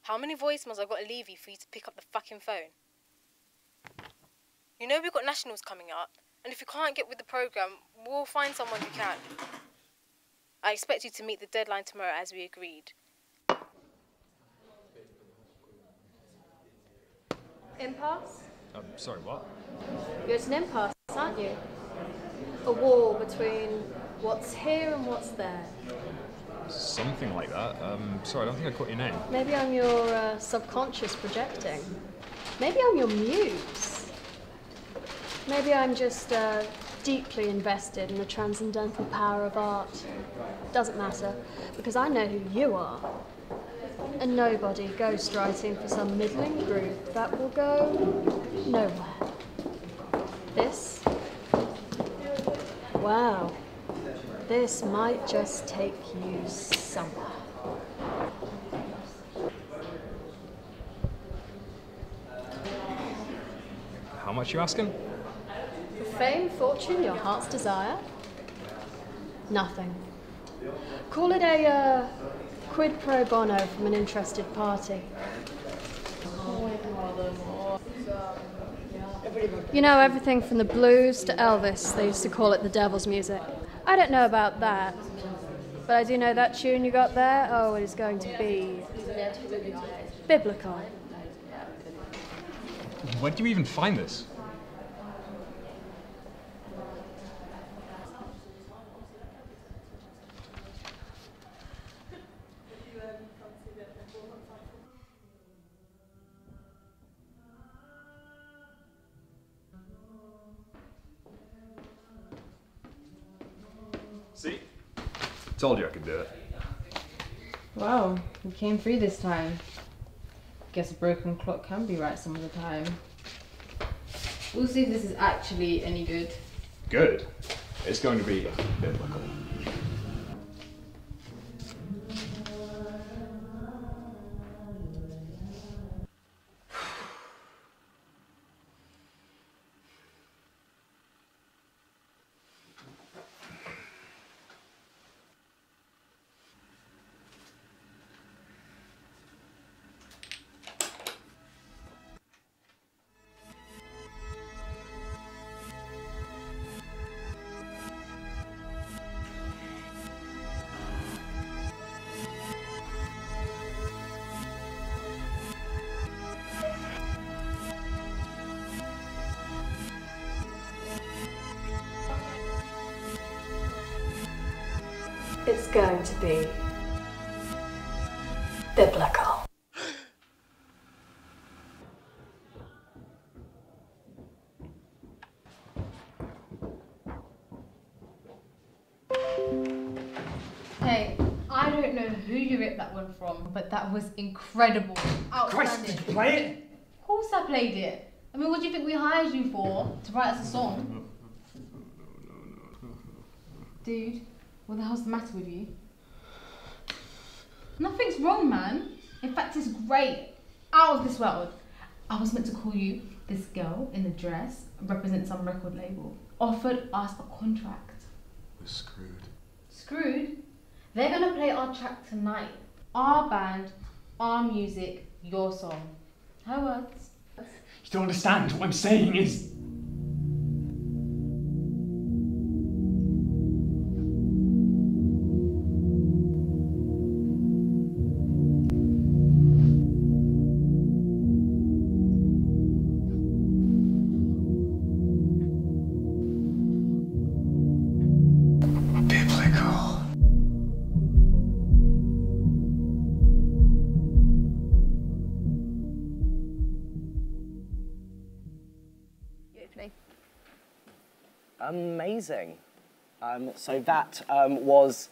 S: how many voicemails I've got to leave you for you to pick up the fucking phone? You know we've got nationals coming up, and if you can't get with the programme, we'll find someone who can. I expect you to meet the deadline tomorrow as we agreed.
K: Impasse?
L: Sorry, what?
K: You're at an impasse, aren't you? A war between what's here and what's there.
L: Something like that. Sorry, I don't think I caught your name.
K: Maybe I'm your subconscious projecting. Maybe I'm your muse. Maybe I'm just deeply invested in the transcendental power of art. Doesn't matter, because I know who you are. And nobody ghostwriting for some middling group that will go nowhere. This? Wow. This might just take you somewhere.
L: How much you asking?
K: For fame, fortune, your heart's desire? Nothing. Call it a quid pro bono from an interested party. You know, everything from the blues to Elvis, they used to call it the devil's music. I don't know about that, but I do know that tune you got there, oh, it is going to be biblical.
L: Where do you even find this? See? Told you I could do it.
G: Wow, we came through this time. Guess a broken clock can be right some of the time. We'll see if this is actually any good.
L: Good. It's going to be biblical.
K: It's going to be biblical.
G: Hey, I don't know who you ripped that one from, but that was incredible. Outstanding.
M: Christ, did you play it?
G: Of course I played it. I mean, what do you think we hired you for? To write us a song? Dude, what the hell's the matter with you? Nothing's wrong, man. In fact, it's great. Out of this world. I was meant to call you this girl in the dress, represent some record label. Offered us a contract.
L: We're screwed.
G: Screwed? They're gonna play our track tonight. Our band, our music, your song. How works?
M: You don't understand. What I'm saying is...
B: Amazing. So that was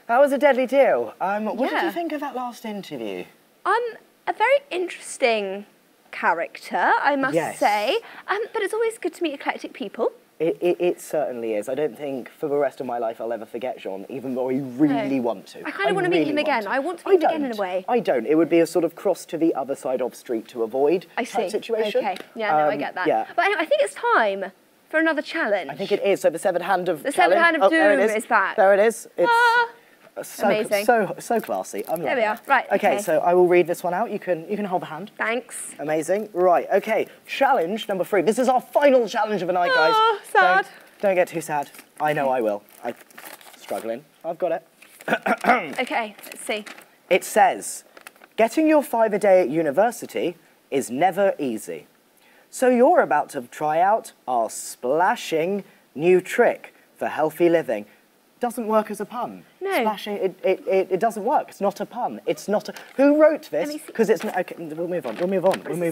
B: a deadly deal. What did you think of that last interview?
A: A very interesting character, I must say. But it's always good to meet eclectic people.
B: It certainly is. I don't think for the rest of my life I'll ever forget Jean, even though I really want to.
A: I kind of want to meet him again. I want to meet him again in a way.
B: I don't. It would be a sort of cross to the other side of street to avoid type situation.
A: Okay. Yeah, no, I get that.
B: Yeah.
A: But anyway, I think it's time for another challenge.
B: I think it is. So the severed hand of
A: the severed hand of doom is back.
B: There it is. It's so,
A: amazing.
B: So classy. I'm
A: there we are.
B: That.
A: Right.
B: Okay, so I will read this one out. You can hold the hand.
A: Thanks.
B: Amazing. Right. Okay. Challenge number 3. This is our final challenge of the night, guys.
A: Oh, sad.
B: Don't get too sad. I know I will. I'm struggling. I've got it.
A: Okay. Let's see.
B: It says, getting your 5 a day at university is never easy. So you're about to try out our splashing new trick for healthy living. Doesn't work as a pun.
A: No.
B: Splashing, it doesn't work. It's not a pun. It's not a... Who wrote this? Because it's... Okay, we'll move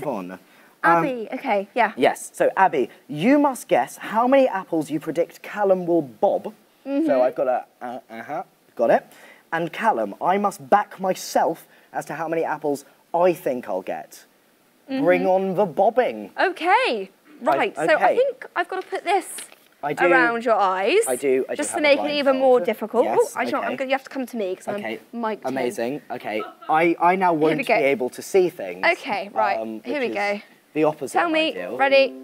B: on.
A: Abby, okay, yeah.
B: Yes, so Abby, you must guess how many apples you predict Callum will bob. So I've got got it. And Callum, I must back myself as to how many apples I think I'll get. Bring on the bobbing.
A: Okay, right. So I think I've got to put this around your eyes.
B: I do.
A: Just to make it even more difficult.
B: Yes,
A: you have to come to me because I'm mic'd in.
B: Amazing. Okay, I now won't be able to see things.
A: Okay, right. Here we go.
B: The opposite.
A: Tell me. Ready?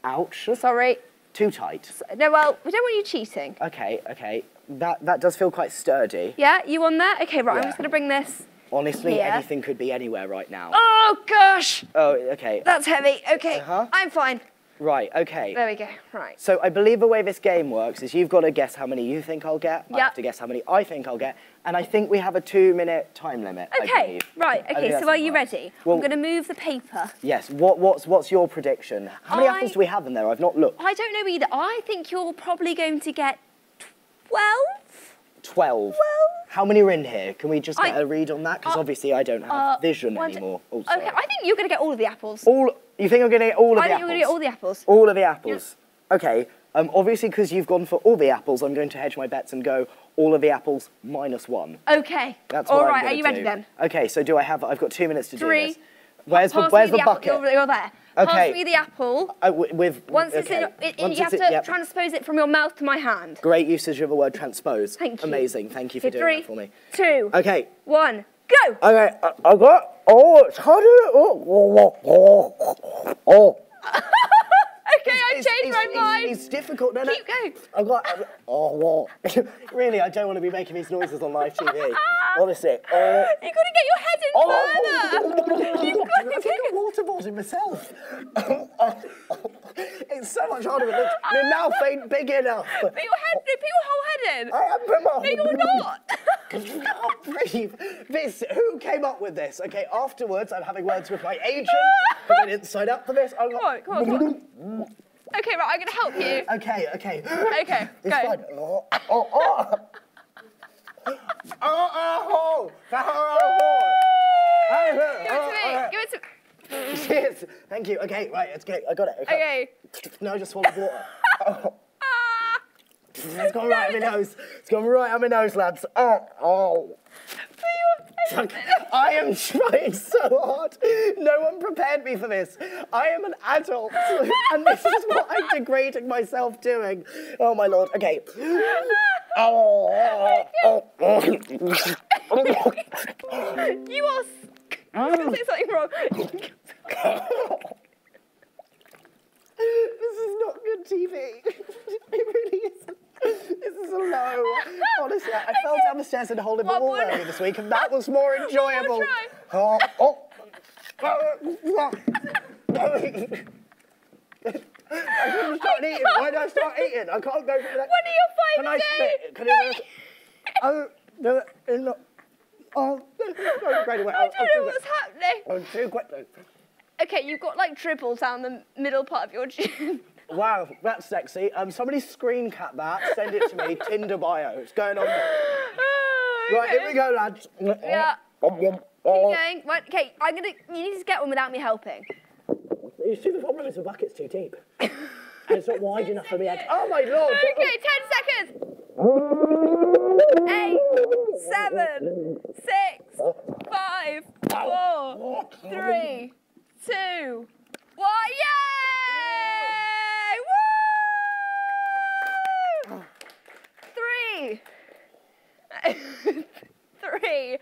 B: Ouch.
A: Sorry.
B: Too tight.
A: No, well, we don't want you cheating.
B: Okay. That does feel quite sturdy.
A: Yeah, you on there? Okay, right. I'm just going to bring this.
B: Honestly,
A: here.
B: anything could be anywhere right now.
A: Oh gosh.
B: Oh, okay.
A: That's heavy. Okay. I'm fine.
B: Right, okay.
A: There we go. Right.
B: So I believe the way this game works is you've got to guess how many you think I'll get. I have to guess how many I think I'll get. And I think we have a 2-minute time limit.
A: Okay, right. Okay, so are you ready? Well, I'm going to move the paper.
B: Yes. What's your prediction? How many apples do we have in there? I've not looked.
A: I don't know either. I think you're probably going to get 12.
B: 12. How many are in here? Can we just get a read on that? Because obviously I don't have vision anymore.
A: Okay, I think you're going to get all of the apples.
B: You think I'm going to get all of the apples?
A: I think you're going to get all the apples.
B: All of the apples.
A: Yeah.
B: Okay. Obviously, because you've gone for all the apples, I'm going to hedge my bets and go all of the apples -1.
A: Okay.
B: That's
A: all
B: what
A: right.
B: I'm gonna
A: Are you ready
B: do.
A: then?
B: Okay. So I've got 2 minutes to do
A: 3.
B: this. Where's the
A: apple.
B: bucket?
A: You're there.
B: Okay.
A: Pass me the apple.
B: Once
A: it's in, you have to transpose it from your mouth to my hand.
B: Great usage of the word transpose.
A: Thank you.
B: Amazing. Thank you for doing that for me.
A: 3, 2,
B: Okay.
A: 1, go.
B: Okay. I got. Oh, it's hard to. Oh.
A: Okay, I changed my mind.
B: It's difficult. No,
A: Keep going.
B: I've got. Oh, really? I don't want to be making these noises on live TV. Honestly.
A: You've got to get your head in further. You've got to
B: get a water bottle myself. It's so much harder. Look, my mouth ain't big enough.
A: Put your whole head in.
B: I am put my.
A: No, you're not.
B: You can't breathe. Who came up with this? Okay, afterwards, I'm having words with my agent because I didn't sign up for this.
A: Come on. Okay, right, I'm going to help you.
B: Okay.
A: Okay,
B: it's
A: go.
B: Fine.
A: Give it to me.
B: Cheers. Thank you. Okay, right, it's okay. I got it.
A: Okay.
B: No, just swallow water. It's gone right up my nose. It's gone right up my nose, lads. Oh. I am trying so hard. No one prepared me for this. I am an adult, and this is what I'm degrading myself doing. Oh my lord. Okay.
A: You are. I'm going to say something wrong.
B: This is not good TV. It really isn't. This is low. Honestly, I fell down the stairs and holding the wall earlier this week, and that was more enjoyable. I shouldn't start eating. Why did I start eating? I can't go for that.
A: When are your 5
B: Can I spit? Can I do it?
A: I don't know what's happening.
B: I'm too quick.
A: Okay, you've got like dribble down the middle part of your chin.
B: Wow, that's sexy. Somebody screen cap that, send it to me, Tinder bio. It's going on there. Right, here we go, lads.
A: Yeah. Keep going. Right, okay, you need to get one without me helping.
B: You see, the problem is the bucket's too deep. And it's not wide enough for me. Oh my lord.
A: Okay, 10 seconds. 8, 7, 6, 5, 4, 3, 2, 1. Yay! Woo! 3. 3.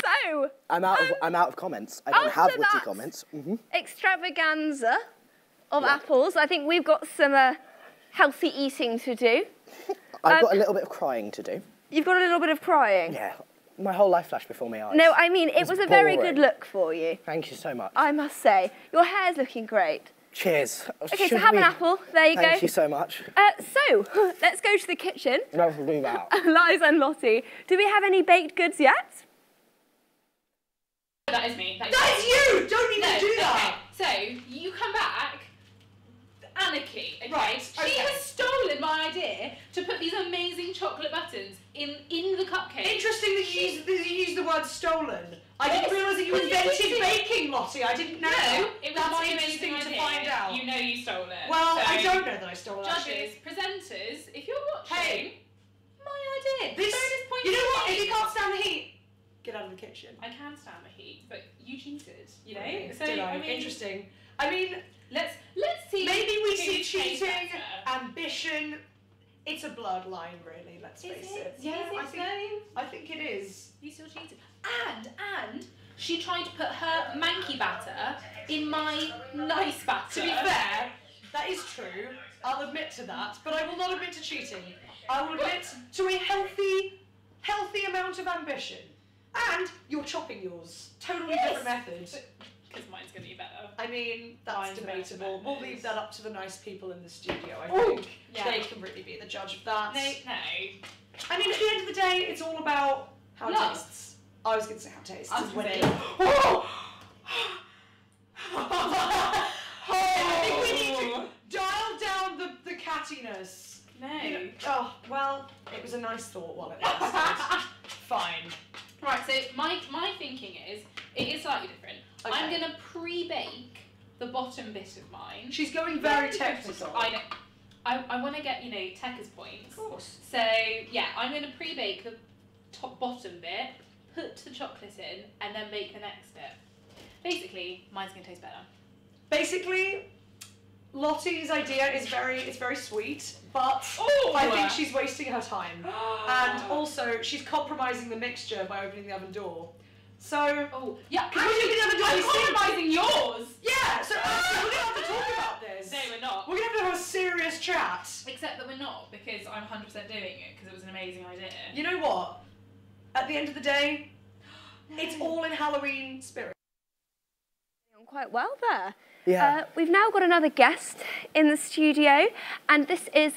A: So.
B: I'm out of comments. I don't have witty comments.
A: Extravaganza of apples. I think we've got some healthy eating to do.
B: I've got a little bit of crying to do.
A: You've got a little bit of crying?
B: Yeah. My whole life flashed before my eyes.
A: No, I mean, it was a very good look for you.
B: Thank you so much.
A: I must say. Your hair's looking great.
B: Cheers.
A: Okay, so have an apple. There you go.
B: Thank you so much.
A: So, let's go to the kitchen.
B: Let's do that.
A: Liza and Lottie, do we have any baked goods yet?
D: That is me.
C: That is you! Don't even do that!
D: Okay. So, you come back, anarchy, okay?
C: Right,
D: She has stolen my idea to put these amazing chocolate buttons in the cupcake.
C: Interesting that you used the word stolen. I didn't realise that you invented baking, Lottie. I didn't know.
D: No, it was
C: That's
D: my
C: interesting
D: amazing
C: to
D: idea.
C: find out.
D: You know you stole it.
C: Well,
D: so
C: I don't know that I stole it.
D: Judges, presenters, if you're watching,
C: Hey,
D: my idea.
C: this.
D: Bonus point
C: You know
D: for
C: what?
D: me.
C: If you can't stand the heat, get out of the kitchen.
D: I can stand the heat, but you cheated. You know.
C: Right,
D: So
C: did I?
D: I mean,
C: Interesting. I mean,
D: let's see.
C: Maybe we
D: who
C: see
D: tastes
C: cheating,
D: better.
C: ambition. It's a blurred line, really. Let's face it. Yeah, I think it is.
D: You still cheated. And she tried to put her manky batter in my nice batter.
C: To be fair, that is true. I'll admit to that, but I will not admit to cheating. I will admit to a healthy amount of ambition. And you're chopping yours. Totally different method.
D: Because mine's going to be better.
C: I mean, that's
D: Mine's
C: debatable. We'll leave that up to the nice people in the studio, I
D: Ooh,
C: think.
D: yeah.
C: They can really be the judge of that.
D: No.
C: I mean, at the end of the day, it's all about how it
D: Love.
C: tastes. I was going to say how it tastes.
D: I was
C: when
D: gonna
C: it-
D: say-
C: I think we need to dial down the cattiness.
D: No.
C: You know, oh, well, it was a nice thought while it lasted. Fine.
D: Right, so my thinking is, it is slightly different.
C: Okay.
D: I'm going to pre-bake the bottom bit of mine.
C: She's going very
D: Very
C: technical.
D: I know. I want to get, you know, Tekka's points. Of course. So, yeah, I'm going to pre-bake the bottom bit, put the chocolate in, and then bake the next bit. Basically, mine's going to taste better.
C: Basically, Lottie's idea is very sweet, but
D: Ooh.
C: I think she's wasting her time. And also, she's compromising the mixture by opening the oven door. So,
D: yeah,
C: can we open the oven door?
D: I'm compromising yours.
C: Yeah, so we're going to have to talk about this.
D: No, we're not.
C: We're going to have a serious chat.
D: Except that we're not, because I'm 100% doing it, because it was an amazing idea.
C: You know what? At the end of the day, it's all in Halloween spirit.
A: Quite well there.
B: Yeah.
A: We've now got another guest in the studio, and this is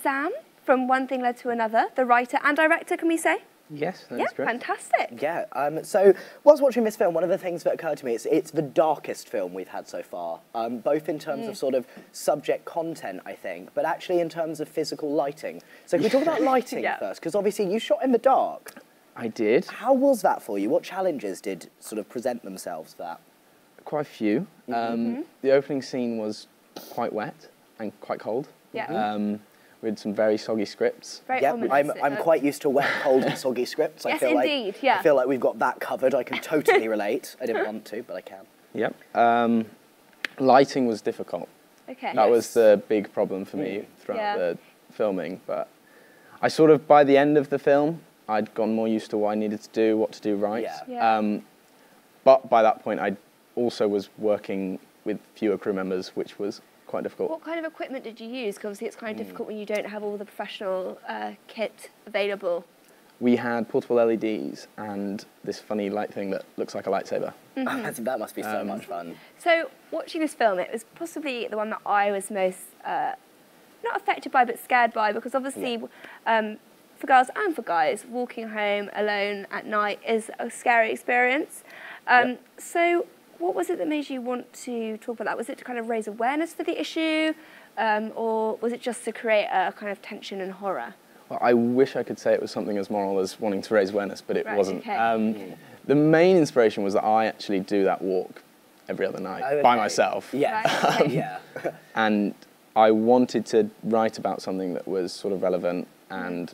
A: Sam from One Thing Led to Another, the writer and director, can we say?
B: Yes,
A: that's correct. Fantastic.
B: Yeah, so whilst watching this film, one of the things that occurred to me is it's the darkest film we've had so far, both in terms of sort of subject content, I think, but actually in terms of physical lighting. So can we talk about lighting first? Because obviously you shot in the dark.
P: I did.
B: How was that for you? What challenges did sort of present themselves for that?
P: Quite a few. The opening scene was quite wet and quite cold.
A: Yeah.
P: We had some very soggy scripts.
B: I'm quite used to wet, cold and soggy scripts.
A: Yes, indeed, yeah.
B: I feel like we've got that covered. I can totally relate. I didn't want to, but I can.
P: Yep. Lighting was difficult.
A: Okay.
P: That was the big problem for me throughout the filming. But I sort of, by the end of the film, I'd gone more used to what I needed to do, what to do right. But by that point, I also was working with fewer crew members, which was quite difficult.
A: What kind of equipment did you use? Because obviously it's kind of difficult when you don't have all the professional kit available.
P: We had portable LEDs and this funny light thing that looks like a lightsaber.
B: That must be so much fun.
A: So watching this film, it was possibly the one that I was most, not affected by, but scared by, because obviously for girls and for guys, walking home alone at night is a scary experience. So what was it that made you want to talk about that? Was it to kind of raise awareness for the issue, or was it just to create a kind of tension and horror?
P: Well, I wish I could say it was something as moral as wanting to raise awareness, but it wasn't.
A: Okay.
P: The main inspiration was that I actually do that walk every other night by myself. And I wanted to write about something that was sort of relevant, and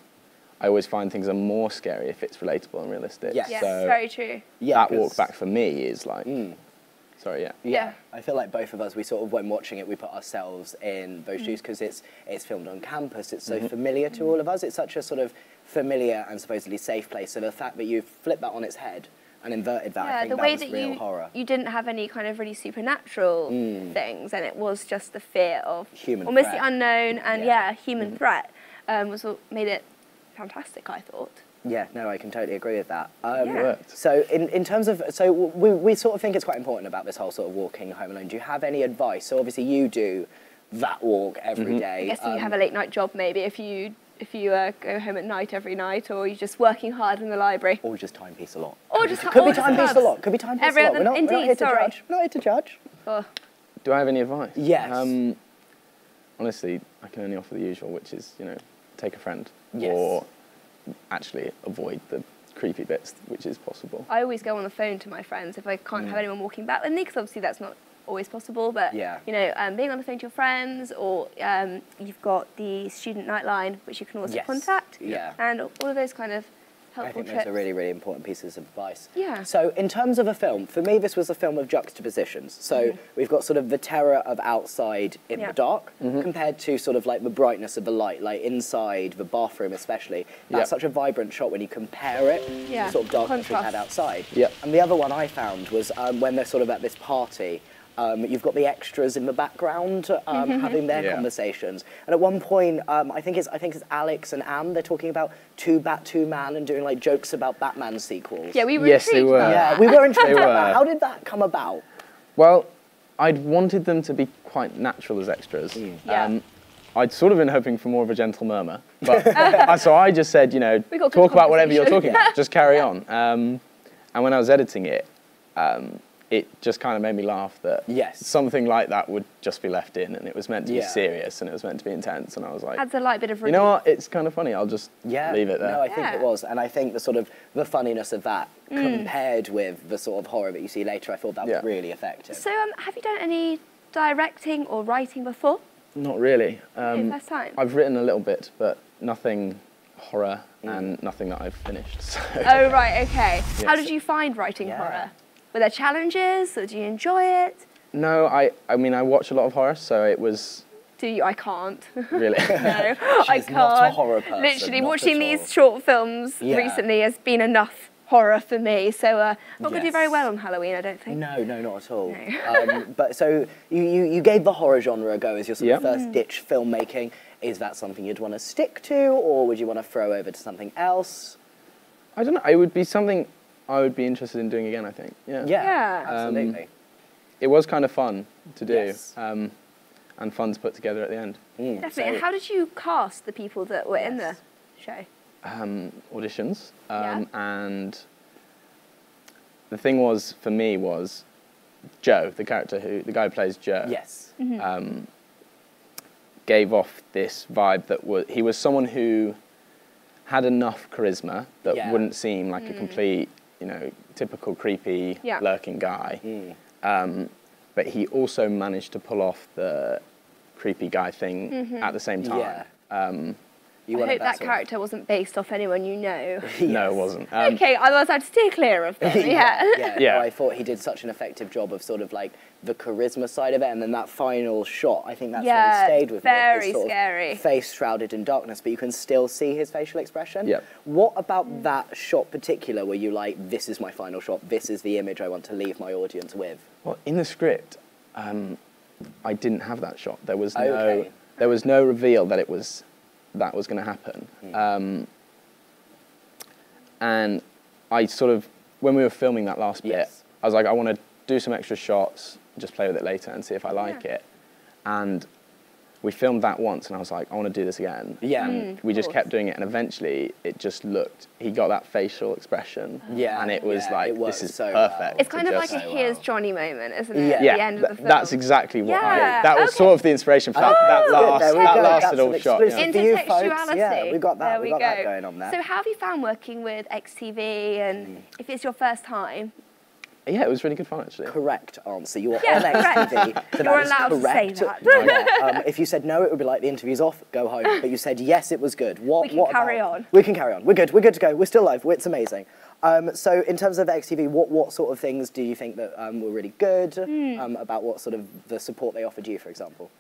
P: I always find things are more scary if it's relatable and realistic.
A: Yes,
P: so
A: very true.
P: That walk back for me is like... Sorry,
B: yeah. I feel like both of us, we sort of, when watching it, we put ourselves in those shoes because it's filmed on campus. It's so familiar to all of us. It's such a sort of familiar and supposedly safe place. So the fact that you flip that on its head and inverted that, I think
A: the
B: that
A: way
B: was
A: that
B: real horror.
A: you didn't have any kind of really supernatural things, and it was just the fear of
B: human
A: almost
B: threat.
A: the unknown and human threat was what made it fantastic, I thought.
B: Yeah, no, I can totally agree with that. So in terms of, so we sort of think it's quite important about this whole sort of walking home alone. Do you have any advice? So obviously you do that walk every day.
A: I guess you have a late night job maybe if you go home at night every night, or you're just working hard in the library.
B: Or just timepiece a lot.
A: Or just
B: could be timepiece a lot. Could be timepiece a lot. We're not here to judge. We're not here to judge.
P: Do I have any advice?
B: Yes.
P: Honestly, I can only offer the usual, which is, you know, take a friend.
B: Yes.
P: Or actually avoid the creepy bits, which is possible.
A: I always go on the phone to my friends if I can't have anyone walking back with me, because obviously that's not always possible, but you know, being on the phone to your friends, or you've got the student nightline, which you can also contact, and all of those kind of helpful
B: I think those are really, really important pieces of advice.
A: Yeah.
B: So in terms of a film, for me this was a film of juxtapositions. So we've got sort of the terror of outside in the dark compared to sort of like the brightness of the light, like inside the bathroom especially. That's such a vibrant shot when you compare it to the sort of darkness we had outside. And the other one I found was when they're sort of at this party, you've got the extras in the background having their conversations, and at one point, I think it's Alex and Anne. They're talking about two Man and doing like jokes about Batman sequels.
A: Yeah, we were.
P: Yes, they were.
B: Yeah, we were intrigued about that. How did that come about?
P: Well, I'd wanted them to be quite natural as extras. I'd sort of been hoping for more of a gentle murmur, but so I just said, you know, talk about whatever you're talking about, just carry on. And when I was editing it, it just kind of made me laugh that something like that would just be left in, and it was meant to be serious, and it was meant to be intense, and I was like,
A: adds a light bit of relief.
P: You know what, it's kind of funny, I'll just leave it there.
B: No, I think it was, and I think the sort of the funniness of that compared with the sort of horror that you see later, I thought that was really effective.
A: So have you done any directing or writing before?
P: Not really.
A: First time?
P: I've written a little bit, but nothing horror and nothing that I've finished. So.
A: Oh, right, okay.
P: Yes.
A: How did you find writing horror? Were there challenges, or did you enjoy it?
P: No, I mean, I watch a lot of horror, so it was...
A: Do you? I can't.
P: Really?
A: No, I can't.
B: not a horror person,
A: Literally,
B: not
A: watching
B: at all.
A: these short films
B: Yeah.
A: recently has been enough horror for me, so not going to do very well on Halloween, I don't think.
B: No, not at all. But so you gave the horror genre a go as your sort of first ditch filmmaking. Is that something you'd want to stick to, or would you want to throw over to something else?
P: I don't know. It would be something I would be interested in doing again, I think.
B: Yeah, absolutely.
P: It was kind of fun to do, and fun to put together at the end.
A: Definitely. And how did you cast the people that were in the show?
P: Auditions, and the thing was, for me, was Joe, the guy who plays Joe.
B: Yes.
P: Gave off this vibe that he was someone who had enough charisma that wouldn't seem like a complete, typical creepy, lurking guy. But he also managed to pull off the creepy guy thing at the same time.
A: I hope that character wasn't based off anyone you know.
P: No, it wasn't.
A: Okay, otherwise I'd steer clear of them.
B: Yeah. I thought he did such an effective job of sort of like the charisma side of it, and then that final shot, I think that's really stayed with me.
A: Very
B: His sort
A: scary.
B: of face shrouded in darkness, but you can still see his facial expression.
P: Yep.
B: What about that shot particular were you like, this is my final shot, this is the image I want to leave my audience with?
P: Well, in the script, I didn't have that shot. There was no reveal that that was going to happen. And I sort of, when we were filming that last bit, I was like, I want to do some extra shots, just play with it later and see if I like it. And we filmed that once, and I was like, I want to do this again. And we just kept doing it, and eventually it just looked, he got that facial expression, and it was like, this is so perfect.
A: It's kind of like a Here's Johnny moment, isn't it? At the end of the film.
P: That's exactly what that was sort of the inspiration for that last little shot.
A: Intertextuality.
B: Yeah, we got that.
A: There
B: we got that going on there.
A: So how have you found working with XTV, and if it's your first time?
P: Yeah, it was really good fun, actually.
B: Correct answer. You are on XTV. So
A: You're allowed to say
B: that. If you said no, it would be like the interview's off, go home. But you said yes, it was good. We can carry on. We can carry on. We're good. We're good to go. We're still live. It's amazing. So in terms of XTV, what sort of things do you think that were really good about what sort of the support they offered you, for example?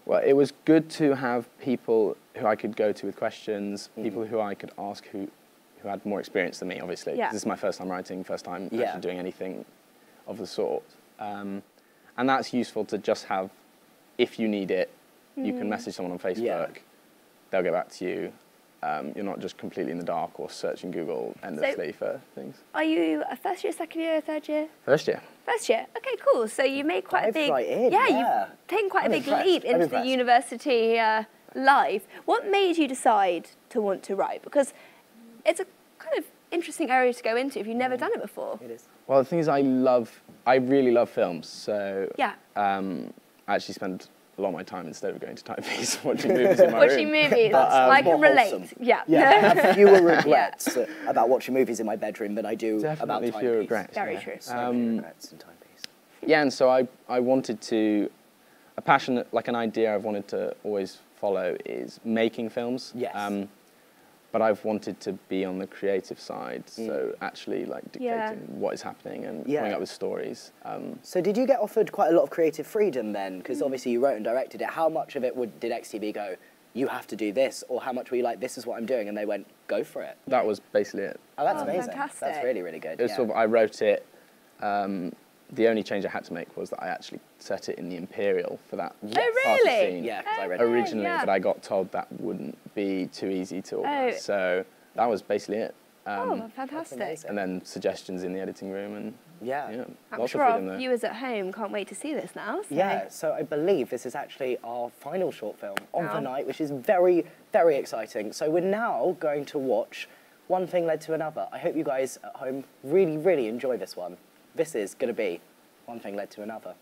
P: Well, it was good to have people who I could go to with questions, people who I could ask who had more experience than me, obviously. This is my first time writing, first time actually doing anything of the sort. And that's useful to just have, if you need it, you can message someone on Facebook, they'll get back to you. You're not just completely in the dark or searching Google endlessly for things.
A: Are you a first year, second year, third year?
P: First year.
A: First year. Okay, cool. So you made quite a big... you've taken quite a big leap into the university life. What made you decide to want to write? Because it's a kind of interesting area to go into if you've never done it before.
B: It is.
P: Well, the thing is, I really love films, so
A: I
P: actually spend a lot of my time, instead of going to Typeface, watching movies in my room.
A: Watching movies, I can relate.
B: I have fewer regrets about watching movies in my bedroom than I do about
P: Definitely
B: Timepiece.
P: fewer regrets.
A: Very true.
B: So many regrets in Timepiece.
P: Yeah, and so I wanted to, a passion, like an idea I've wanted to always follow is making films.
B: Yes.
P: But I've wanted to be on the creative side, so actually like dictating what is happening and coming up with stories.
B: So did you get offered quite a lot of creative freedom then? Because obviously you wrote and directed it. How much of it did XTV go, you have to do this? Or how much were you like, this is what I'm doing, and they went, go for it?
P: That was basically it.
B: Oh, that's amazing.
A: Fantastic.
B: That's really, really good.
P: It was sort of, I wrote it, the only change I had to make was that I actually set it in the Imperial for that
A: Oh, really?
P: scene.
B: Yeah, because I read
P: originally, but I got told that wouldn't be too easy to organise. So that was basically it.
A: Fantastic.
P: And then suggestions in the editing room, and
A: I'm
P: lots
A: sure
P: of
A: our
P: freedom there.
A: viewers at home can't wait to see this now. So.
B: Yeah, so I believe this is actually our final short film of the night, which is very, very exciting. So we're now going to watch One Thing Led to Another. I hope you guys at home really, really enjoy this one. This is going to be One Thing Led to Another.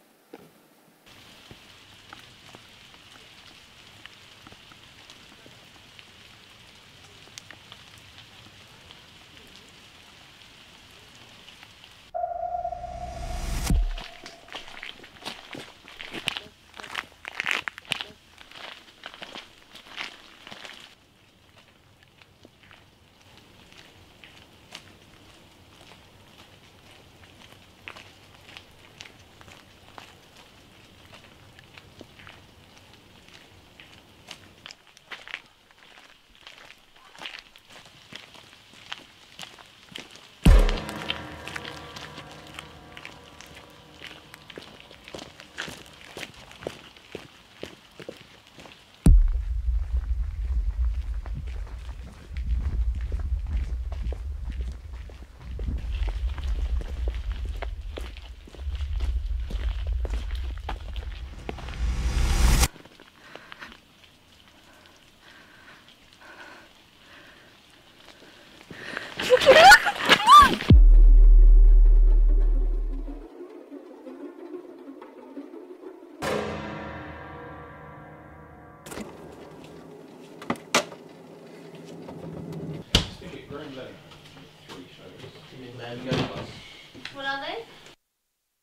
S: What are they?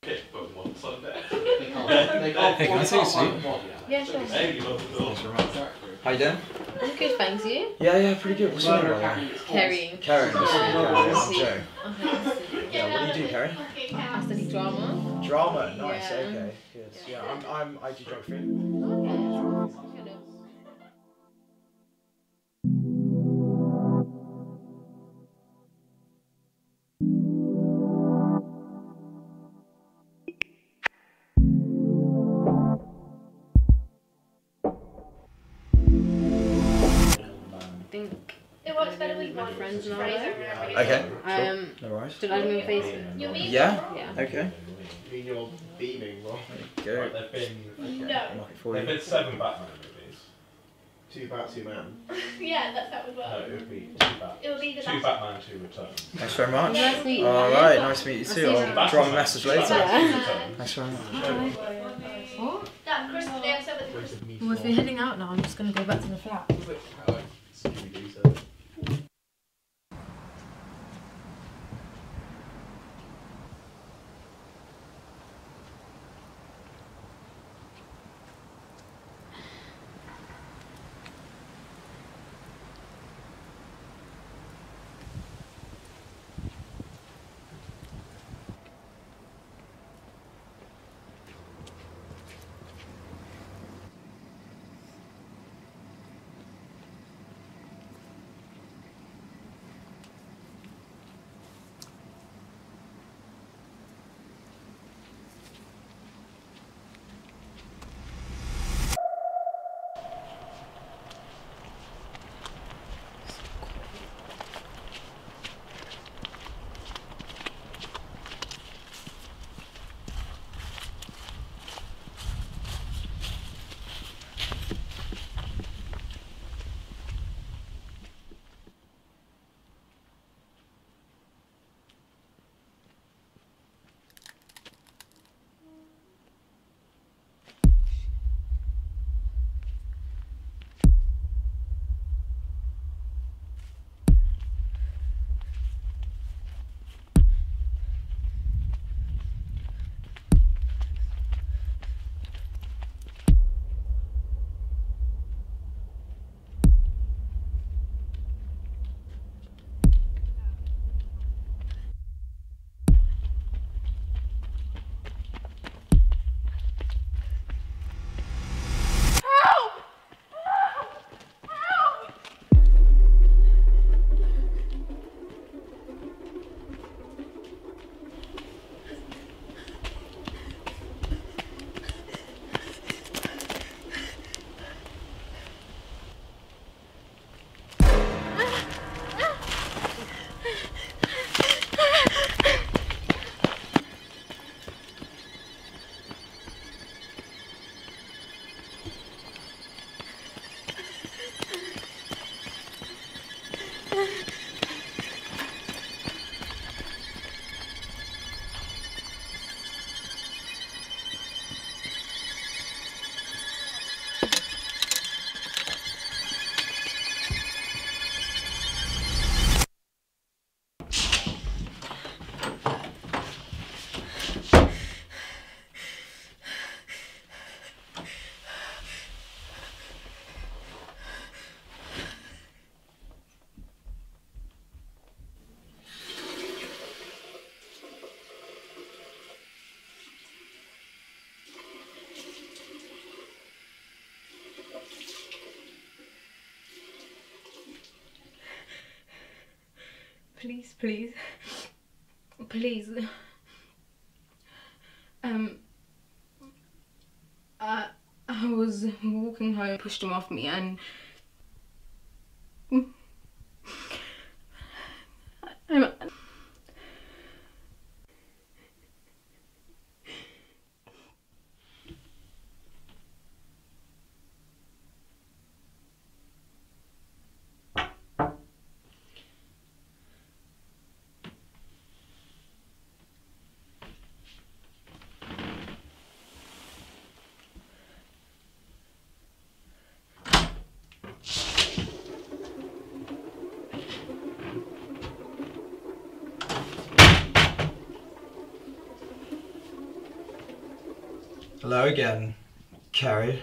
Q: Hey,
R: can I take a seat?
S: Yeah, sure.
R: How you doing?
S: I'm good, thanks. You?
R: Yeah, pretty good. What's your name, by the way?
S: Kerry.
R: Karen, nice to meet you. I'm Joe.
S: Okay.
R: Yeah, what do you do, Kerry?
S: I study drama.
R: Drama, nice,
S: Yeah.
R: okay, good. Yeah, I do geography.
S: Okay.
K: I think
S: It works better with
K: my friends and all
R: Okay,
K: that.
R: sure. No worries.
K: Should I add me on Facebook?
R: Yeah?
K: Yeah.
R: Okay.
Q: You're beaming, Rob.
R: Go.
Q: Right, they've been...
R: Mark it for
Q: They've
R: you.
Q: been 7 Batman movies. 2 Batman.
S: Yeah, that would work.
Q: No, it would be 2 Batman.
S: It would be the
Q: 2
S: last.
Q: Batman, 2 Return.
R: Thanks very much.
S: Nice to meet you.
R: Alright, nice to meet you too. I'll drop a message later.
S: Yeah.
R: Thanks very much.
K: What?
S: That Christmas day episode with the Christmas.
K: Well, if you're heading out now, I'm just going to go back to the flat.
G: Please, please. Please. I was walking home, pushed him off me, and
R: Hello again, Carrie.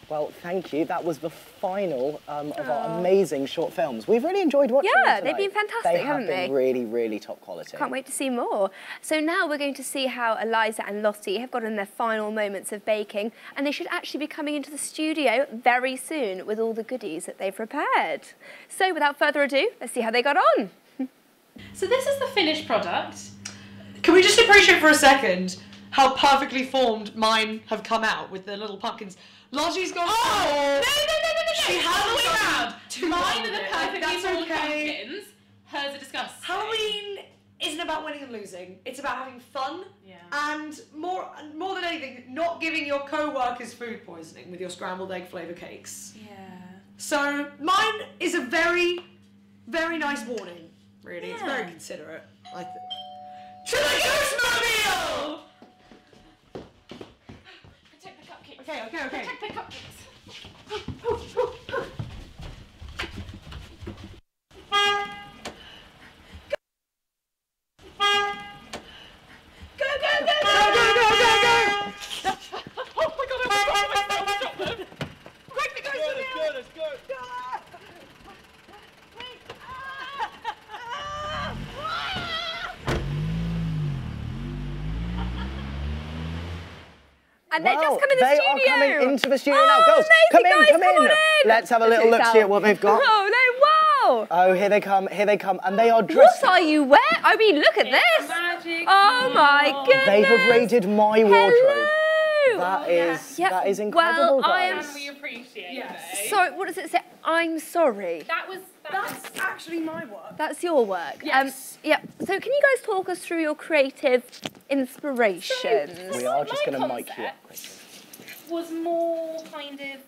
B: Well, thank you. That was the final of our amazing short films. We've really enjoyed watching them
A: Yeah,
B: tonight.
A: they've been fantastic,
B: They have
A: haven't
B: been
A: they?
B: really, really top quality.
A: Can't wait to see more. So now we're going to see how Eliza and Lottie have got in their final moments of baking, and they should actually be coming into the studio very soon with all the goodies that they've prepared. So without further ado, let's see how they got on.
D: So this is the finished product.
C: Can we just appreciate for a second how perfectly formed mine have come out with the little pumpkins? Lottie's gone.
D: Oh! No.
C: She
D: All the way
C: has
D: round. Mine are the perfectly formed pumpkins. Hers are disgusting.
C: Halloween isn't about winning and losing. It's about having fun.
D: Yeah.
C: And more than anything, not giving your co-workers food poisoning with your scrambled egg flavour cakes.
D: Yeah.
C: So mine is a very, very nice warning. Really, it's
D: Yeah.
C: very considerate. To the Ghostmobile!
D: Protect the cupcakes.
C: Okay.
D: Protect the cupcakes.
A: And they're just coming in the
B: They
A: studio.
B: are coming into the studio now. Girls, come in. Let's have a little look see at what they've got.
A: Oh, no, wow.
B: Oh, here they come, and they are dressed.
A: What are you wearing? I mean, look at this.
D: Magic.
A: Oh, my goodness.
B: They have raided my wardrobe.
A: Hello.
B: That is incredible,
A: well, I
B: guys.
A: am.
D: We appreciate it.
A: Sorry, what does it say? I'm sorry.
C: That's actually my work.
A: That's your work.
C: Yes.
A: Yeah. So can you guys talk us through your creative inspirations?
B: We are just
D: my
B: going to mic you up.
D: Was more kind of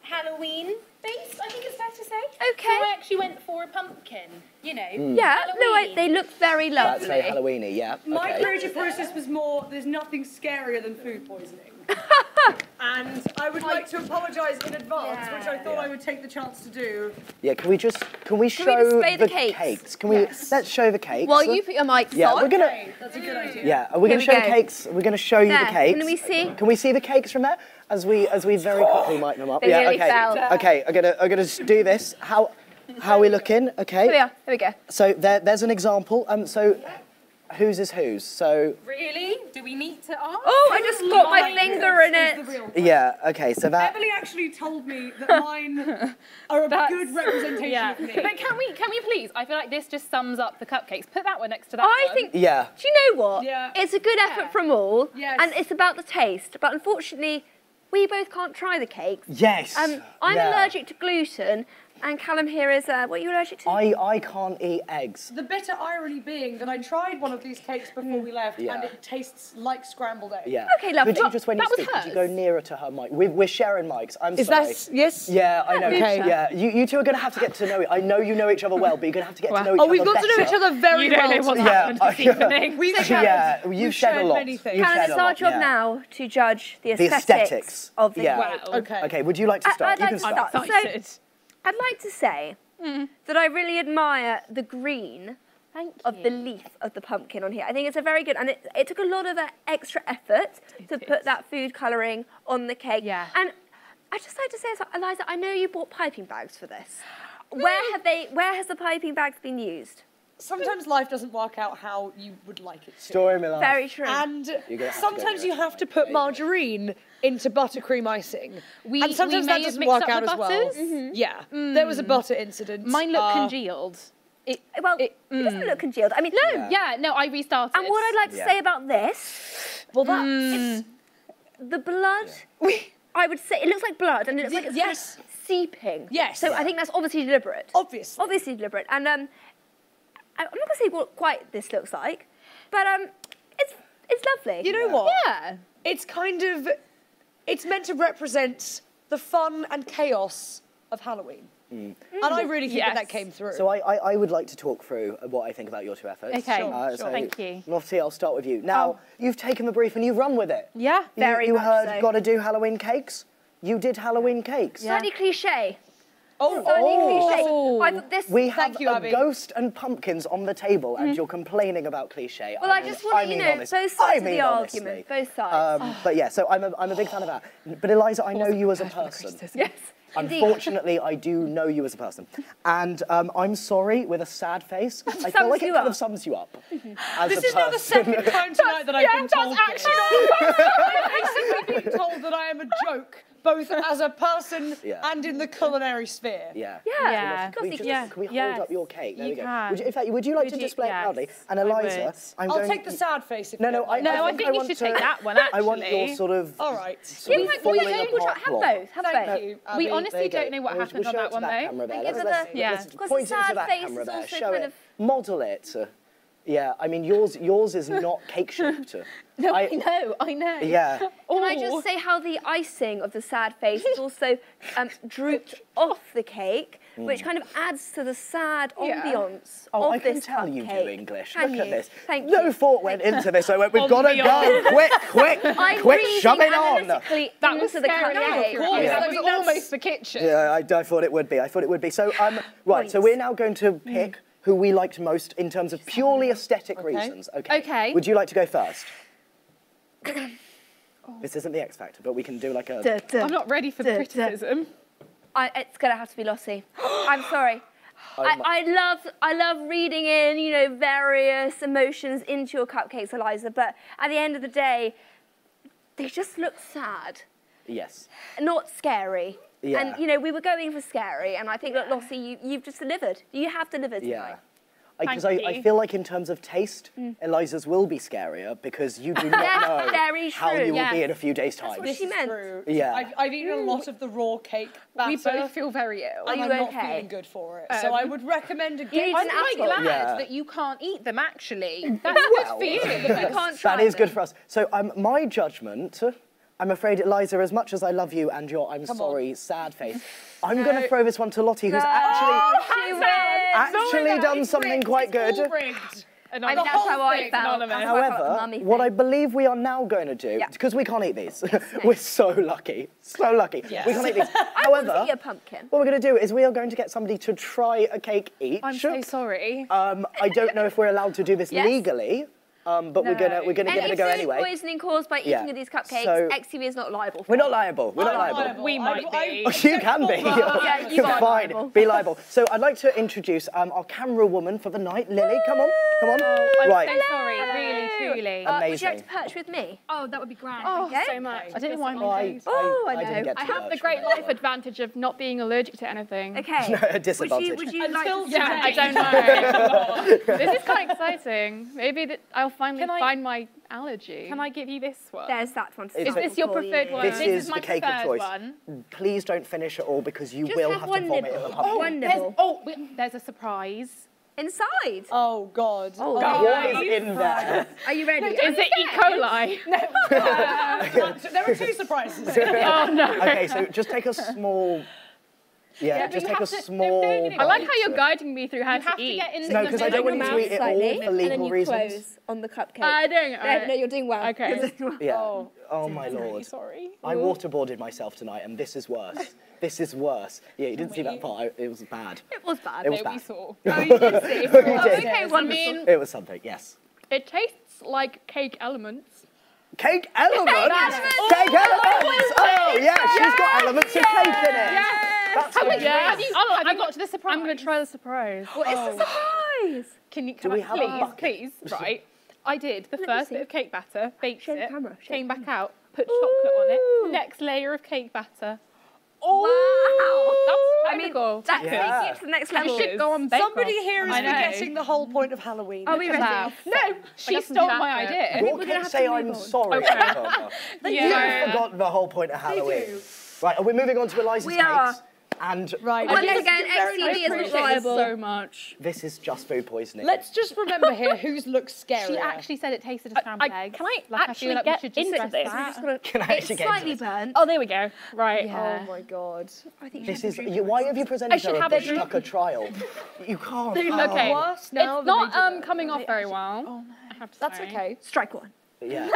D: Halloween based, I think it's fair to say.
A: Okay.
D: So I actually went for a pumpkin, you know.
A: Yeah,
D: Halloween.
A: they look very lovely.
B: That's very Halloweeny, yeah.
C: My
B: Okay.
C: creative process was more, there's nothing scarier than food poisoning. And I would like to apologise in advance, which I thought I would take the chance to do.
B: Yeah, can we show
A: display the
B: cakes?
A: cakes?
B: Can we? Let's show the cakes.
A: While you put your mics
B: Yeah,
A: on.
B: we're gonna.
C: Okay, that's a good idea.
B: Yeah, are we going to show
A: Here
B: the
A: we go.
B: cakes? We're going to show you
A: There,
B: the cakes.
A: can we see?
B: Can we see the cakes from there? As we very quickly mic them up.
A: They
B: yeah.
A: nearly
B: Okay.
A: fell.
B: Okay. I'm gonna do this. How are we looking? Okay.
A: Here we are. Here we go.
B: So there's an example. So whose is whose? So
D: Really? Do we need to ask?
A: Oh, I just got my finger in it.
B: yeah. Okay. So that.
C: Emily actually told me that mine are a good representation of me.
D: But can we please? I feel like this just sums up the cupcakes. Put that one next to that
A: I
D: one.
A: think.
B: Yeah.
A: Do you know what?
C: Yeah.
A: It's a good effort from all.
C: Yes.
A: And it's about the taste. But unfortunately, we both can't try the cakes.
B: Yes.
A: I'm
B: Yeah.
A: allergic to gluten, and Callum here is what are you allergic to?
B: I can't eat eggs.
C: The bitter irony being that I tried one of these cakes before we left,
B: Yeah.
C: and it tastes like scrambled eggs.
B: Yeah.
A: Okay, lovely.
B: Could you just, when you
A: That was
B: speak, could you
A: hers.
B: go nearer to her mic? We're sharing mics. I'm
C: Is
B: sorry.
C: that yes?
B: Yeah, I know.
C: Okay.
B: Yeah, you two are going to have to get to know it. I know you know each other well, but you're going to have to get to know each
C: Oh,
B: other
C: we've got to know
B: better.
C: each other very well.
D: You don't know what's
C: tonight.
D: happened this evening.
C: We've
B: Yeah, you've
C: we've
B: shed a
C: shared
B: lot.
C: many things.
B: You've
A: Callum,
B: shed
A: it's
B: a
A: our
B: lot,
A: job
B: yeah.
A: now to judge the
B: The aesthetics.
A: of the
B: Yeah.
A: cake.
C: Okay.
B: Okay, would you like to start?
A: I'd
B: You
A: like
B: can
A: to
B: start.
A: start. So, I'd like to say that I really admire the green of the leaf of the pumpkin on here. I think it's a very good, and it took a lot of extra effort to put that food colouring on the cake.
D: Yeah.
A: And I'd just like to say, Eliza, I know you bought piping bags for this. Where has the piping bags been used?
C: Sometimes life doesn't work out how you would like it to.
B: Story of my life.
A: Very true.
C: And
B: You're gonna have to
C: sometimes
B: go
C: you have to put margarine into buttercream icing.
D: We-
C: and sometimes
D: we
C: that
D: may have
C: doesn't
D: mixed
C: work
D: up
C: out
D: the
C: as well.
D: butters.
C: Yeah, there was a butter incident.
D: Mine looked congealed.
A: It doesn't look congealed. I mean, no.
D: No, I restarted.
A: And what I'd like to say about this,
C: Well, that's
A: the blood, I would say, it looks like blood, and it looks like it's kind of seeping.
C: Yes.
A: So I think that's obviously deliberate.
C: Obviously.
A: Obviously deliberate. And I'm not going to say what quite this looks like, but it's lovely.
C: You know what?
A: Yeah.
C: It's kind of, it's meant to represent the fun and chaos of Halloween. And I really think that came through.
B: So I would like to talk through what I think about your two efforts.
N: Okay,
B: So
N: thank you.
B: Lottie, I'll start with you. Now, you've taken the brief and you've run with it.
N: Yeah,
B: You heard got to do Halloween cakes? You did Halloween cakes.
A: Slightly cliche.
B: Oh, we have
A: Thank you,
B: a
A: Abby.
B: ghost and pumpkins on the table and you're complaining about cliche.
A: Well, I just want to, both sides of the argument. Both sides.
B: But yeah, so I'm a big fan of that. But Eliza, I know you as a person.
A: Yes.
B: Unfortunately, I do know you as a person. And I'm sorry, with a sad face, I feel like it kind of sums you up. As
C: This
B: a
C: is now the
B: person.
C: second time tonight that I've been told this. I've basically been told that I am a joke, both as a person and in the culinary sphere.
B: Yeah.
A: Yeah.
B: Can we hold up your cake? There we go.
C: can.
B: In fact, would you like to display it proudly? And Eliza,
C: I'll take the sad face if
B: No,
C: you
B: no,
C: don't mind.
B: I think you should take that one, I want your sort of...
C: All right.
B: Sort of falling apart
A: have
B: plot.
A: both. Have
C: Thank
A: both.
C: you.
N: We
C: Abby.
N: honestly
B: There you
N: don't
B: go.
N: know what
B: We'll
N: happened
B: show
N: on
B: it
N: that
B: to
N: one,
B: that
N: though.
B: camera there.
A: Thank you
B: Let's
A: for the-
B: let's
A: Because
B: point
A: the
B: it to
A: sad
B: that
A: face
B: camera
A: is
B: there.
A: also
B: Show
A: kind
B: it.
A: of-
B: Model it. Yeah, I mean, yours is not cake-shaped.
A: No, I know.
B: Yeah.
A: Can I just say how the icing of the sad face is also drooped off the cake, which kind of adds to the sad ambience
B: Oh,
A: of
B: I can
A: this
B: tell you do
A: cupcake.
B: English.
A: Can
B: Look at
A: you?
B: this.
A: Thank
B: No
A: you.
B: thought went into this. I went, we've got to go. Quick,
A: I'm
B: shove it
A: reading
B: on.
A: analytically
N: That was
A: into the
N: scary.
A: cupcake.
N: Of course, that was almost the kitchen.
B: Yeah, I thought it would be. So, right, so we're now going to pick who we liked most in terms of purely aesthetic reasons. Okay. Would you like to go first? This isn't the X Factor, but we can do like a...
N: I'm not ready for the criticism.
A: It's going to have to be Lottie. I'm sorry. I love reading in, various emotions into your cupcakes, Eliza, but at the end of the day, they just look sad.
B: Yes.
A: Not scary.
B: Yeah.
A: And, we were going for scary, and I think that, Lottie, you've just delivered. You have delivered tonight.
B: Yeah. Because I feel like in terms of taste, Eliza's will be scarier because you do not know
A: very
B: how
A: true.
B: you will be in a few days' time.
A: That's what she meant.
C: True.
B: Yeah.
C: I've eaten a lot of the raw cake batter.
N: We both feel very ill.
C: And
A: Are
C: I'm
A: you
C: not
A: okay?
C: feeling good for it. So I would recommend
A: need
C: against
N: I'm
A: an
N: quite
A: apple.
N: glad that you can't eat them, actually. That's good for you.
B: That is good for us. So my judgment, I'm afraid, Eliza, as much as I love you and your I'm sorry, sad face, I'm going to throw this one to Lottie, who's actually done something quite good.
A: I mean, that's how I felt.
B: However, what I believe we are now going to do, because we can't eat these, we're so lucky,
A: Yes.
B: we can't eat these.
A: I want to eat a pumpkin.
B: What we're going to do is we are going to get somebody to try a cake each.
N: I'm so sorry.
B: I don't know if we're allowed to do this legally. But we're gonna give it a go anyway.
A: Any food poisoning caused by eating of these cupcakes,
B: So-
A: XTV is not liable for.
B: We're not liable. We're not liable.
N: We might be.
B: Oh, you can be.
A: Yeah, you are
B: Fine.
A: liable.
B: Be liable. So I'd like to introduce our camera woman for the night, Lily. Come on.
N: I'm
B: Right.
N: so sorry, really, truly.
A: Would you like to perch with me?
J: Oh, that would be grand.
N: Oh,
J: Thank you
N: so much.
J: I don't know why I'm
B: I
J: engaged.
B: didn't get to
J: I have the
B: perch
J: great
B: with
J: life advantage of not being allergic to anything.
A: Okay.
B: A disadvantage.
A: Would you like to
J: Yeah, I don't know. This is quite exciting. Maybe I'll finally find my allergy.
N: Can I give you this one?
A: There's that one.
J: Is this your preferred one?
B: This is
N: my
B: the cake of
N: preferred
B: choice.
N: one.
B: Please don't finish it all because you
A: Just
B: will
A: have
B: have
A: one
B: to vomit in
A: nibble.
B: the pumpkin.
A: One nibble.
N: There's a surprise.
A: Inside.
C: Oh, God.
A: Oh,
B: What is in there?
A: Are you ready?
N: Is it E. coli?
C: There are two surprises.
N: Oh, no.
B: Okay, so just take a small... Yeah, just take a small...
J: I like how you're guiding me through how to eat.
B: No, because I don't want you to eat it all for legal reasons.
A: Close on the cupcake.
J: I don't.
A: No, you're doing well.
J: Okay.
B: Yeah. Oh my lord.
N: Sorry.
B: I waterboarded myself tonight, and this is worse. This is worse. Yeah, you didn't see that part. It was bad.
A: It was bad.
B: It was
N: No,
B: bad.
N: we saw.
A: Oh, you did see.
B: We did.
A: Okay,
J: I
A: wonderful.
J: mean,
B: It was something. Yes.
J: it tastes like cake elements.
B: Cake elements. Cake elements. Oh yeah, she's got elements of cake in it. That's
N: Have
B: good.
N: you got to the surprise?
J: I'm going to try the surprise.
A: What is the surprise?
N: Can
B: Do we have a bucket?
N: please, right? I did the first bit of cake batter, baked
A: Show the
N: it,
A: camera, show
N: came
A: the
N: back out, put chocolate on it, next layer of cake batter. Oh, that's technical.
A: That's
B: Yeah.
A: taking it to the next level.
N: You should go on bake
C: Somebody
N: off.
C: here is
N: I know.
C: forgetting the whole point of Halloween.
A: Are we ready?
N: No, she
J: got some
N: stole my
J: chocolate.
N: idea.
B: Your kids say I'm sorry. You've forgotten the whole point of Halloween. Right, are we moving on to Eliza's
A: We
B: cakes?
A: are.
B: And
C: right.
A: Once again, XTV is not viable.
N: So much.
B: This is just food poisoning.
C: Let's just remember here whose looks scarier.
N: She actually said it tasted of scrambled eggs. Can I actually
J: like
N: get
J: we should just
N: into this?
B: Can I actually
A: It's
B: get
A: slightly
B: into
A: burnt.
N: Oh, there we go. Right.
C: Oh my god.
A: I think
B: this is. Why have you presented her a bush tucker trial? You can't.
N: Okay.
C: Worse now
N: It's not coming off very well.
C: Oh,
N: I have to
C: that's
N: say.
C: okay.
A: Strike one.
B: Yeah.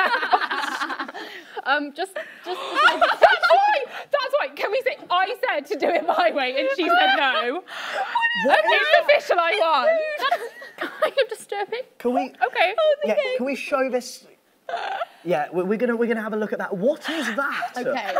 N: Just that's why. That's why. Can we say I said to do it my way and she said no? It's official. I won. That's kind of disturbing.
B: Can we?
N: Okay.
B: Yeah. Can we show this? Yeah. We're gonna have a look at that. What is that?
C: Okay.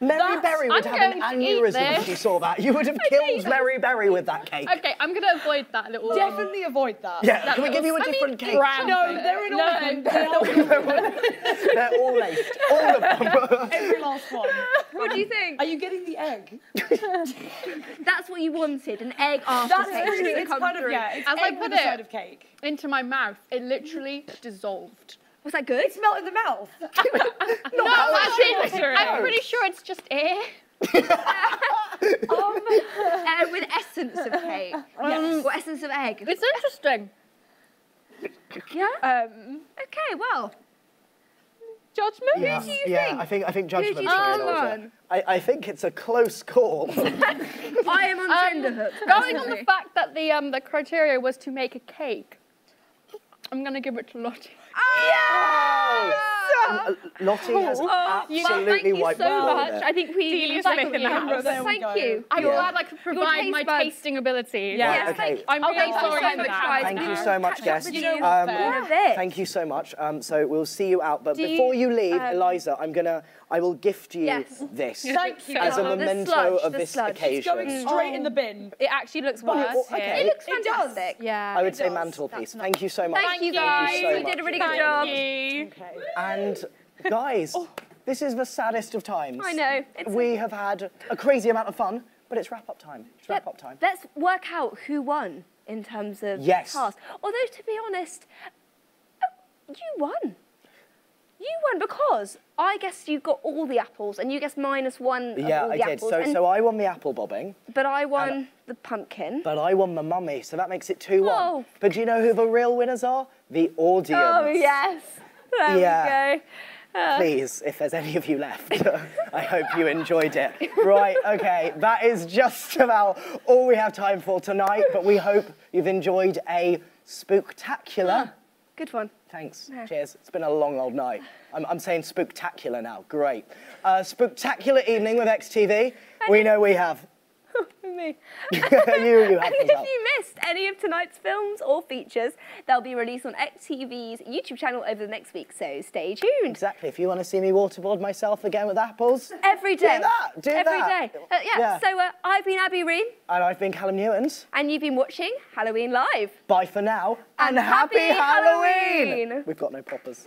B: Mary Berry would have an aneurysm if she saw that. You would have killed Mary Berry with that cake.
N: Okay, I'm going to avoid that little...
C: Definitely avoid that.
B: Yeah, can we give you a different cake?
C: No, they're in all of them.
B: They're all laced. All of them.
C: Every last one.
A: What do you think?
C: Are you getting the egg?
A: That's what you wanted, an egg
C: That's
A: aftertaste.
C: really, it's kind of, yeah, it's
N: As I
C: egg
N: put
C: with a side
N: it
C: of cake.
N: into my mouth, it literally dissolved.
A: Was that good?
C: It smelled in the mouth.
N: No, I'm pretty sure it's just air.
A: With essence of cake. Or essence of egg.
N: It's interesting.
A: Yeah? Okay, well.
N: Judgment?
B: Yeah,
A: Who do you think?
B: I think judgment's
A: Who do you
B: going
A: think
B: on.
A: won?
B: I think it's a close call.
A: I am on tenterhooks.
N: Going on the fact that the criteria was to make a cake, I'm going to give it to Lottie.
B: Lottie has absolutely wiped
A: so
B: the floor
A: much.
B: there.
A: I think we
N: Thank you. I'm glad I could provide my tasting ability.
A: Yes,
B: okay.
N: I'm really sorry for that.
B: Thank you so much, guests.
A: Thank
B: you so much. So we'll see you out. But before you leave, Eliza, I will gift you this
C: Thank you.
B: as a memento of this
C: It's
B: occasion.
C: going straight in the bin.
N: It actually looks worse.
B: Okay.
A: It looks fantastic.
N: Yeah.
B: I would say mantelpiece. Thank you so much.
A: Thank you guys.
B: so
A: You did a really good job.
B: Okay. And guys, this is the saddest of times.
A: I know.
B: We have had a crazy amount of fun, but it's wrap-up time. It's wrap-up time.
A: Let's work out who won in terms of
B: Yes.
A: task. Although, to be honest, you won. You won because I guessed you got all the apples and you guessed -1 of all the
B: I did.
A: apples.
B: So I won the apple bobbing.
A: But I won the pumpkin.
B: But I won the mummy, so that makes it 2-1.
A: Oh.
B: But do you know who the real winners are? The audience.
A: Oh, yes. There we go.
B: Please, if there's any of you left, I hope you enjoyed it. Right, okay, that is just about all we have time for tonight, but we hope you've enjoyed a spooktacular.
A: Good one.
B: Thanks.
A: Yeah.
B: Cheers. It's been a long old night. I'm saying spooktacular now. Great. Spooktacular evening with XTV. We know we have.
A: Me.
B: you have
A: And if you missed any of tonight's films or features, they'll be released on XTV's YouTube channel over the next week, so stay tuned.
B: Exactly. If you want to see me waterboard myself again with apples,
A: every day.
B: Do that.
A: Every day. So I've been Abby Reen.
B: And I've been Callum Newens.
A: And you've been watching Halloween Live.
B: Bye for now.
A: And happy Halloween!
B: We've got no poppers.